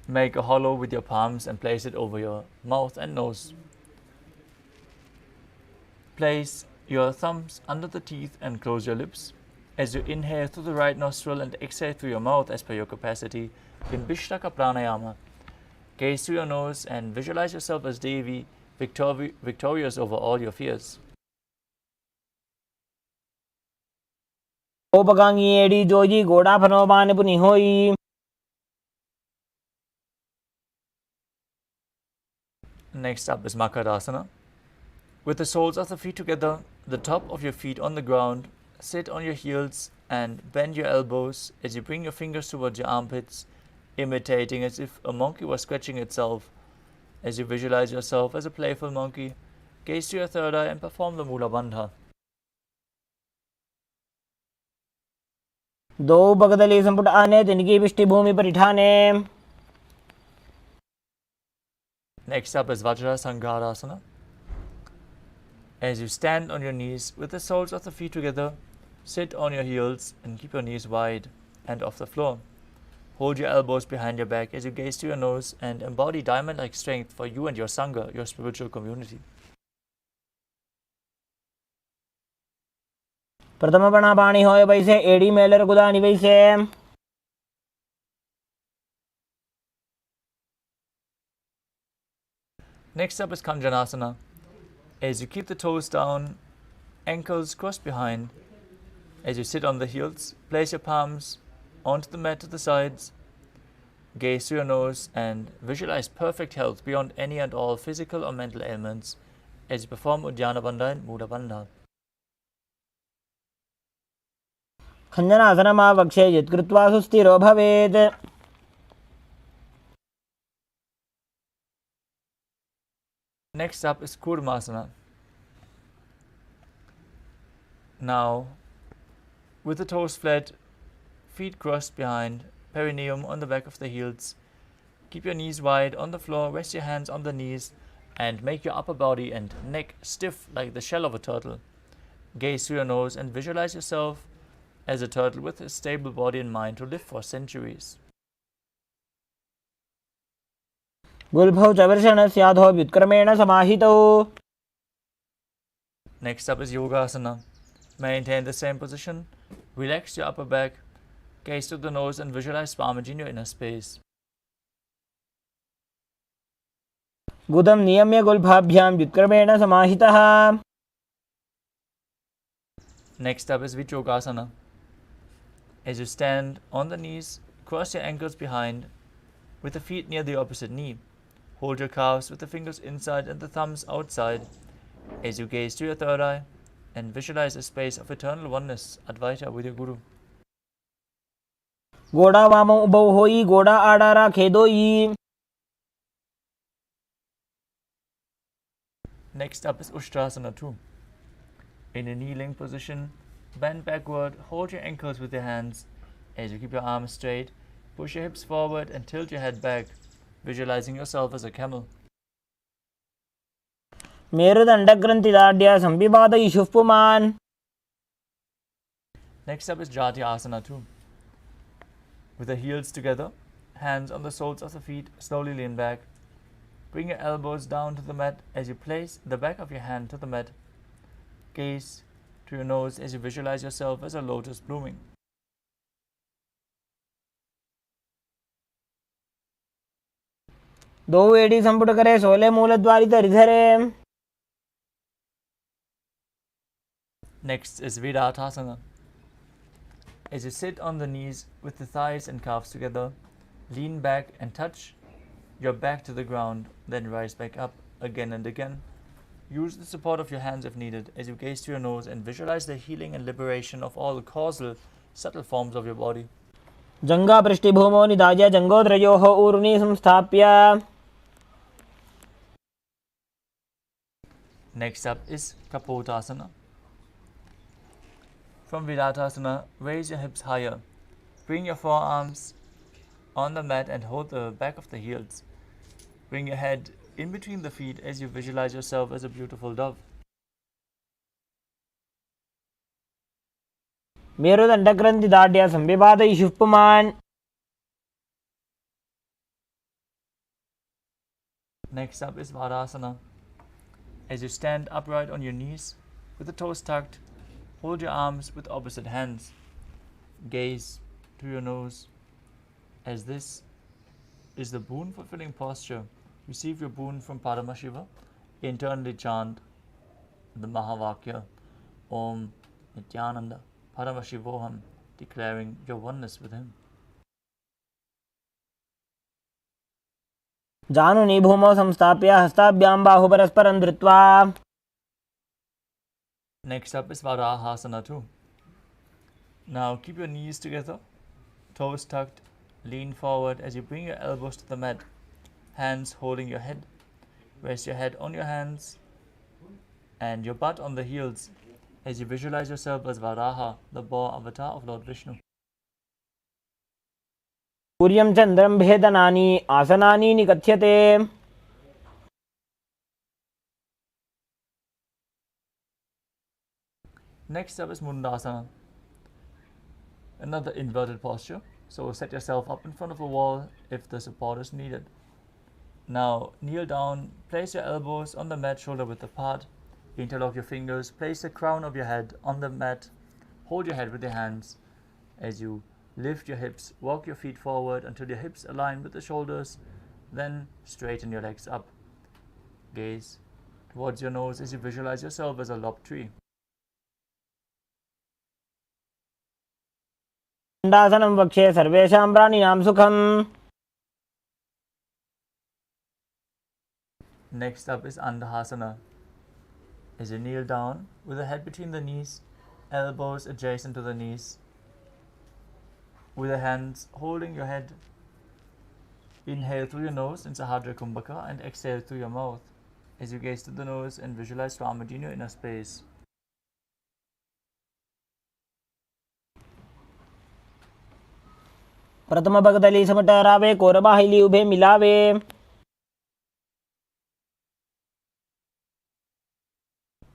make a hollow with your palms and place it over your mouth and nose. Place your thumbs under the teeth and close your lips. As you inhale through the right nostril and exhale through your mouth as per your capacity in Vishlaka Pranayama. Gaze to your nose and visualize yourself as Devi, victorious over all your fears. ओपकांगी एडी जोजी गोड़ा फनोबान पुनि होई. Next up is Makarasana. With the soles of the feet together, the top of your feet on the ground, sit on your heels and bend your elbows as you bring your fingers towards your armpits, imitating as if a monkey was scratching itself. As you visualize yourself as a playful monkey, gaze to your third eye and perform the Mula Bandha. दो बगदली संपुट आने तिनकी पिष्टि भूमि परिठाने. Next up is Vajrasangarasana. As you stand on your knees with the soles of the feet together, sit on your heels and keep your knees wide and off the floor. Hold your elbows behind your back as you gaze to your nose and embody diamond-like strength for you and your Sangha, your spiritual community. प्रथम बना पानी होए वैसे AD Mailer गुदानी वैसे. Next up is Kanjanasana. As you keep the toes down, ankles crossed behind, as you sit on the heels, place your palms onto the mat to the sides, gaze through your nose and visualize perfect health beyond any and all physical or mental ailments as you perform Uddiyana Bandha and Mula Bandha. खञ्जनासनमावक्षे यत्कृत्वा सुस्थिरो भवेत्. Next up is Kurmasana. Now, with the toes flat, feet crossed behind, perineum on the back of the heels, keep your knees wide on the floor, rest your hands on the knees, and make your upper body and neck stiff like the shell of a turtle. Gaze through your nose and visualize yourself as a turtle with a stable body and mind to live for centuries. गुल्भौ च वर्षणस्याधो व्युत्क्रमेण समाहितौ. Next up is Yogasana. Maintain the same position, relax your upper back, gaze to the nose and visualize Swamiji in your inner space. गुदं नियम्य गुल्भाभ्यां व्युत्क्रमेण समाहितः. Next up is Vichogasana. As you stand on the knees, cross your ankles behind with the feet near the opposite knee. Hold your calves with the fingers inside and the thumbs outside as you gaze to your third eye and visualize a space of eternal oneness, Advaita, with your Guru. गोड़ा वामो उबौ होई गोड़ा आड़ा राखे दोई. Next up is Ushtrasana 2. In a kneeling position, bend backward, hold your ankles with your hands as you keep your arms straight, push your hips forward and tilt your head back, visualizing yourself as a camel. मेरुदण्डग्रन्थिदाढ्य संविवादयिषुः पुमान्. Next up is Jati Asana 2. With the heels together, hands on the soles of the feet, slowly lean back. Bring your elbows down to the mat as you place the back of your hand to the mat. Gaze to your nose as you visualize yourself as a lotus blooming. दो AD संपुट करे सोले मूलद्वारि धरिधरे. Next is Vedatasana. As you sit on the knees with the thighs and calves together, lean back and touch your back to the ground, then rise back up again and again. Use the support of your hands if needed as you gaze to your nose and visualize the healing and liberation of all the causal, subtle forms of your body. जङ्गा पृष्ठिभूमौ निधाय जङ्गोत्रयोः ऊर्ध्नि संस्थाप्य. Next up is Kapotasana. From Vedatasana, raise your hips higher. Bring your forearms on the mat and hold the back of the heels. Bring your head in between the feet as you visualize yourself as a beautiful dove. मेरुदण्डग्रन्थिदाढ्य संविवादयिषुः पुमान्. Next up is Varasana. As you stand upright on your knees with the toes tucked, hold your arms with opposite hands. Gaze to your nose as this is the boon fulfilling posture. Receive your boon from Paramashiva. Internally chant the Mahavakya Om Nithyananda Paramashivoham, declaring your oneness with him. जानुनि भूमौ संस्थाप्य हस्ताभ्यां बाहुपरस्परं धृत्वा. Next up is Varahasana 2. Now keep your knees together, toes tucked, lean forward as you bring your elbows to the mat, hands holding your head. Rest your head on your hands and your butt on the heels as you visualize yourself as Varaha, the boar avatar of Lord Vishnu. सूर्यं चन्द्रं भेदनानि आसनानि निकथ्यते. Next up is Mundasana, another inverted posture. So set yourself up in front of a wall if the support is needed. Now kneel down, place your elbows on the mat shoulder width apart, interlock your fingers, place the crown of your head on the mat, hold your head with your hands as you lift your hips, walk your feet forward until your hips align with the shoulders, then straighten your legs up. Gaze towards your nose as you visualize yourself as a lopped tree. दण्डासनं वक्षे सर्वेषां प्राणिनां सुखम्. Next up is Andhasana. As you kneel down with the head between the knees, elbows adjacent to the knees, with the hands holding your head. Inhale through your nose in Sahadra Kumbhaka and exhale through your mouth as you gaze to the nose and visualize Swamiji in your inner space. प्रथम भगदली समटहरावे कोरबाहिली उभे मिलावे.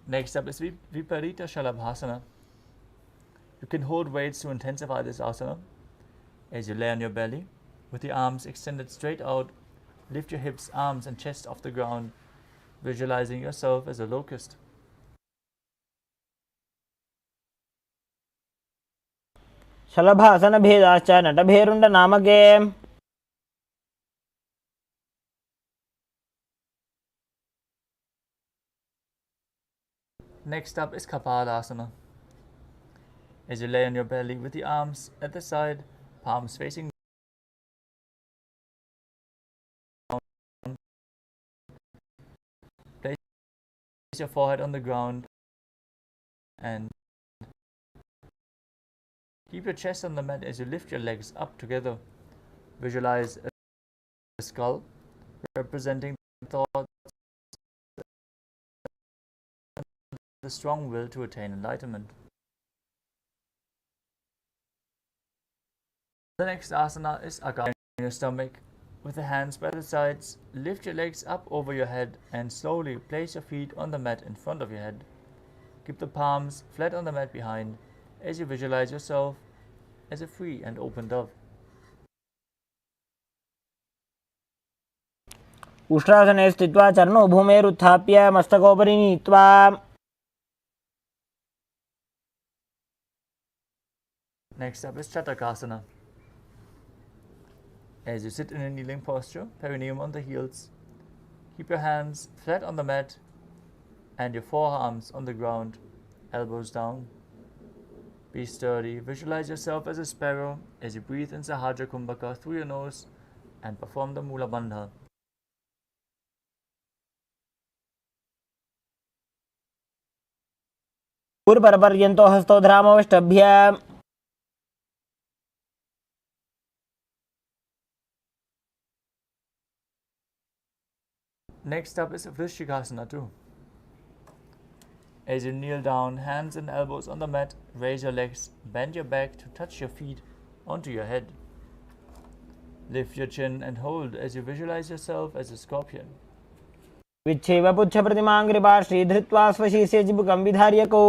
Next up is Viparita Shalabhasana. You can hold weights to intensify this asana. As you lay on your belly, with the arms extended straight out, lift your hips, arms and chest off the ground, visualizing yourself as a locust. शलभासन भेदाश्च नटभेरुण्ड नामके. Next up is Kapalasana. As you lay on your belly with the arms at the side, palms facing down, place your forehead on the ground and keep your chest on the mat as you lift your legs up together. Visualize a skull representing the thoughts, the strong will to attain enlightenment. The next asana is Akasana in your stomach. With the hands by the sides, lift your legs up over your head and slowly place your feet on the mat in front of your head. Keep the palms flat on the mat behind as you visualize yourself as a free and open dove. उष्ट्रासने स्थित्वा चरणौ भूमेरुत्थाप्य मस्तकोपरि नीत्वा. Next up is Chatakasana. As you sit in a kneeling posture, perineum on the heels, keep your hands flat on the mat and your forearms on the ground, elbows down. Be sturdy. Visualize yourself as a sparrow as you breathe in Sahadra Kumbhaka through your nose and perform the Mula Bandha. पूर्वपर्यन्तो हस्तोधरामवष्टभ्य. Next up is Vrishikasana too. As you kneel down, hands and elbows on the mat, raise your legs, bend your back to touch your feet onto your head. Lift your chin and hold as you visualize yourself as a scorpion. विच्छेव पुच्छ प्रतिमाङ्घ्रिपा श्रीधृत्वा स्वशीर्षे जिबुकं विधार्यको.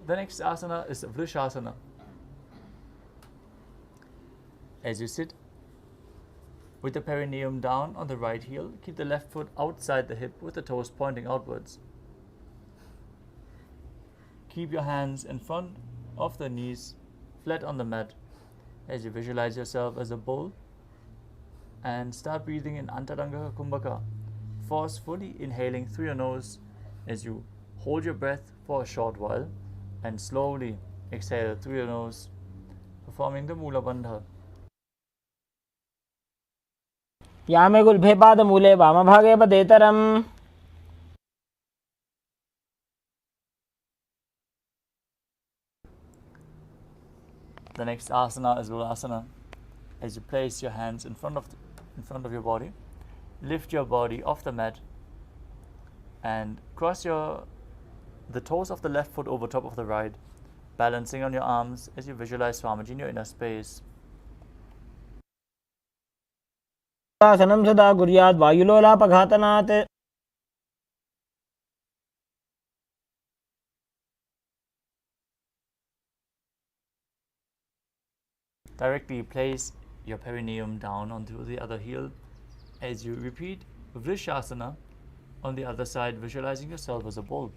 The next asana is Vrishasana. As you sit with the perineum down on the right heel, keep the left foot outside the hip with the toes pointing outwards. Keep your hands in front of the knees flat on the mat as you visualize yourself as a bull, and start breathing in Antaranga Kumbhaka, forcefully inhaling through your nose as you hold your breath for a short while and slowly exhale through your nose, performing the Mula Bandha. Yame गुल्फे पादमूले वामभागे पदेतरम् The next asana is Valasana. As you place your hands in front of your body, lift your body off the mat and cross the toes of the left foot over top of the right, balancing on your arms as you visualize Swamiji in your inner space. आसनं सदा कुर्यात् वायुलोलापघातनात् Directly place your perineum down onto the other heel as you repeat Vrishasana on the other side, visualizing yourself as a bull.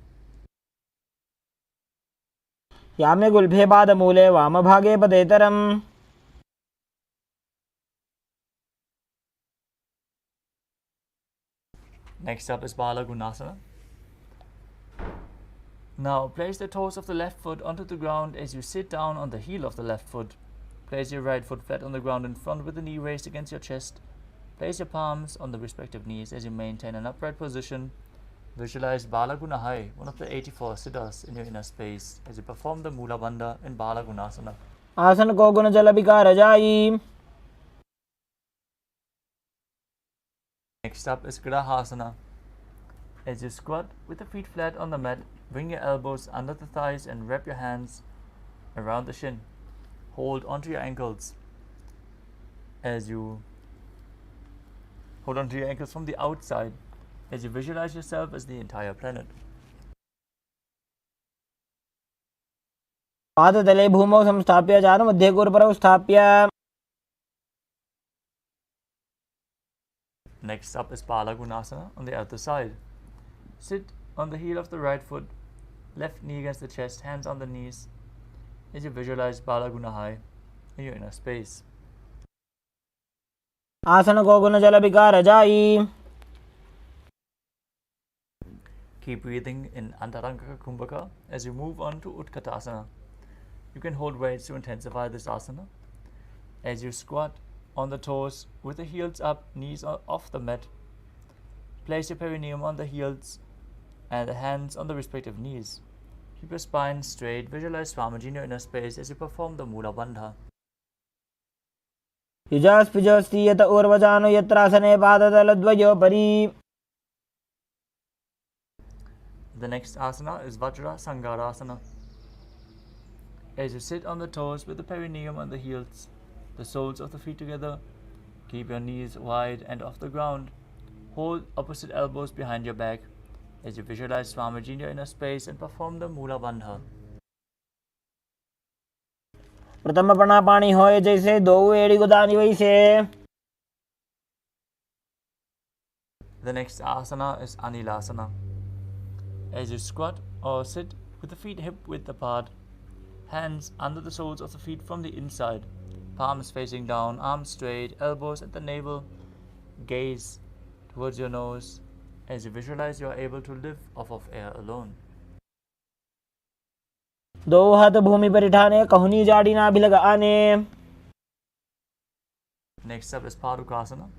Yame गुल्फे पादमूले वामभागे पदेतरम् Next up is Bala Gunasana. Now place the toes of the left foot onto the ground as you sit down on the heel of the left foot. Place your right foot flat on the ground in front with the knee raised against your chest. Place your palms on the respective knees as you maintain an upright position. Visualize Bala Gunahai, one of the 84 siddhas in your inner space, as you perform the Mula Bandha in Bala Gunasana. आसन को गुण जल विकार जाई Next up is Grahasana. As you squat with the feet flat on the mat, bring your elbows under the thighs and wrap your hands around the shin. Hold onto your ankles as you hold onto your ankles from the outside as you visualize yourself as the entire planet. पादतले भूमौ संस्थाप्य जानुमध्ये गुरुपरौ स्थाप्य Next up is Bala Gunasana on the other side. Sit on the heel of the right foot, left knee against the chest, hands on the knees, as you visualize Bala Gunahai in your inner space. आसन को गुण जल विकार जाई Keep breathing in Antaranga Kumbhaka as you move on to Utkatasana. You can hold weights to intensify this asana. As you squat on the toes with the heels up, knees off the mat, place your perineum on the heels and the hands on the respective knees. Keep your spine straight. Visualize Swamiji in your inner space as you perform the Mula Bandha. युजास्पिजस्ति यत ऊर्वजानो यत्रासने पादतलद्वयोपरि The next asana is Vajra Sangarasana. As you sit on the toes with the perineum on the heels, the soles of the feet together, keep your knees wide and off the ground. Hold opposite elbows behind your back as you visualize Swamiji in your inner space and perform the Mula Bandha. प्रथम प्रणापाणी होए जैसे दो एड़ी गुदानी वैसे The next asana is Anilasana. As you squat or sit with the feet hip width apart, hands under the soles of the feet from the inside, palms facing down, arms straight, elbows at the navel, gaze towards your nose as you visualize you are able to live off of air alone. दो हाथ भूमि पर उठाने कहनी जाड़ी ना भी लगाने Next up is Padukasana.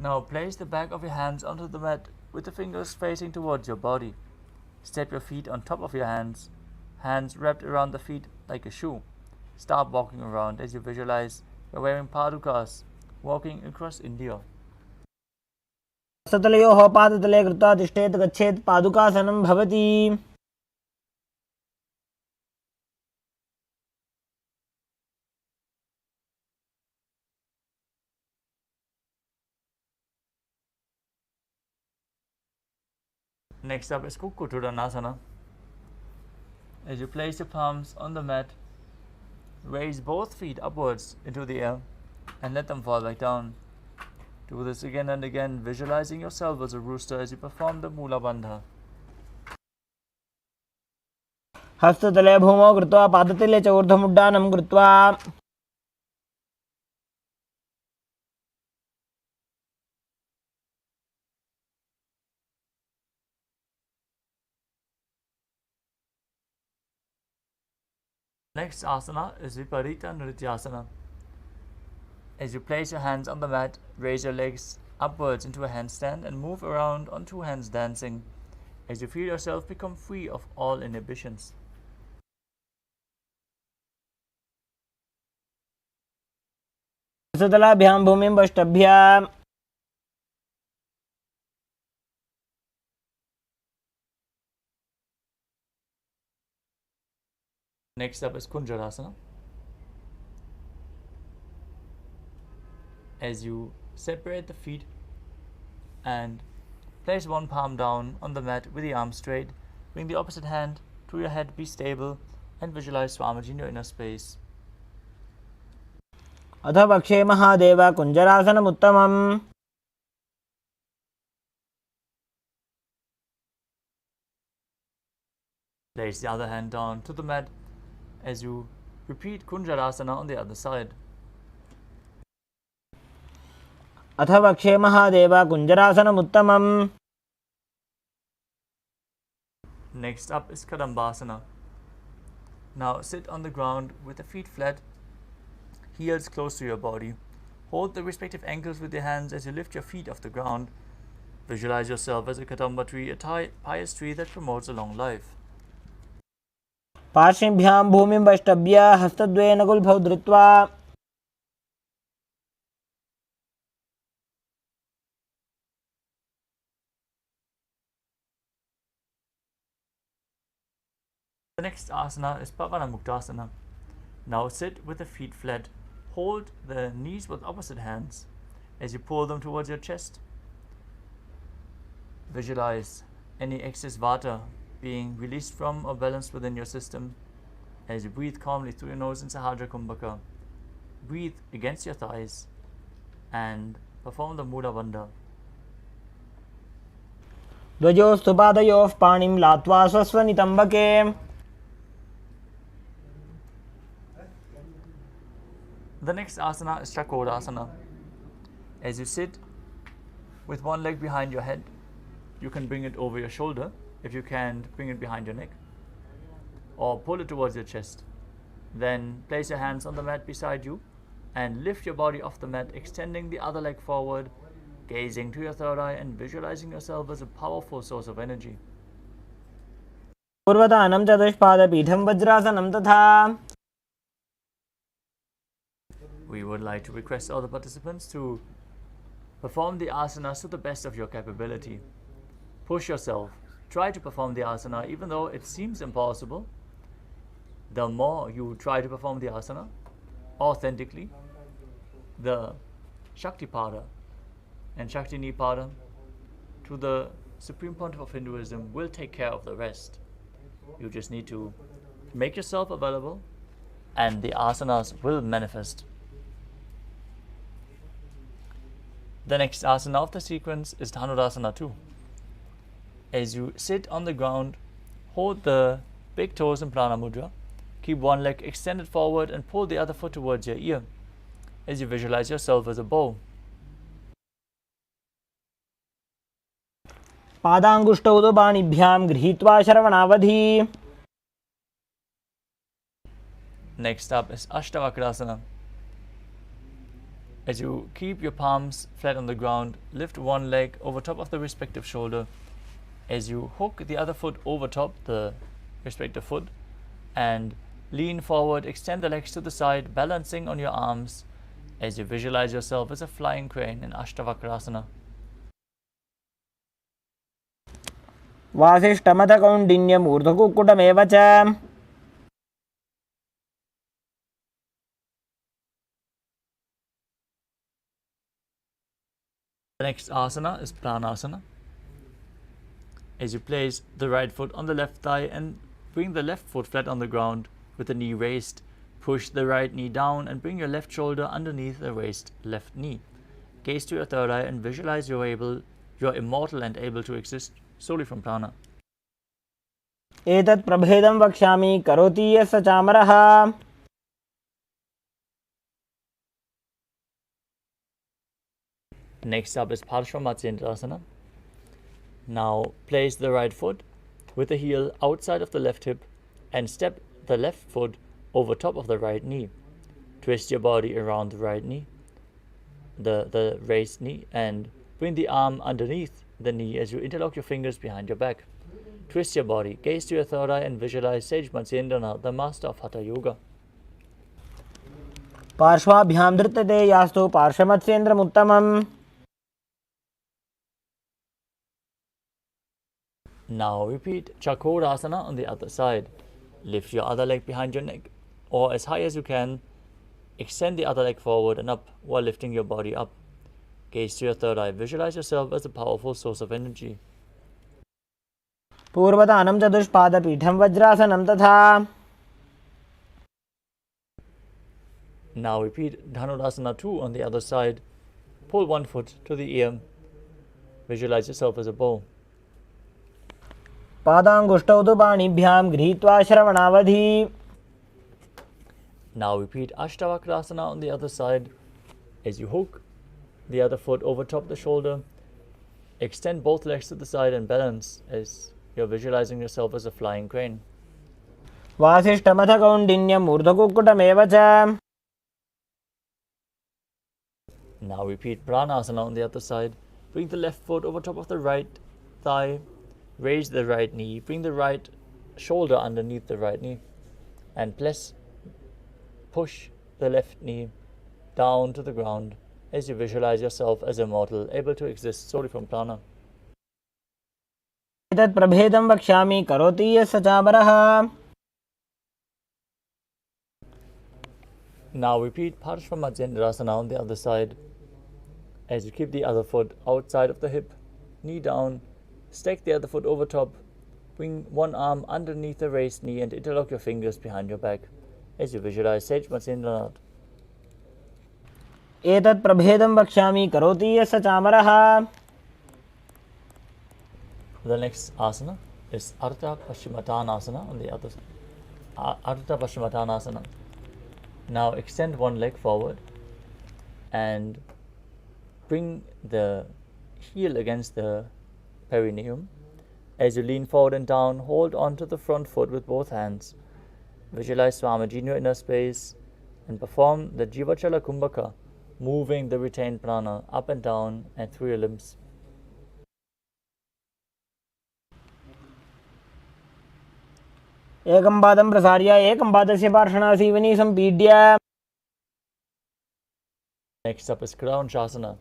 Now place the back of your hands onto the mat with the fingers facing towards your body. Step your feet on top of your hands, hands wrapped around the feet like a shoe. Start walking around as you visualize you're wearing padukas, walking across India. सतलयोः पादतले कृत्वा तिष्ठेत् गच्छेत् पादुकासनं भवति Next up is Kukutudanasana. As you place your palms on the mat, raise both feet upwards into the air and let them fall back down. Do this again and again, visualizing yourself as a rooster as you perform the Mula Bandha. हस्ततले भूमौ कृत्वा पादतले च ऊर्ध्वमुड्डानं कृत्वा Next asana is Viparita Nrityasana. As you place your hands on the mat, raise your legs upwards into a handstand and move around on two hands dancing as you feel yourself become free of all inhibitions. हस्ततलाभ्यां भूमिं वष्टभ्य Next up is Kunjarasana. As you separate the feet and place one palm down on the mat with the arm straight, bring the opposite hand to your head, be stable, and visualize Swamiji in your inner space. अथ पक्षे Mahadev कुञ्जरासनमुत्तमम्. Place the other hand down to the mat as you repeat Kunjarasana on the other side. अथ पक्षे Mahadev कुञ्जरासनमुत्तमम्. Next up is Kadambasana. Now sit on the ground with the feet flat, heels close to your body. Hold the respective ankles with your hands as you lift your feet off the ground. Visualize yourself as a Kadamba tree, a pious tree that promotes a long life. पार्श्वभ्यां भूमिं वष्टभ्य हस्तद्वयेन गुल्फौ धृत्वा The next asana is Pavanamuktasana. Now sit with the feet flat. Hold the knees with opposite hands as you pull them towards your chest. Visualize any excess vata being released from or balanced within your system as you breathe calmly through your nose in Sahadra Kumbhaka. Breathe against your thighs and perform the Mula Bandha. ध्वजोस्तु पादयोः पाणिं लात्वा स्वस्वनितम्बके. The next asana is Chakodasana. As you sit with one leg behind your head, you can bring it over your shoulder. If you can't, bring it behind your neck. Or pull it towards your chest. Then place your hands on the mat beside you and lift your body off the mat, extending the other leg forward, gazing to your third eye and visualizing yourself as a powerful source of energy. पूर्वतानं चतुष्पादपीठं वज्रासनं तथा. We would like to request all the participants to perform the asanas to the best of your capability. Push yourself. Try to perform the asana even though it seems impossible. The more you try to perform the asana authentically, the Shaktipada and Shakti Nipada to the Supreme Pontiff of Hinduism will take care of the rest. You just need to make yourself available and the asanas will manifest. The next asana of the sequence is Dhanurasana 2. As you sit on the ground, hold the big toes in Prana Mudra. Keep one leg extended forward and pull the other foot towards your ear as you visualize yourself as a bow. पादाङ्गुष्टौ तु पाणिभ्यां गृहीत्वा शरवणावधि. Next up is Ashtavakrasana. As you keep your palms flat on the ground, lift one leg over top of the respective shoulder. As you hook the other foot over top the respective foot and lean forward, extend the legs to the side, balancing on your arms as you visualize yourself as a flying crane in Ashtavakrasana. वासिष्ठमथकौण्डिन्यम् ऊर्ध्वकुक्कुटमेव च. The next asana is Pranasana. As you place the right foot on the left thigh and bring the left foot flat on the ground with the knee raised, push the right knee down and bring your left shoulder underneath the raised left knee. Gaze to your third eye and visualize you're immortal and able to exist solely from prana. एतत् प्रभेदं वक्ष्यामि करोति यस्य चामरः। Next up is Paramashivoham. Now place the right foot with the heel outside of the left hip and step the left foot over top of the right knee. Twist your body around the right knee, the raised knee, and bring the arm underneath the knee as you interlock your fingers behind your back. Twist your body, gaze to your third eye, and visualize Sage Nithyananda, the master of Hatha Yoga. पार्श्वाभ्यां धृत्यते यास्तु पार्श्वमत्स्येन्द्रमुत्तमम्। Now repeat Chakrasana on the other side. Lift your other leg behind your neck, or as high as you can. Extend the other leg forward and up while lifting your body up. Gaze to your third eye. Visualize yourself as a powerful source of energy. पूर्वदानं चतुष्पादपीठं वज्रासनं तथा। Now repeat Dhanurasana 2 on the other side. Pull one foot to the ear. Visualize yourself as a bow. पादाङ्गुष्ठौ तु पाणिभ्यां गृहीत्वा श्रवणावधि। Now repeat Ashtavakrasana on the other side. As you hook the other foot over top the shoulder, extend both legs to the side and balance as you're visualizing yourself as a flying crane. वासिष्ठमथ कौण्डिन्यम् ऊर्ध्वकुक्कुटमेव च। Now repeat Pranasana on the other side. Bring the left foot over top of the right thigh. Raise the right knee. Bring the right shoulder underneath the right knee. And push the left knee down to the ground as you visualize yourself as immortal, able to exist solely from prana. एतत् प्रभेदं वक्ष्यामि करोति यस्य चामरः। Now repeat Parshvamajendrasana on the other side. As you keep the other foot outside of the hip, knee down, stack the other foot over top, bring one arm underneath the raised knee and interlock your fingers behind your back as you visualize Sage Nithyananda. एतत् प्रभेदं वक्ष्यामि करोति यस्य चामरः। The next asana is Ardha Paschimottanasana on the other side. Ardha Paschimottanasana. Now extend one leg forward and bring the heel against the perineum. As you lean forward and down, hold onto the front foot with both hands. Visualize Swamiji in your inner space and perform the Jivachala Kumbhaka, moving the retained prana up and down and through your limbs. एकं पादं प्रसार्य एकं पादस्य पार्श्वनासीवनी सम्पीड्य। Next up is Crown Shasana.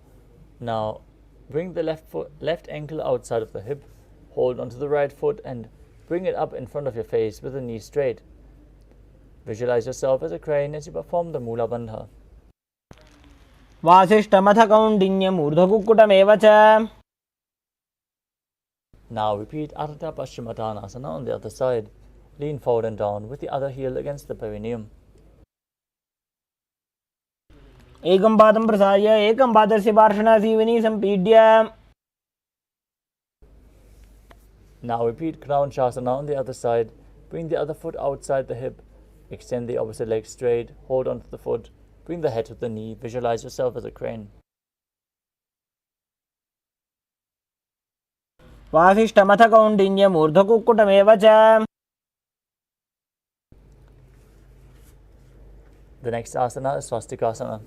Now bring the left ankle outside of the hip, hold onto the right foot and bring it up in front of your face with the knee straight. Visualize yourself as a crane as you perform the Mula Bandha. वासिष्ठमथ कौण्डिन्यम् ऊर्ध्वकुक्कुटमेव च। Now repeat Ardha Paschimottanasana on the other side. Lean forward and down with the other heel against the perineum. एकं पादं प्रसार्य एकं पादस्य पार्श्वनासीवनी सम्पीड्य। Now repeat Crown Shasana on the other side. Bring the other foot outside the hip. Extend the opposite leg straight. Hold onto the foot. Bring the head to the knee. Visualize yourself as a crane. वासिष्ठमथ कौण्डिन्यम् ऊर्ध्वकुक्कुटमेव च। The next asana is Swastikasana.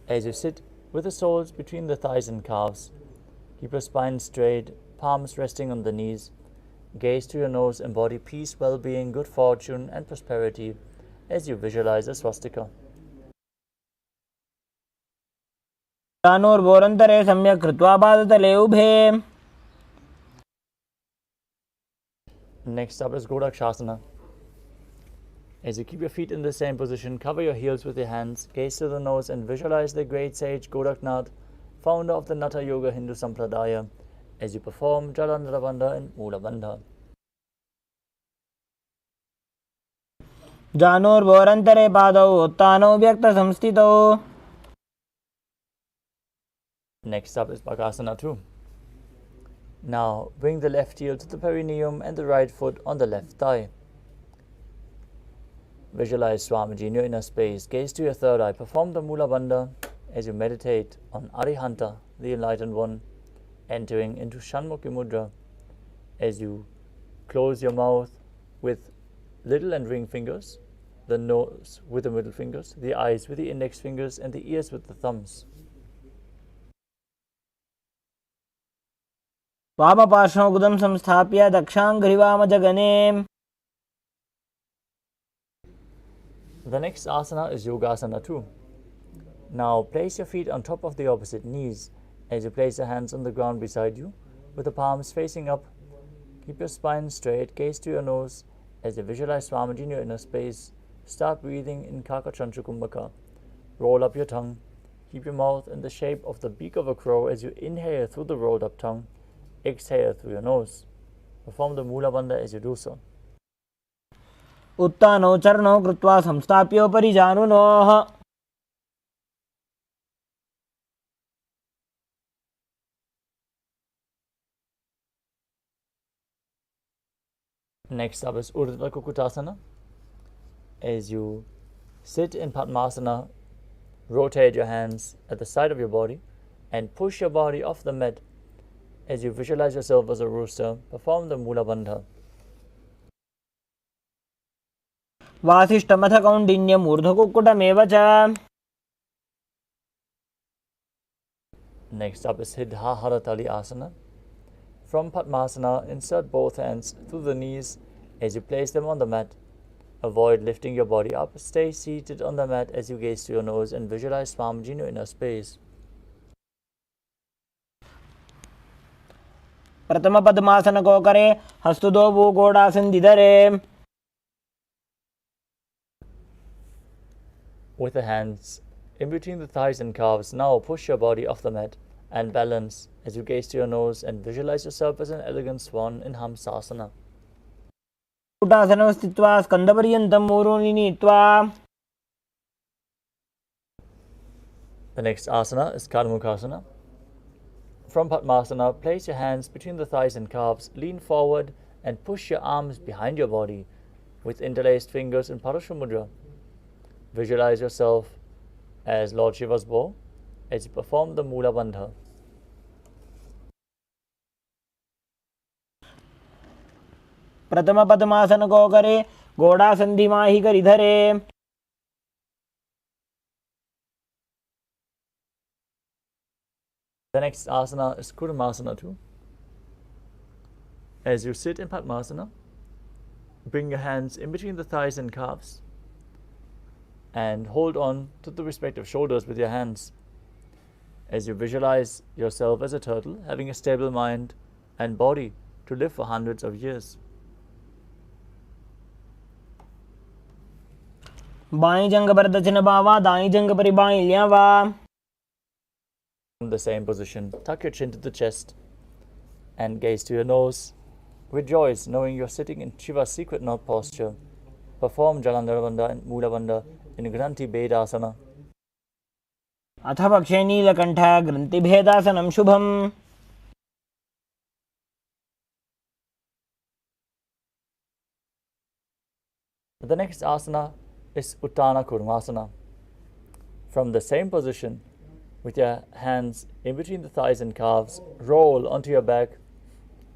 As you sit with the soles between the thighs and calves, keep your spine straight, palms resting on the knees. Gaze to your nose, embody peace, well-being, good fortune and prosperity as you visualize a swastika. जानुर्भोरन्तरे सम्यक् कृत्वा पादतले उभे। Next up is Godakshasana. As you keep your feet in the same position, cover your heels with your hands, gaze to the nose and visualize the great sage Godaknath, founder of the Natha Yoga Hindu Sampradaya, as you perform Jalandhara Bandha and Mula Bandha. जानुर्भोरन्तरे पादौ उत्थानौ व्यक्तसंस्थितौ। Next up is Bhagasana 2. Now bring the left heel to the perineum and the right foot on the left thigh. Visualize Swamiji in your inner space. Gaze to your third eye. Perform the Mula Bandha as you meditate on Arihanta, the enlightened one, entering into Shanmukhi Mudra as you close your mouth with little and ring fingers, the nose with the middle fingers, the eyes with the index fingers, and the ears with the thumbs. वामपार्श्वगुदं संस्थाप्य दक्षाङ्घ्रिवामजगने. The next asana is Yogasana 2. Now place your feet on top of the opposite knees as you place your hands on the ground beside you with the palms facing up. Keep your spine straight, gaze to your nose as you visualize Swamiji in your inner space. Start breathing in Kakachantra Kumbhaka. Roll up your tongue. Keep your mouth in the shape of the beak of a crow as you inhale through the rolled up tongue. Exhale through your nose. Perform the Mula Bandha as you do so. उत्तानौ चरणौ कृत्वा संस्थाप्योपरि जानुनोः. Next up is Urdhva Kukutasana. As you sit in Padmasana, rotate your hands at the side of your body and push your body off the mat as you visualize yourself as a rooster. Perform the Mula Bandha. वासिष्ठमथ कौण्डिन्यम् ऊर्ध्वकुक्कुटमेव च. Next up is Siddha Haratali Asana. From Padmasana, insert both hands through the knees as you place them on the mat. Avoid lifting your body up. Stay seated on the mat as you gaze to your nose and visualize Swamiji in your inner space. प्रथम पद्मासन कोकरे हस्तुदो भूगोडासन्दिधरे. With the hands in between the thighs and calves, now push your body off the mat and balance as you gaze to your nose and visualize yourself as an elegant swan in Hamsasana. कुटासनं स्थित्वा स्कन्दपर्यन्तं मूरुनि नीत्वा. The next asana is Karmukhasana. From Padmasana, place your hands between the thighs and calves, lean forward and push your arms behind your body with interlaced fingers in Parashu Mudra. Visualize yourself as Lord Shiva's bow as you perform the Mula Bandha. प्रथम पद्मासन कोकरे घोडासन्धिमाहि करिधरे. The next asana is Kurmasana 2. As you sit in Padmasana, bring your hands in between the thighs and calves and hold on to the respective shoulders with your hands as you visualize yourself as a turtle having a stable mind and body to live for hundreds of years. By जंग पर दक्षिण बावा दाई जंग पर by ल्यावा. From the same position, tuck your chin to the chest and gaze to your nose. Rejoice knowing you're sitting in Shiva's secret knot posture. Perform Jalandhara Bandha and Mula Bandha in Granthi Bedasana. अथ पक्षे नीलकण्ठ ग्रन्थिभेदासनं शुभम्. The next asana is Uttana Kurmasana. From the same position, with your hands in between the thighs and calves, roll onto your back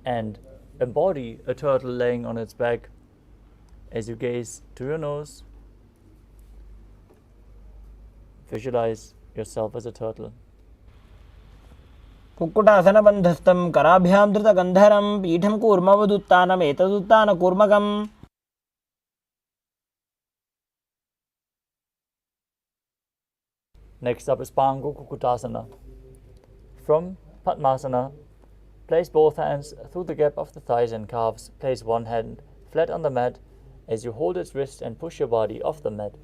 and embody a turtle laying on its back as you gaze to your nose. Visualize yourself as a turtle. कुक्कुटासनबन्धस्थं कराभ्यां धृतगन्धरं पीठं कूर्मवदुत्तानमेतदुत्तानकूर्मकम्. Next up is Pangu Kukutasana. From Padmasana, place both hands through the gap of the thighs and calves. Place one hand flat on the mat as you hold its wrist and push your body off the mat.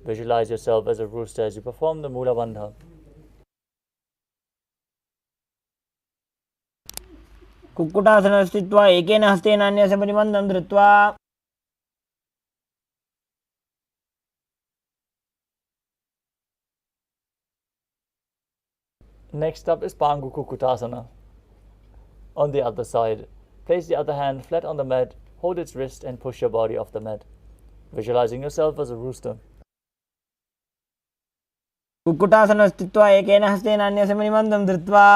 Visualize yourself as a rooster as you perform the Mula Bandha. कुक्कुटासनं स्थित्वा एकेन हस्तेन अन्यस्य परिबन्धं धृत्वा. Next up is Pangu Kukutasana. On the other side, place the other hand flat on the mat, hold its wrist and push your body off the mat, visualizing yourself as a rooster. कुक्कुटासनं स्थित्वा एकेन हस्तेन अन्यसमनिबन्धं धृत्वा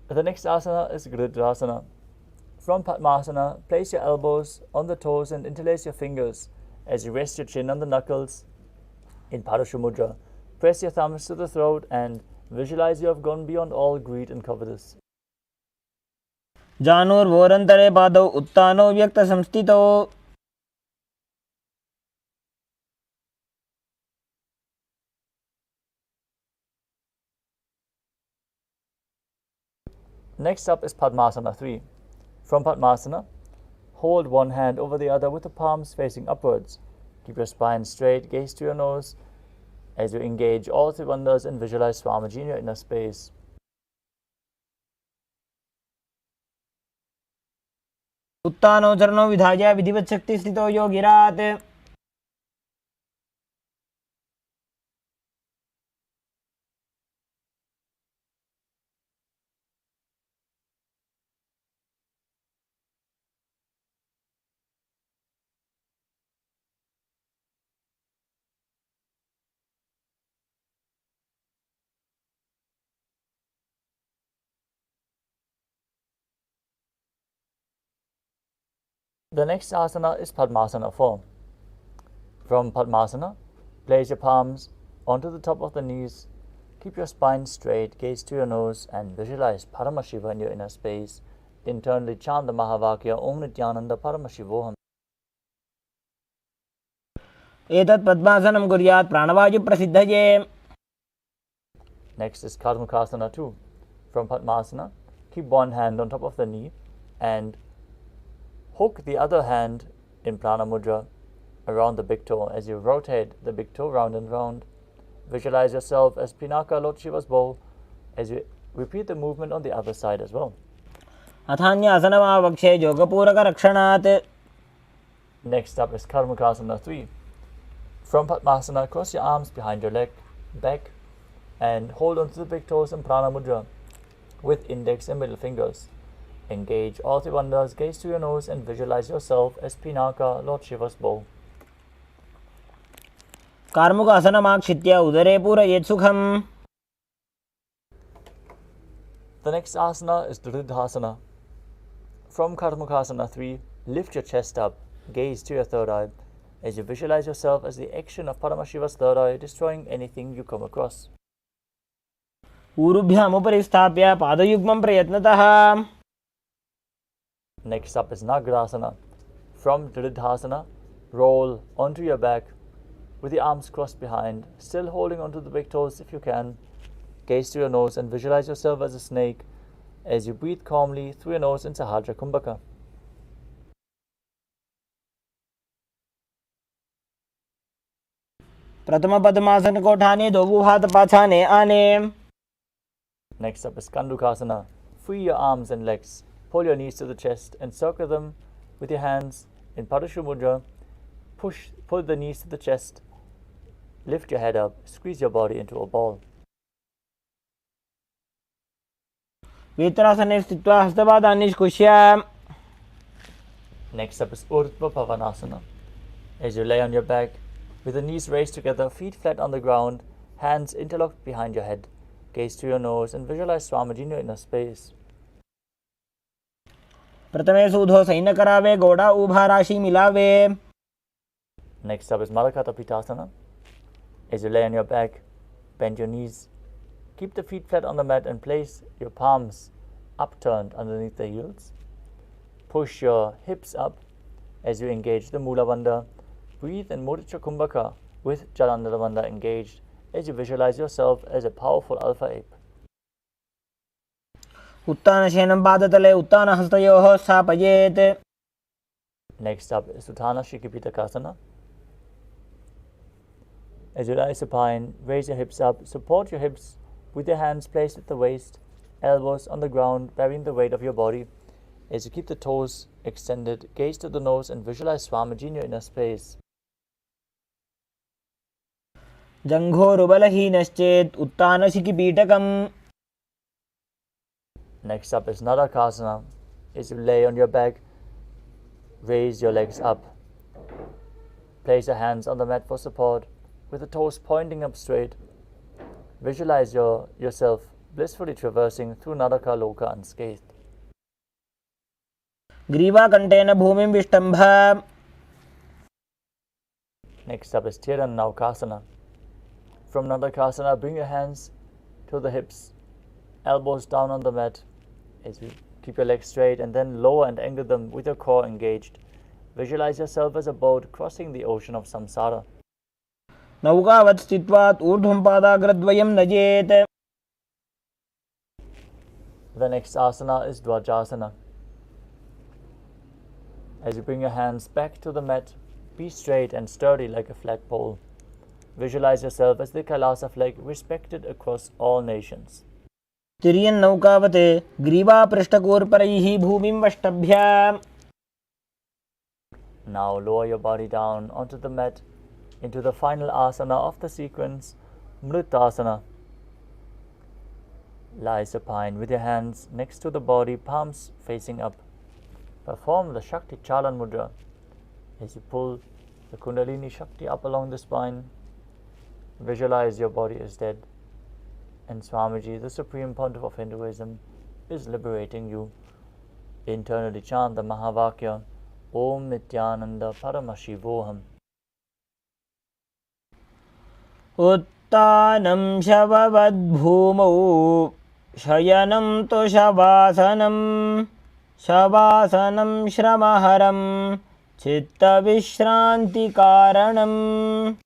The next asana is Gridrasana. From Padmasana, place your elbows on the toes and interlace your fingers as you rest your chin on the knuckles in Parashumudra. Press your thumbs to the throat and visualize you have gone beyond all greed and covetous. जानुर्वोरन्तरे पादौ उत्तानौ व्यक्तसंस्थितौ Next up is Padmasana 3. From Padmasana, hold one hand over the other with the palms facing upwards. Keep your spine straight, gaze to your nose as you engage all three bandhas and visualize Swamiji in your inner space. उत्तानौ चरणौ विधाय विधिवत् शक्तिस्थितौ योगिरात् The next asana is Padmasana 4. From Padmasana, place your palms onto the top of the knees. Keep your spine straight, gaze to your nose, and visualize Paramashiva in your inner space. Internally chant the Mahavakya Om Nithyananda Paramashivoham. एतत् पद्मासनं कुर्यात् प्राणवायुप्रसिद्धये. Next is Karmukasana 2. From Padmasana, keep one hand on top of the knee and hook the other hand in Prana Mudra around the big toe as you rotate the big toe round and round. Visualize yourself as Pinaka, Lord Shiva's bowl, as you repeat the movement on the other side as well. अथान्यासनमावक्षे योगपूरकरक्षणात्. Next up is Karmukasana 3. From Padmasana, cross your arms behind your back, and hold onto the big toes in Prana Mudra with index and middle fingers. Engage all three bandhas, gaze to your nose, and visualize yourself as Pinaka, Lord Shiva's bowl. कार्मुकासनमाक्षित्य उदरे पूरयेत् सुखम्. The next asana is Dridhasana. From Karmukasana 3, lift your chest up, gaze to your third eye, as you visualize yourself as the action of Paramashiva's third eye, destroying anything you come across. ऊरुभ्यामुपरि स्थाप्य पादयुग्मं प्रयत्नतः. Next up is Nagrasana. From Dridhasana, roll onto your back with the arms crossed behind, still holding onto the big toes if you can. Gaze to your nose and visualize yourself as a snake as you breathe calmly through your nose in Sahajra Kumbhaka. प्रथम पद्मासन को ठाने दो हाथ पाछाने आने. Next up is Kandukasana. Free your arms and legs. Pull your knees to the chest and circle them with your hands in Parashu Mudra. Pull the knees to the chest. Lift your head up. Squeeze your body into a ball. वित्रासने स्थित्वा हस्तपादान् निष्कुष्य. Next up is Urdhva Pavanasana. As you lay on your back, with the knees raised together, feet flat on the ground, hands interlocked behind your head. Gaze to your nose and visualize Swamiji in your inner space. प्रथमे सूधो San करावे गोड़ा उभा राशि मिलावे. Next up is Malakata Pitasana. As you lay on your back, bend your knees. Keep the feet flat on the mat and place your palms upturned underneath the heels. Push your hips up as you engage the Mula Bandha. Breathe in Mudra Kumbhaka with Jalandhara Bandha engaged as you visualize yourself as a powerful alpha ape. उत्तानशयनं पादतले उत्तानहस्तयोः स्थापयेत्. Next up is Uttana Shikipitakasana. As you lie supine, raise your hips up, support your hips with your hands placed at the waist, elbows on the ground, bearing the weight of your body. As you keep the toes extended, gaze to the nose and visualize Swamiji in your inner space. जङ्घोरुबलहीनश्चेत् उत्तानशिखिपीठकम्. Next up is Nadakasana. Is you lay on your back, raise your legs up. Place your hands on the mat for support, with the toes pointing up straight. Visualize yourself blissfully traversing through Nadaka Loka unscathed. ग्रीवाकण्ठेन भूमिं विष्टम्भ. Next up is Tiranaukasana. From Nadakasana, bring your hands to the hips, elbows down on the mat. As you keep your legs straight and then lower and angle them with your core engaged. Visualize yourself as a boat crossing the ocean of samsara. नौकावत् स्थित्वात् ऊर्ध्वं पादाग्रद्वयं नजेत्. The next asana is Dvajasana. As you bring your hands back to the mat, be straight and sturdy like a flagpole. Visualize yourself as the Kailasa flag respected across all nations. तिर्यन् नौकावत् ग्रीवापृष्ठकोर्परैः भूमिं वष्टभ्य. Now lower your body down onto the mat into the final asana of the sequence, Mritasana. Lie supine with your hands next to the body, palms facing up. Perform the Shakti Chalan Mudra as you pull the Kundalini Shakti up along the spine. Visualize your body is dead, and Swamiji, the Supreme Pontiff of Hinduism, is liberating you. Internally chant the Mahavakya, Om Nithyananda Paramashivoham. उत्तानं शववद्भूमौ शयनं तु शवासनं. शवासनं श्रमहरं चित्तविश्रान्तिकारणम्.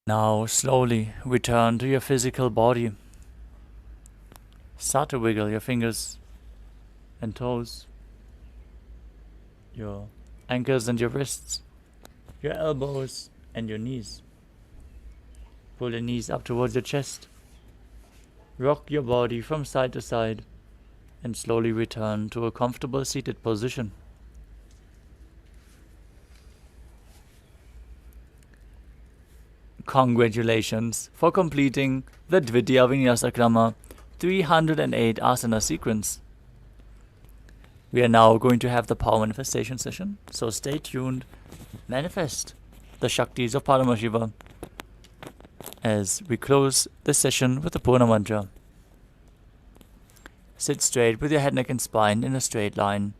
Now slowly return to your physical body. Start to wiggle your fingers and toes, your ankles and your wrists, your elbows and your knees. Pull your knees up towards your chest. Rock your body from side to side and slowly return to a comfortable seated position. Congratulations for completing the Dvitiya Vinyasa Krama 308 asana sequence. We are now going to have the power manifestation session, so stay tuned. Manifest the Shaktis of Paramashiva as we close this session with the Purna Mantra. Sit straight with your head, neck and spine in a straight line.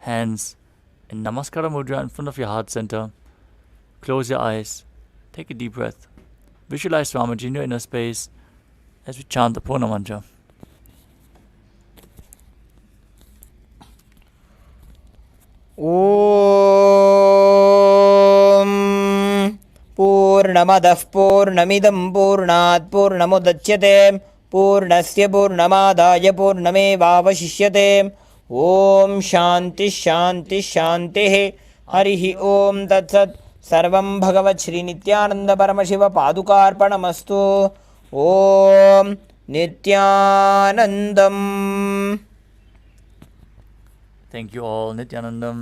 Hands in Namaskara Mudra in front of your heart center. Close your eyes. Take a deep breath. Visualize Swamiji in your inner space as we chant the Purna Mantra. ॐ पूर्णमदः पूर्णमिदं पूर्णात् पूर्णमुदच्यते पूर्णस्य पूर्णमादाय पूर्णमेवावशिष्यते। ॐ शान्तिः शान्तिः शान्तिः। हरिः ॐ तत्सत्। सर्वं भगवत् श्रीनित्यानन्दपरमशिवपादुकार्पणमस्तु। ॐ नित्यानन्दम्। Thank you all, Nithyanandam.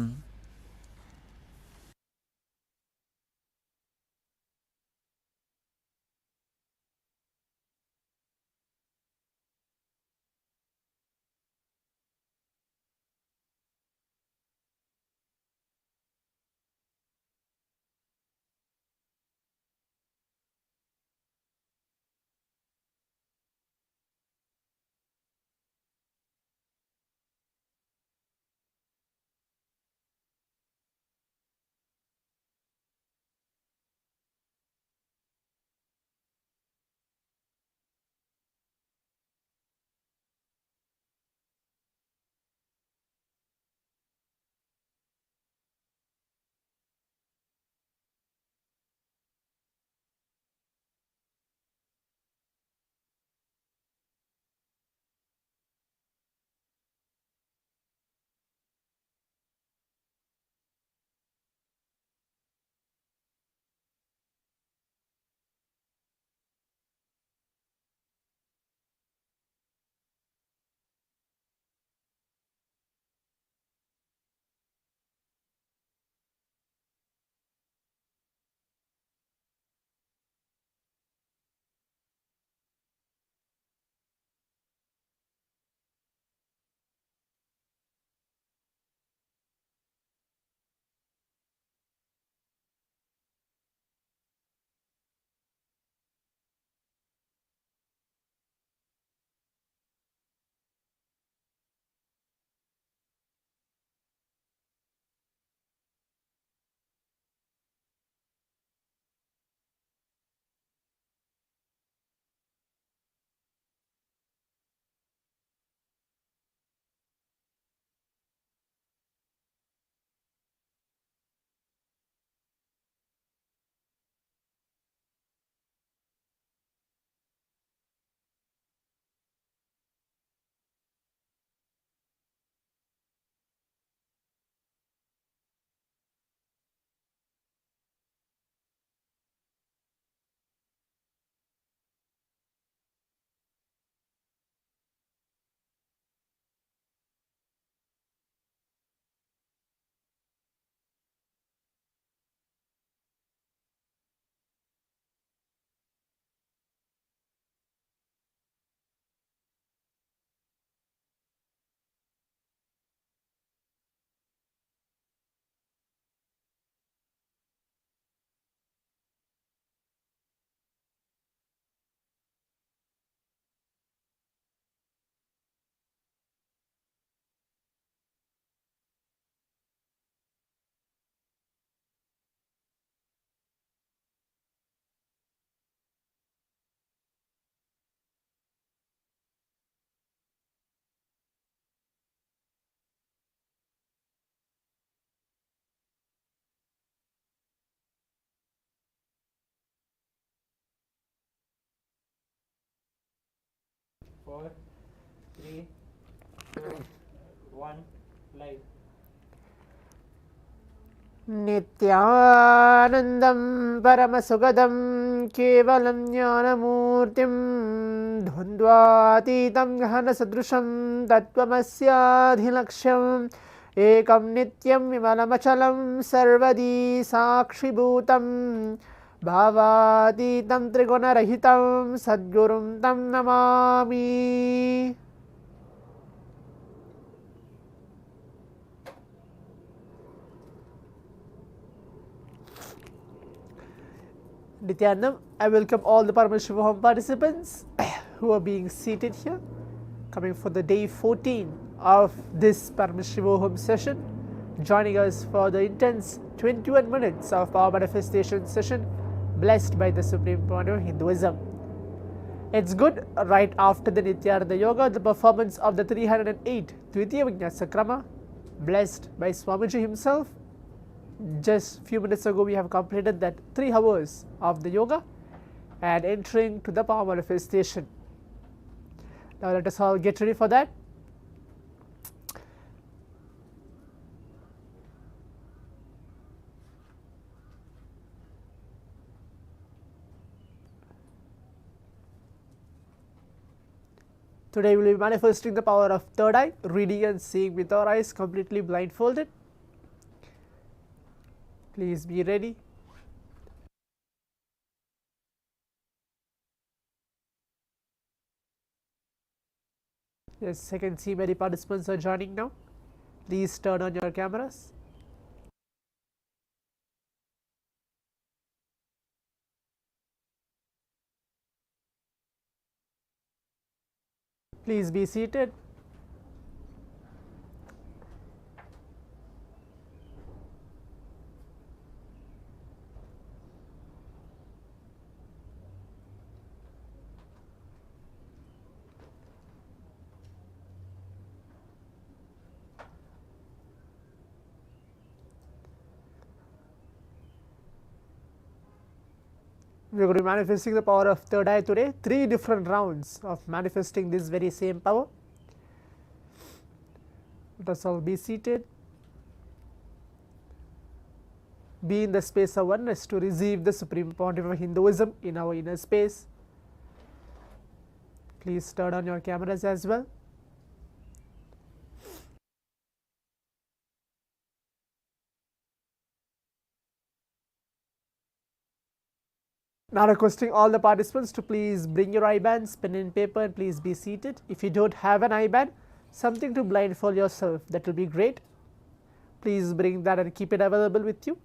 Four, three, two, one, live. नित्यानन्दं परमसुखदं केवलं ज्ञानमूर्तिं द्वन्द्वातीतं गहनसदृशं तत्त्वमस्याधिलक्ष्यम् एकं नित्यं विमलमचलं सर्वदी साक्षिभूतं भावातीतं त्रिगुणरहितं सद्गुरुं तं Namami. Nithyanandam, I welcome all the Paramashivoham participants who are being seated here, coming for the day 14 of this Paramashivoham session, joining us for the intense 21 minutes of power manifestation session blessed by the Supreme Pontiff of Hinduism. It's good right after the Nithyananda Yoga, the performance of the 308 Dvitiya Vijnasa Krama, blessed by Swamiji himself. Just few minutes ago we have completed that 3 hours of the yoga and entering to the power manifestation. Now let us all get ready for that. Today we will be manifesting the power of third eye, reading and seeing with our eyes completely blindfolded. Please be ready. Yes, I can see many participants are joining now. Please turn on your cameras. Please be seated. We are going to be manifesting the power of third eye today. 3 different rounds of manifesting this very same power. Let us all be seated. Be in the space of oneness to receive the Supreme Pontiff of Hinduism in our inner space. Please turn on your cameras as well. Now requesting all the participants to please bring your IBANs, pen and paper, and please be seated. If you don't have an IBAN, something to blindfold yourself, that will be great. Please bring that and keep it available with you.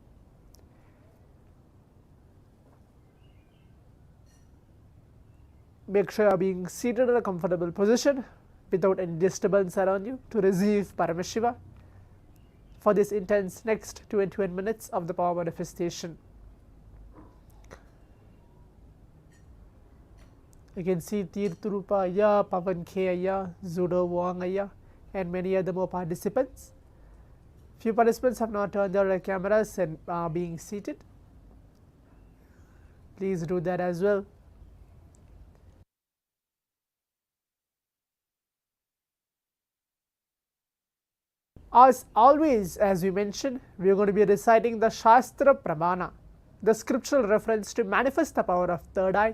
Make sure you are being seated in a comfortable position without any disturbance around you to receive Paramashiva for this intense next 21 minutes of the power manifestation. You can see Tirthurupa Ayya, Pavan K Ayya, Zudo Wang Ayya, and many other more participants. Few participants have not turned their cameras and are being seated. Please do that as well. As always, as we mentioned, we are going to be reciting the Shastra Pramana, the scriptural reference to manifest the power of third eye,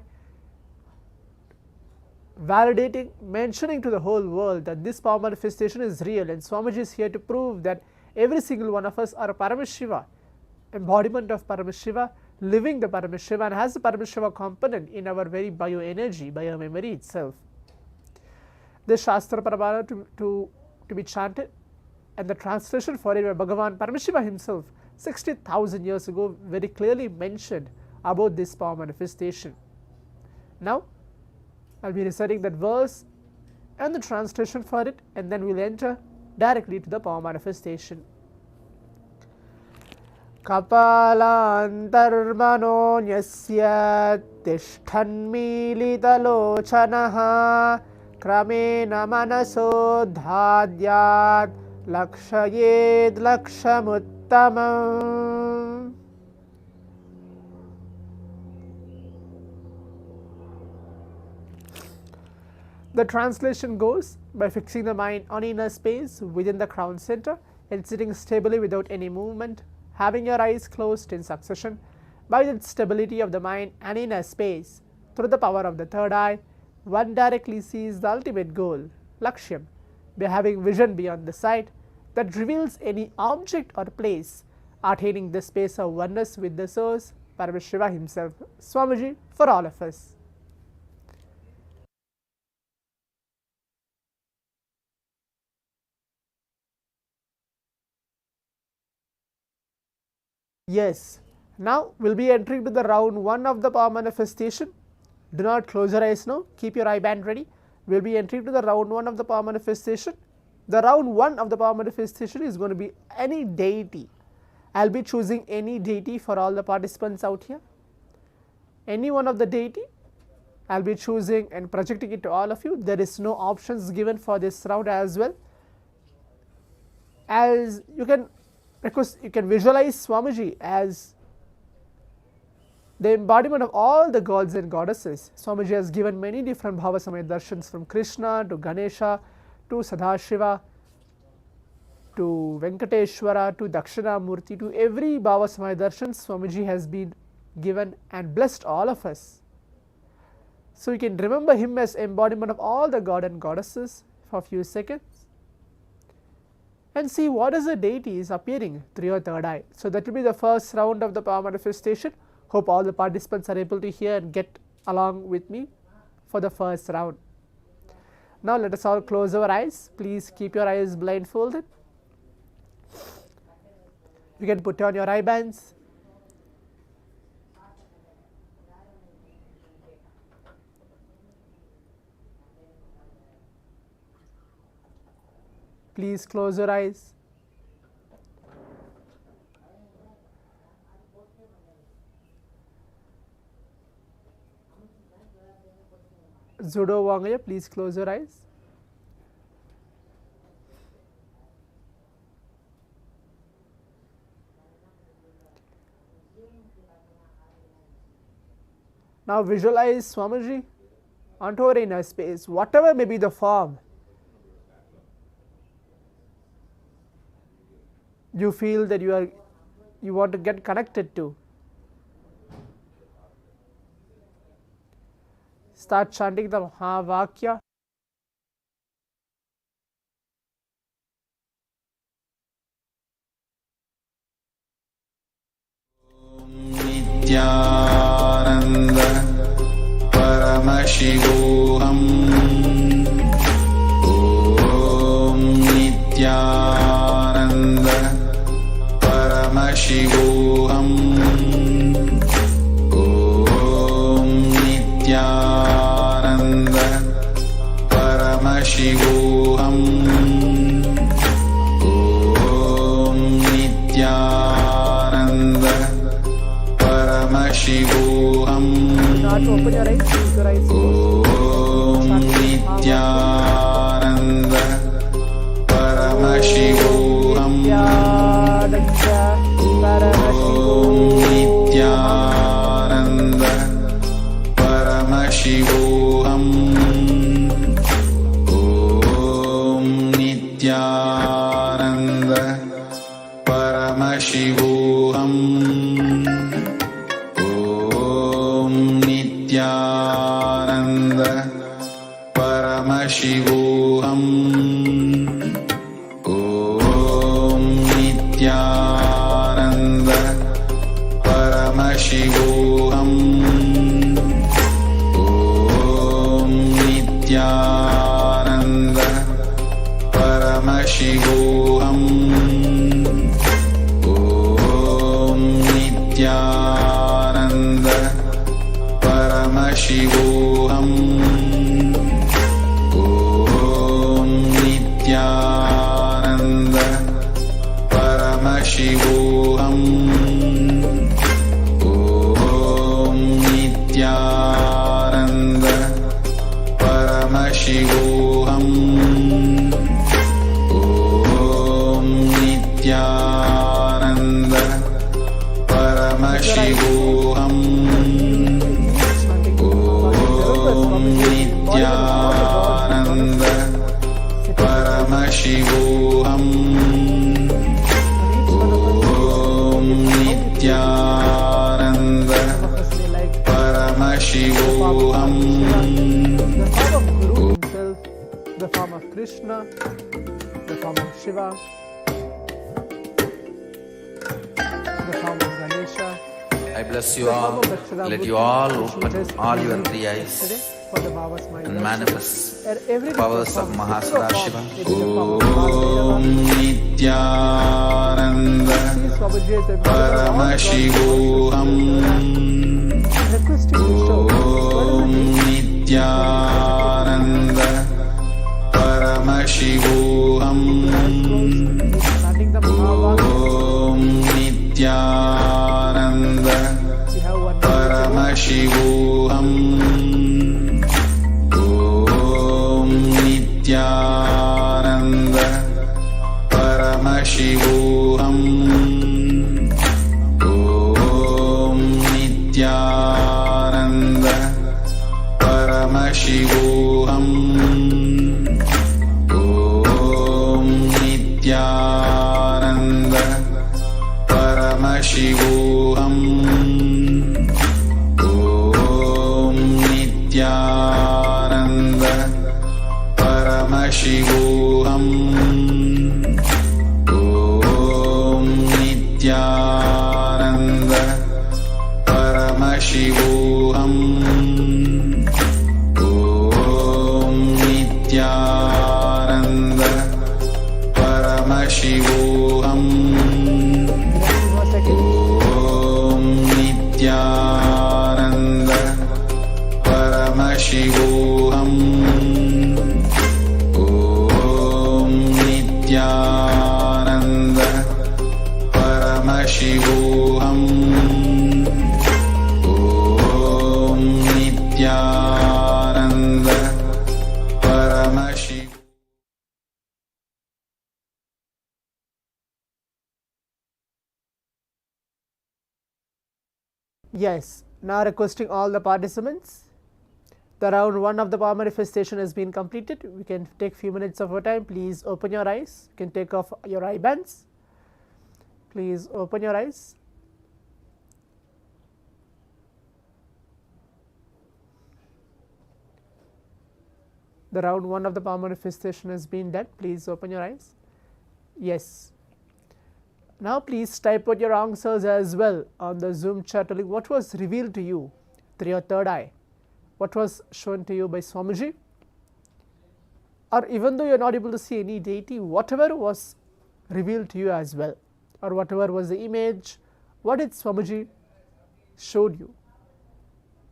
validating, mentioning to the whole world that this power manifestation is real, and Swamiji is here to prove that every single one of us are a Paramashiva, embodiment of Paramashiva, living the Paramashiva, and has the Paramashiva component in our very bioenergy, biomemory itself. The Shastra Pramana to be chanted, and the translation for it by Bhagavan Paramashivam himself 60,000 years ago very clearly mentioned about this power manifestation. Now I will be reciting that verse and the translation for it, and then we will enter directly to the power manifestation. Kapalantarmano nyasya tishthanmilitalochanaha kramena manaso dhadyat lakshayed lakshamuttamam. The translation goes by fixing the mind on inner space within the crown center and sitting stably without any movement, having your eyes closed in succession. By the stability of the mind and inner space, through the power of the third eye, one directly sees the ultimate goal, Lakshyam, by having vision beyond the sight that reveals any object or place, attaining the space of oneness with the source, Paramashiva himself. Swamiji, for all of us. Yes, now we will be entering to the round 1 of the power manifestation. Do not close your eyes now, keep your eye band ready. We will be entering to the round 1 of the power manifestation. The round 1 of the power manifestation is going to be any deity. I will be choosing any deity for all the participants out here. Any one of the deity I will be choosing and projecting it to all of you. There is no options given for this round as well. As you can visualize Swamiji as the embodiment of all the gods and goddesses. Swamiji has given many different Bhavasamaya darshans, from Krishna to Ganesha to Sadashiva to Venkateshwara to Dakshinamurti. To every Bhavasamaya darshan, Swamiji has been given and blessed all of us. So you can remember him as embodiment of all the god and goddesses for a few seconds and see what is the deity is appearing through your third eye. So that will be the first round of the power manifestation. Hope all the participants are able to hear and get along with me for the first round. Now let us all close our eyes. Please keep your eyes blindfolded. You can put on your eye bands. Please close your eyes. Zudo Wangaya, please close your eyes. Now visualize Swamiji onto our inner space, whatever may be the form. You feel that you want to get connected to. Start chanting the Mahavakya. Nithyananda Paramashivoham. Om Nithyananda Paramashivoham. Om Nithyananda Paramashivoham. Om Nithyananda Paramashivoham. Now to open your eyes, keep your eyes closed. Om Nithyananda Paramashivoham. Nithyananda Paramashivoham. Om Nithyananda Paramashivoham. Om Nithyananda Paramashivoham. Om Nithyananda Paramashivoham. Om Nithyananda Paramashivoham. Om Nithyananda Paramashivoham. Om Nithyananda Paramashivoham. Om Nithyananda Paramashivoham. Om Nithyananda Paramashivoham. Om Nithyananda Paramashivoham. Om Nithyananda Paramashivoham. The form of Guru himself, the form of Krishna, the form of Shiva, the form of Ganesha. I bless you all. Let you all open all your three eyes and manifest the powers of Mahasadashiva. Om Nithyananda Paramashivoham. Om Nithyananda Paramashivoham. Om Nithyananda Paramashivoham. Om Nithyananda Paramashivoham. Om Nithyananda Om Nithyananda Paramashivoham. Om Nithyananda Paramashivoham. Om Nithyananda Paramashivoham. Om Nithyananda Paramashivoham. Om Nithyananda Paramashivoham. Om Nithyananda Paramashivoham. Om Nithyananda Paramashivoham. Yes, now requesting all the participants. The round 1 of the power manifestation has been completed. We can take few minutes of our time. Please open your eyes. You can take off your eye bands. Please open your eyes. The round 1 of the power manifestation has been done. Please open your eyes. Yes. Now please type out your answers as well on the Zoom chat telling what was revealed to you through your third eye. What was shown to you by Swamiji? Or even though you are not able to see any deity, whatever was revealed to you as well, or whatever was the image, what did Swamiji showed you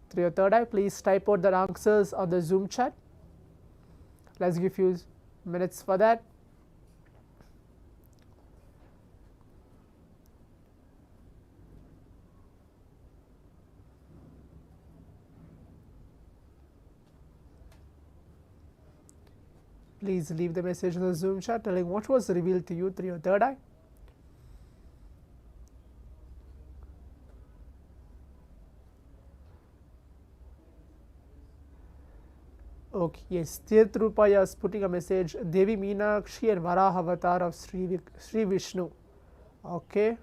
through your third eye? Please type out the answers on the Zoom chat. Let's give you minutes for that. Please leave the message in the Zoom chat telling what was revealed to you through your third eye. Okay, yes, Tirthrupaya is putting a message, Devi Meenakshi and Varaha avatar of Sri Vishnu. Okay.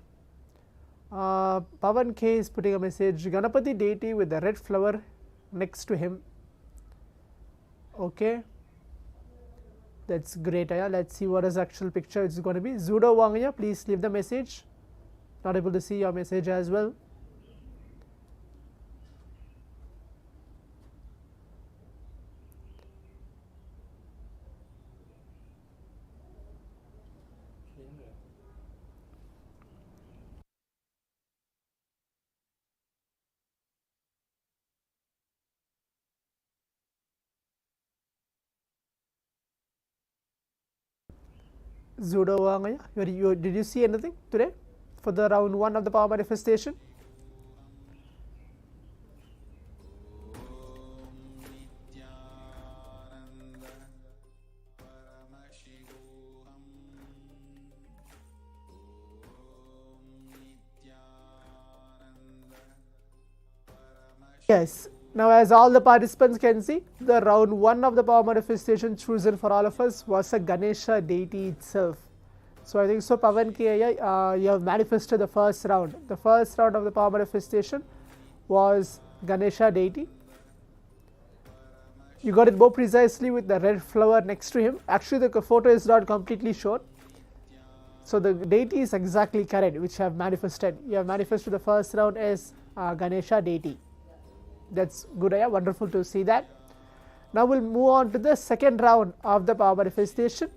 Pavan K is putting a message, Ganapati deity with the red flower next to him. Okay. That's great. Let's see what is the actual picture it's going to be. Zudo Wangaya, please leave the message. Not able to see your message as well. Zudo Wangaya, did you see anything today for the round 1 of the power manifestation? Yes. Now, as all the participants can see, the round 1 of the power manifestation chosen for all of us was a Ganesha deity itself. So, I think so, Pavan K, you have manifested the first round. The first round of the power manifestation was Ganesha deity. You got it more precisely with the red flower next to him. Actually, the photo is not completely shown. So, the deity is exactly correct, which you have manifested. You have manifested the first round as Ganesha deity. That's good, wonderful to see that. Now we'll move on to the second round of the power manifestation.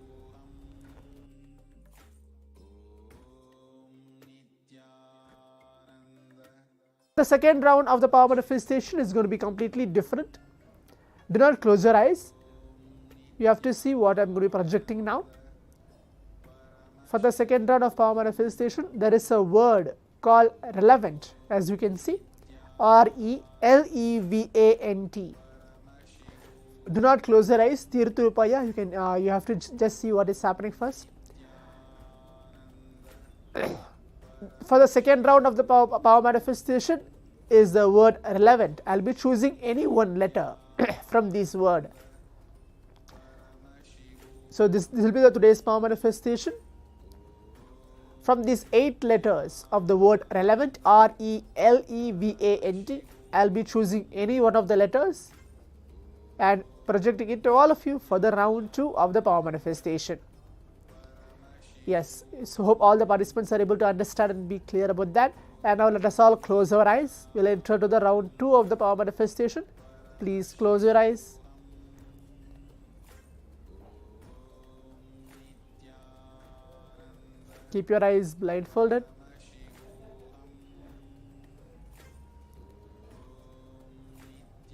The second round of the power manifestation is going to be completely different. Do not close your eyes. You have to see what I'm going to be projecting now. For the second round of power manifestation, there is a word called relevant, as you can see. RELEVANT. Do not close your eyes. Tirthurupaya, you have to just see what is happening first. For the second round of the power manifestation is the word relevant. I'll be choosing any one letter from this word. So this will be the today's power manifestation. From these 8 letters of the word relevant, RELEVANT, I'll be choosing any one of the letters and projecting it to all of you for the round 2 of the power manifestation. Yes, so hope all the participants are able to understand and be clear about that. And now let us all close our eyes. We'll enter to the round 2 of the power manifestation. Please close your eyes. Keep your eyes blindfolded.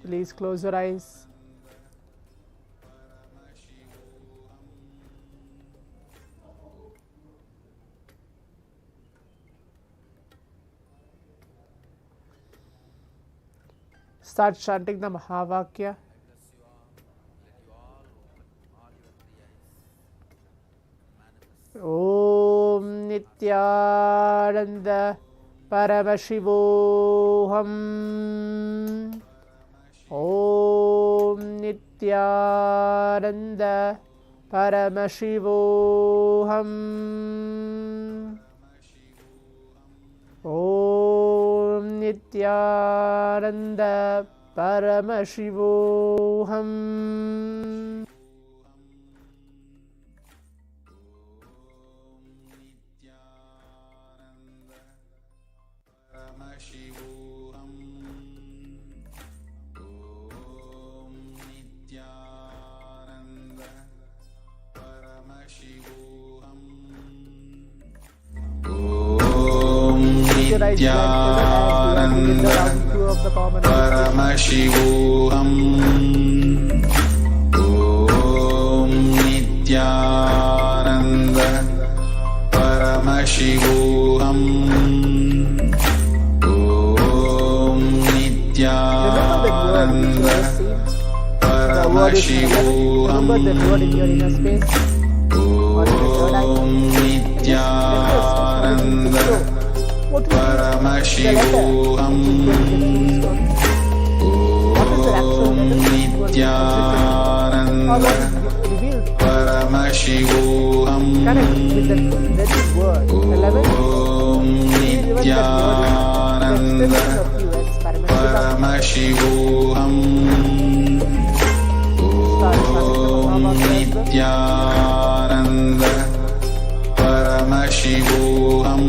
Please close your eyes. Start chanting the Mahavakya. Om Nithyananda Paramashivoham. Om Nithyananda Paramashivoham. Om Nithyananda Paramashivoham. Nithyananda Paramashivoham. Om Nithyananda Paramashivoham. Om Nithyananda Paramashivoham. Remember that word in your inner space. Om Nithyananda Paramashivoham. What is the actual Nithyananda Paramashivoham. Connect with that word. Om Nithyananda Paramashivoham. Om Nithyananda Paramashivoham. Om Nithyananda Paramashivoham.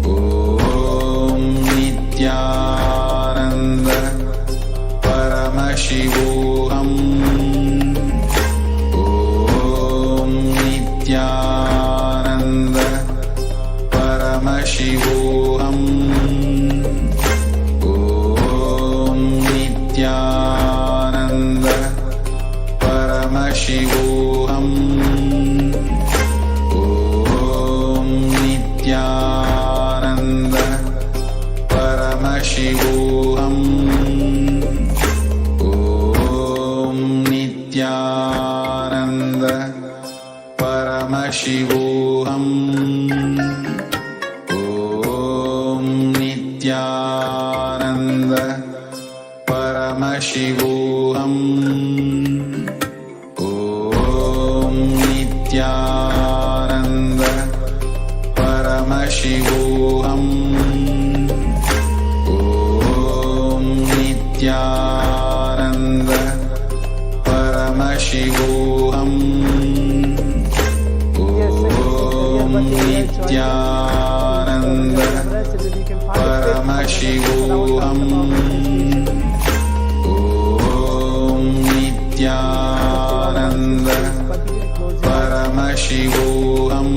Om Nithyananda Paramashivoham. Om Nithyananda Paramashivoham. Om Nithyananda Paramashivoham. Om Nithyananda Paramashivoham. Om Nithyananda Paramashivoham. Om Nithyananda Paramashivoham. Om Nithyananda Paramashivoham. Om Nithyananda Paramashivoham. Om Nithyananda Paramashivoham.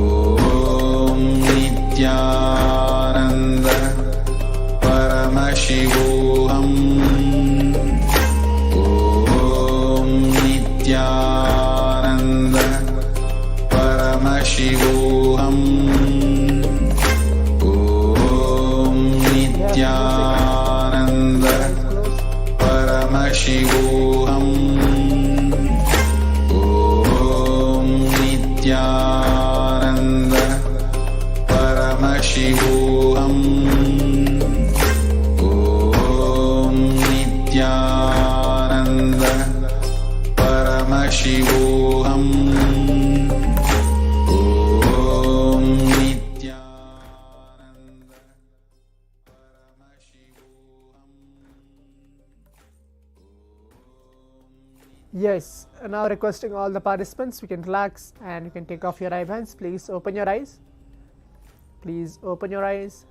Om Nithyananda Paramashivoham. Om Nithyananda Paramashivoham. Om Nithyananda Paramashivoham. Om Nithyananda Paramashivoham. Om Nithyananda Yes, now requesting all the participants, you can relax and you can take off your eye bands. Please open your eyes. Please open your eyes.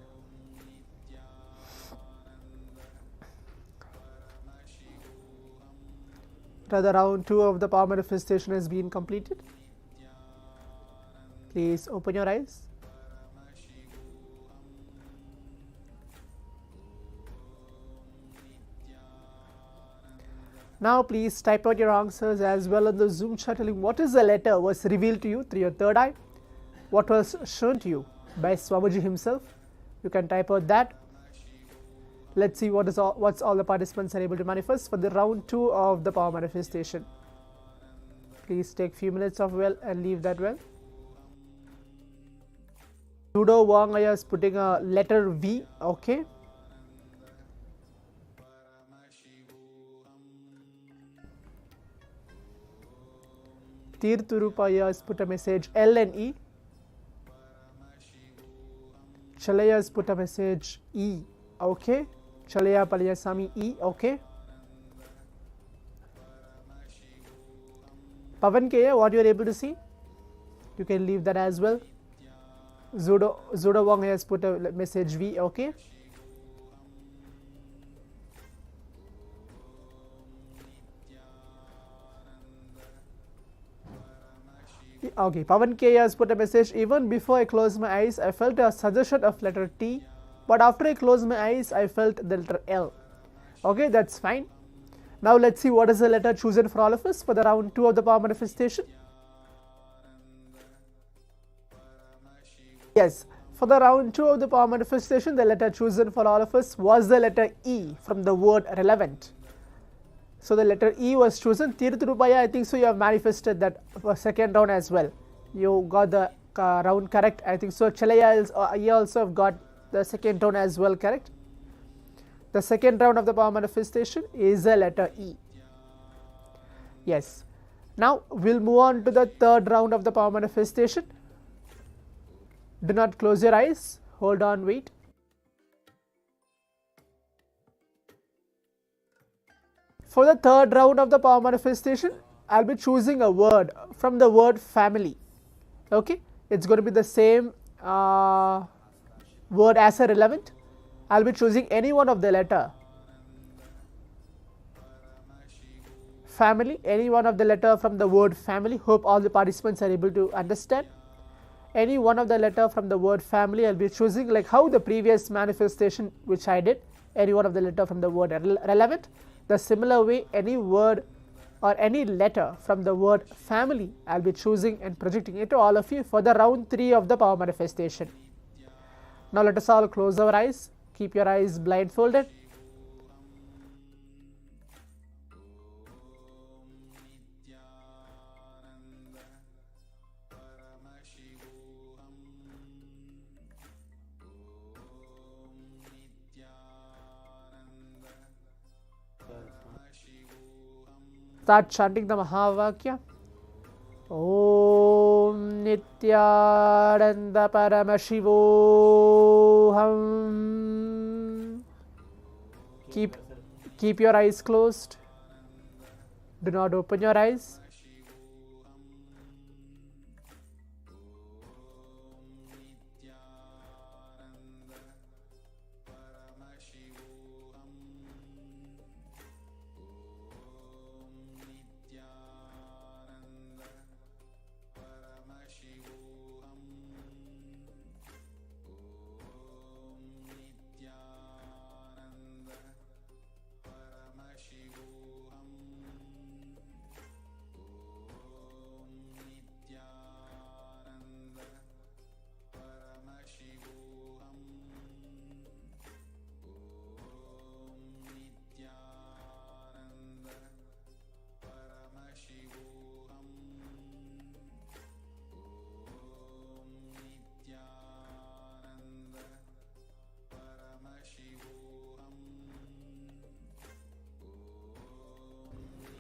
The round 2 of the power manifestation has been completed. Please open your eyes. Now please type out your answers as well on the Zoom chat, telling what is the letter was revealed to you through your third eye, what was shown to you by Swamiji himself. You can type out that. Let's see what's all the participants are able to manifest for the round 2 of the power manifestation. Please take few minutes of well and leave that well. Judo Wang is putting a letter V, okay. Tirthurupaya has put a message L and E. Chalaya has put a message E, okay. Chalaya Palayasami E, okay. Pavan Kaya, what you are able to see, you can leave that as well. Zudo Wang has put a message V, okay. Okay, Pavan K has put a message, even before I closed my eyes, I felt a suggestion of letter T, but after I closed my eyes, I felt the letter L. Okay, that's fine. Now let's see what is the letter chosen for all of us for the round 2 of the power manifestation. Yes, for the round 2 of the power manifestation, the letter chosen for all of us was the letter E from the word relevant. So the letter E was chosen. Tirthurupaya, I think so you have manifested that for second round as well. You got the round correct, I think so. Chalaya you also have got the second round as well correct. The second round of the power manifestation is the letter E. Yes. Now we'll move on to the third round of the power manifestation. Do not close your eyes. Hold on, wait. For the third round of the power manifestation, I'll be choosing a word from the word family. Okay, it's going to be the same word as a relevant. I'll be choosing any one of the letter. Family, any one of the letter from the word family. Hope all the participants are able to understand. Any one of the letter from the word family I'll be choosing, like how the previous manifestation which I did, any one of the letter from the word relevant. The similar way, any word or any letter from the word family I'll be choosing and projecting it to all of you for the round 3 of the power manifestation. Now let us all close our eyes. Keep your eyes blindfolded. Start chanting the Mahavakya. Om Nithyananda Paramashivoham. Keep your eyes closed. Do not open your eyes.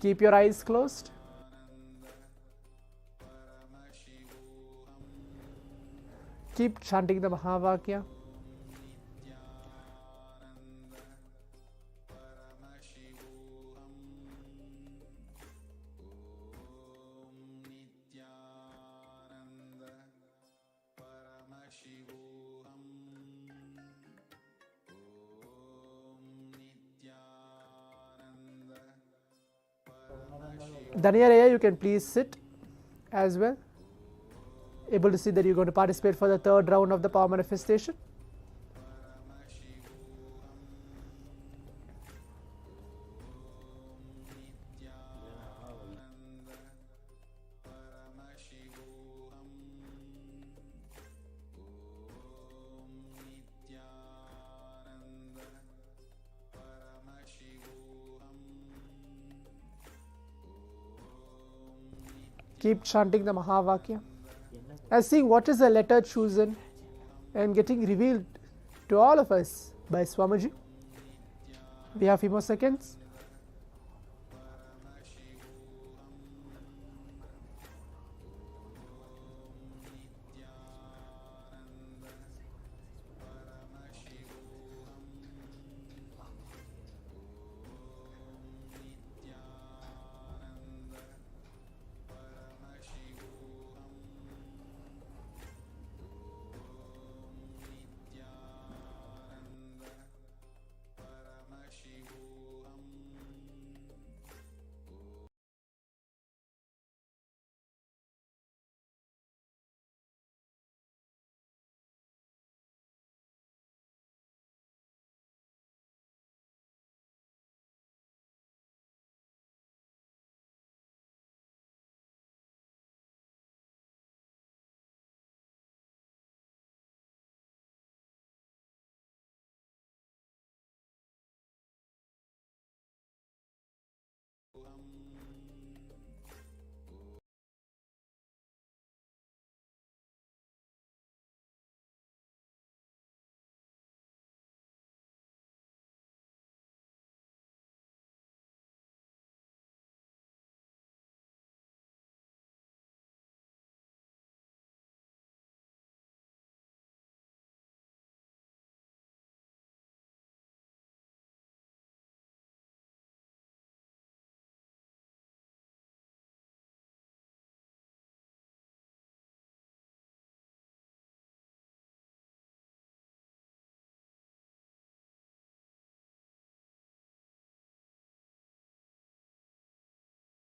Keep your eyes closed. Keep chanting the Mahavakya. Dhaniyaraya, you can please sit as well. Able to see that you're going to participate for the third round of the power manifestation. Keep chanting the Mahavakya and seeing what is the letter chosen and getting revealed to all of us by Swamiji. We have a few more seconds.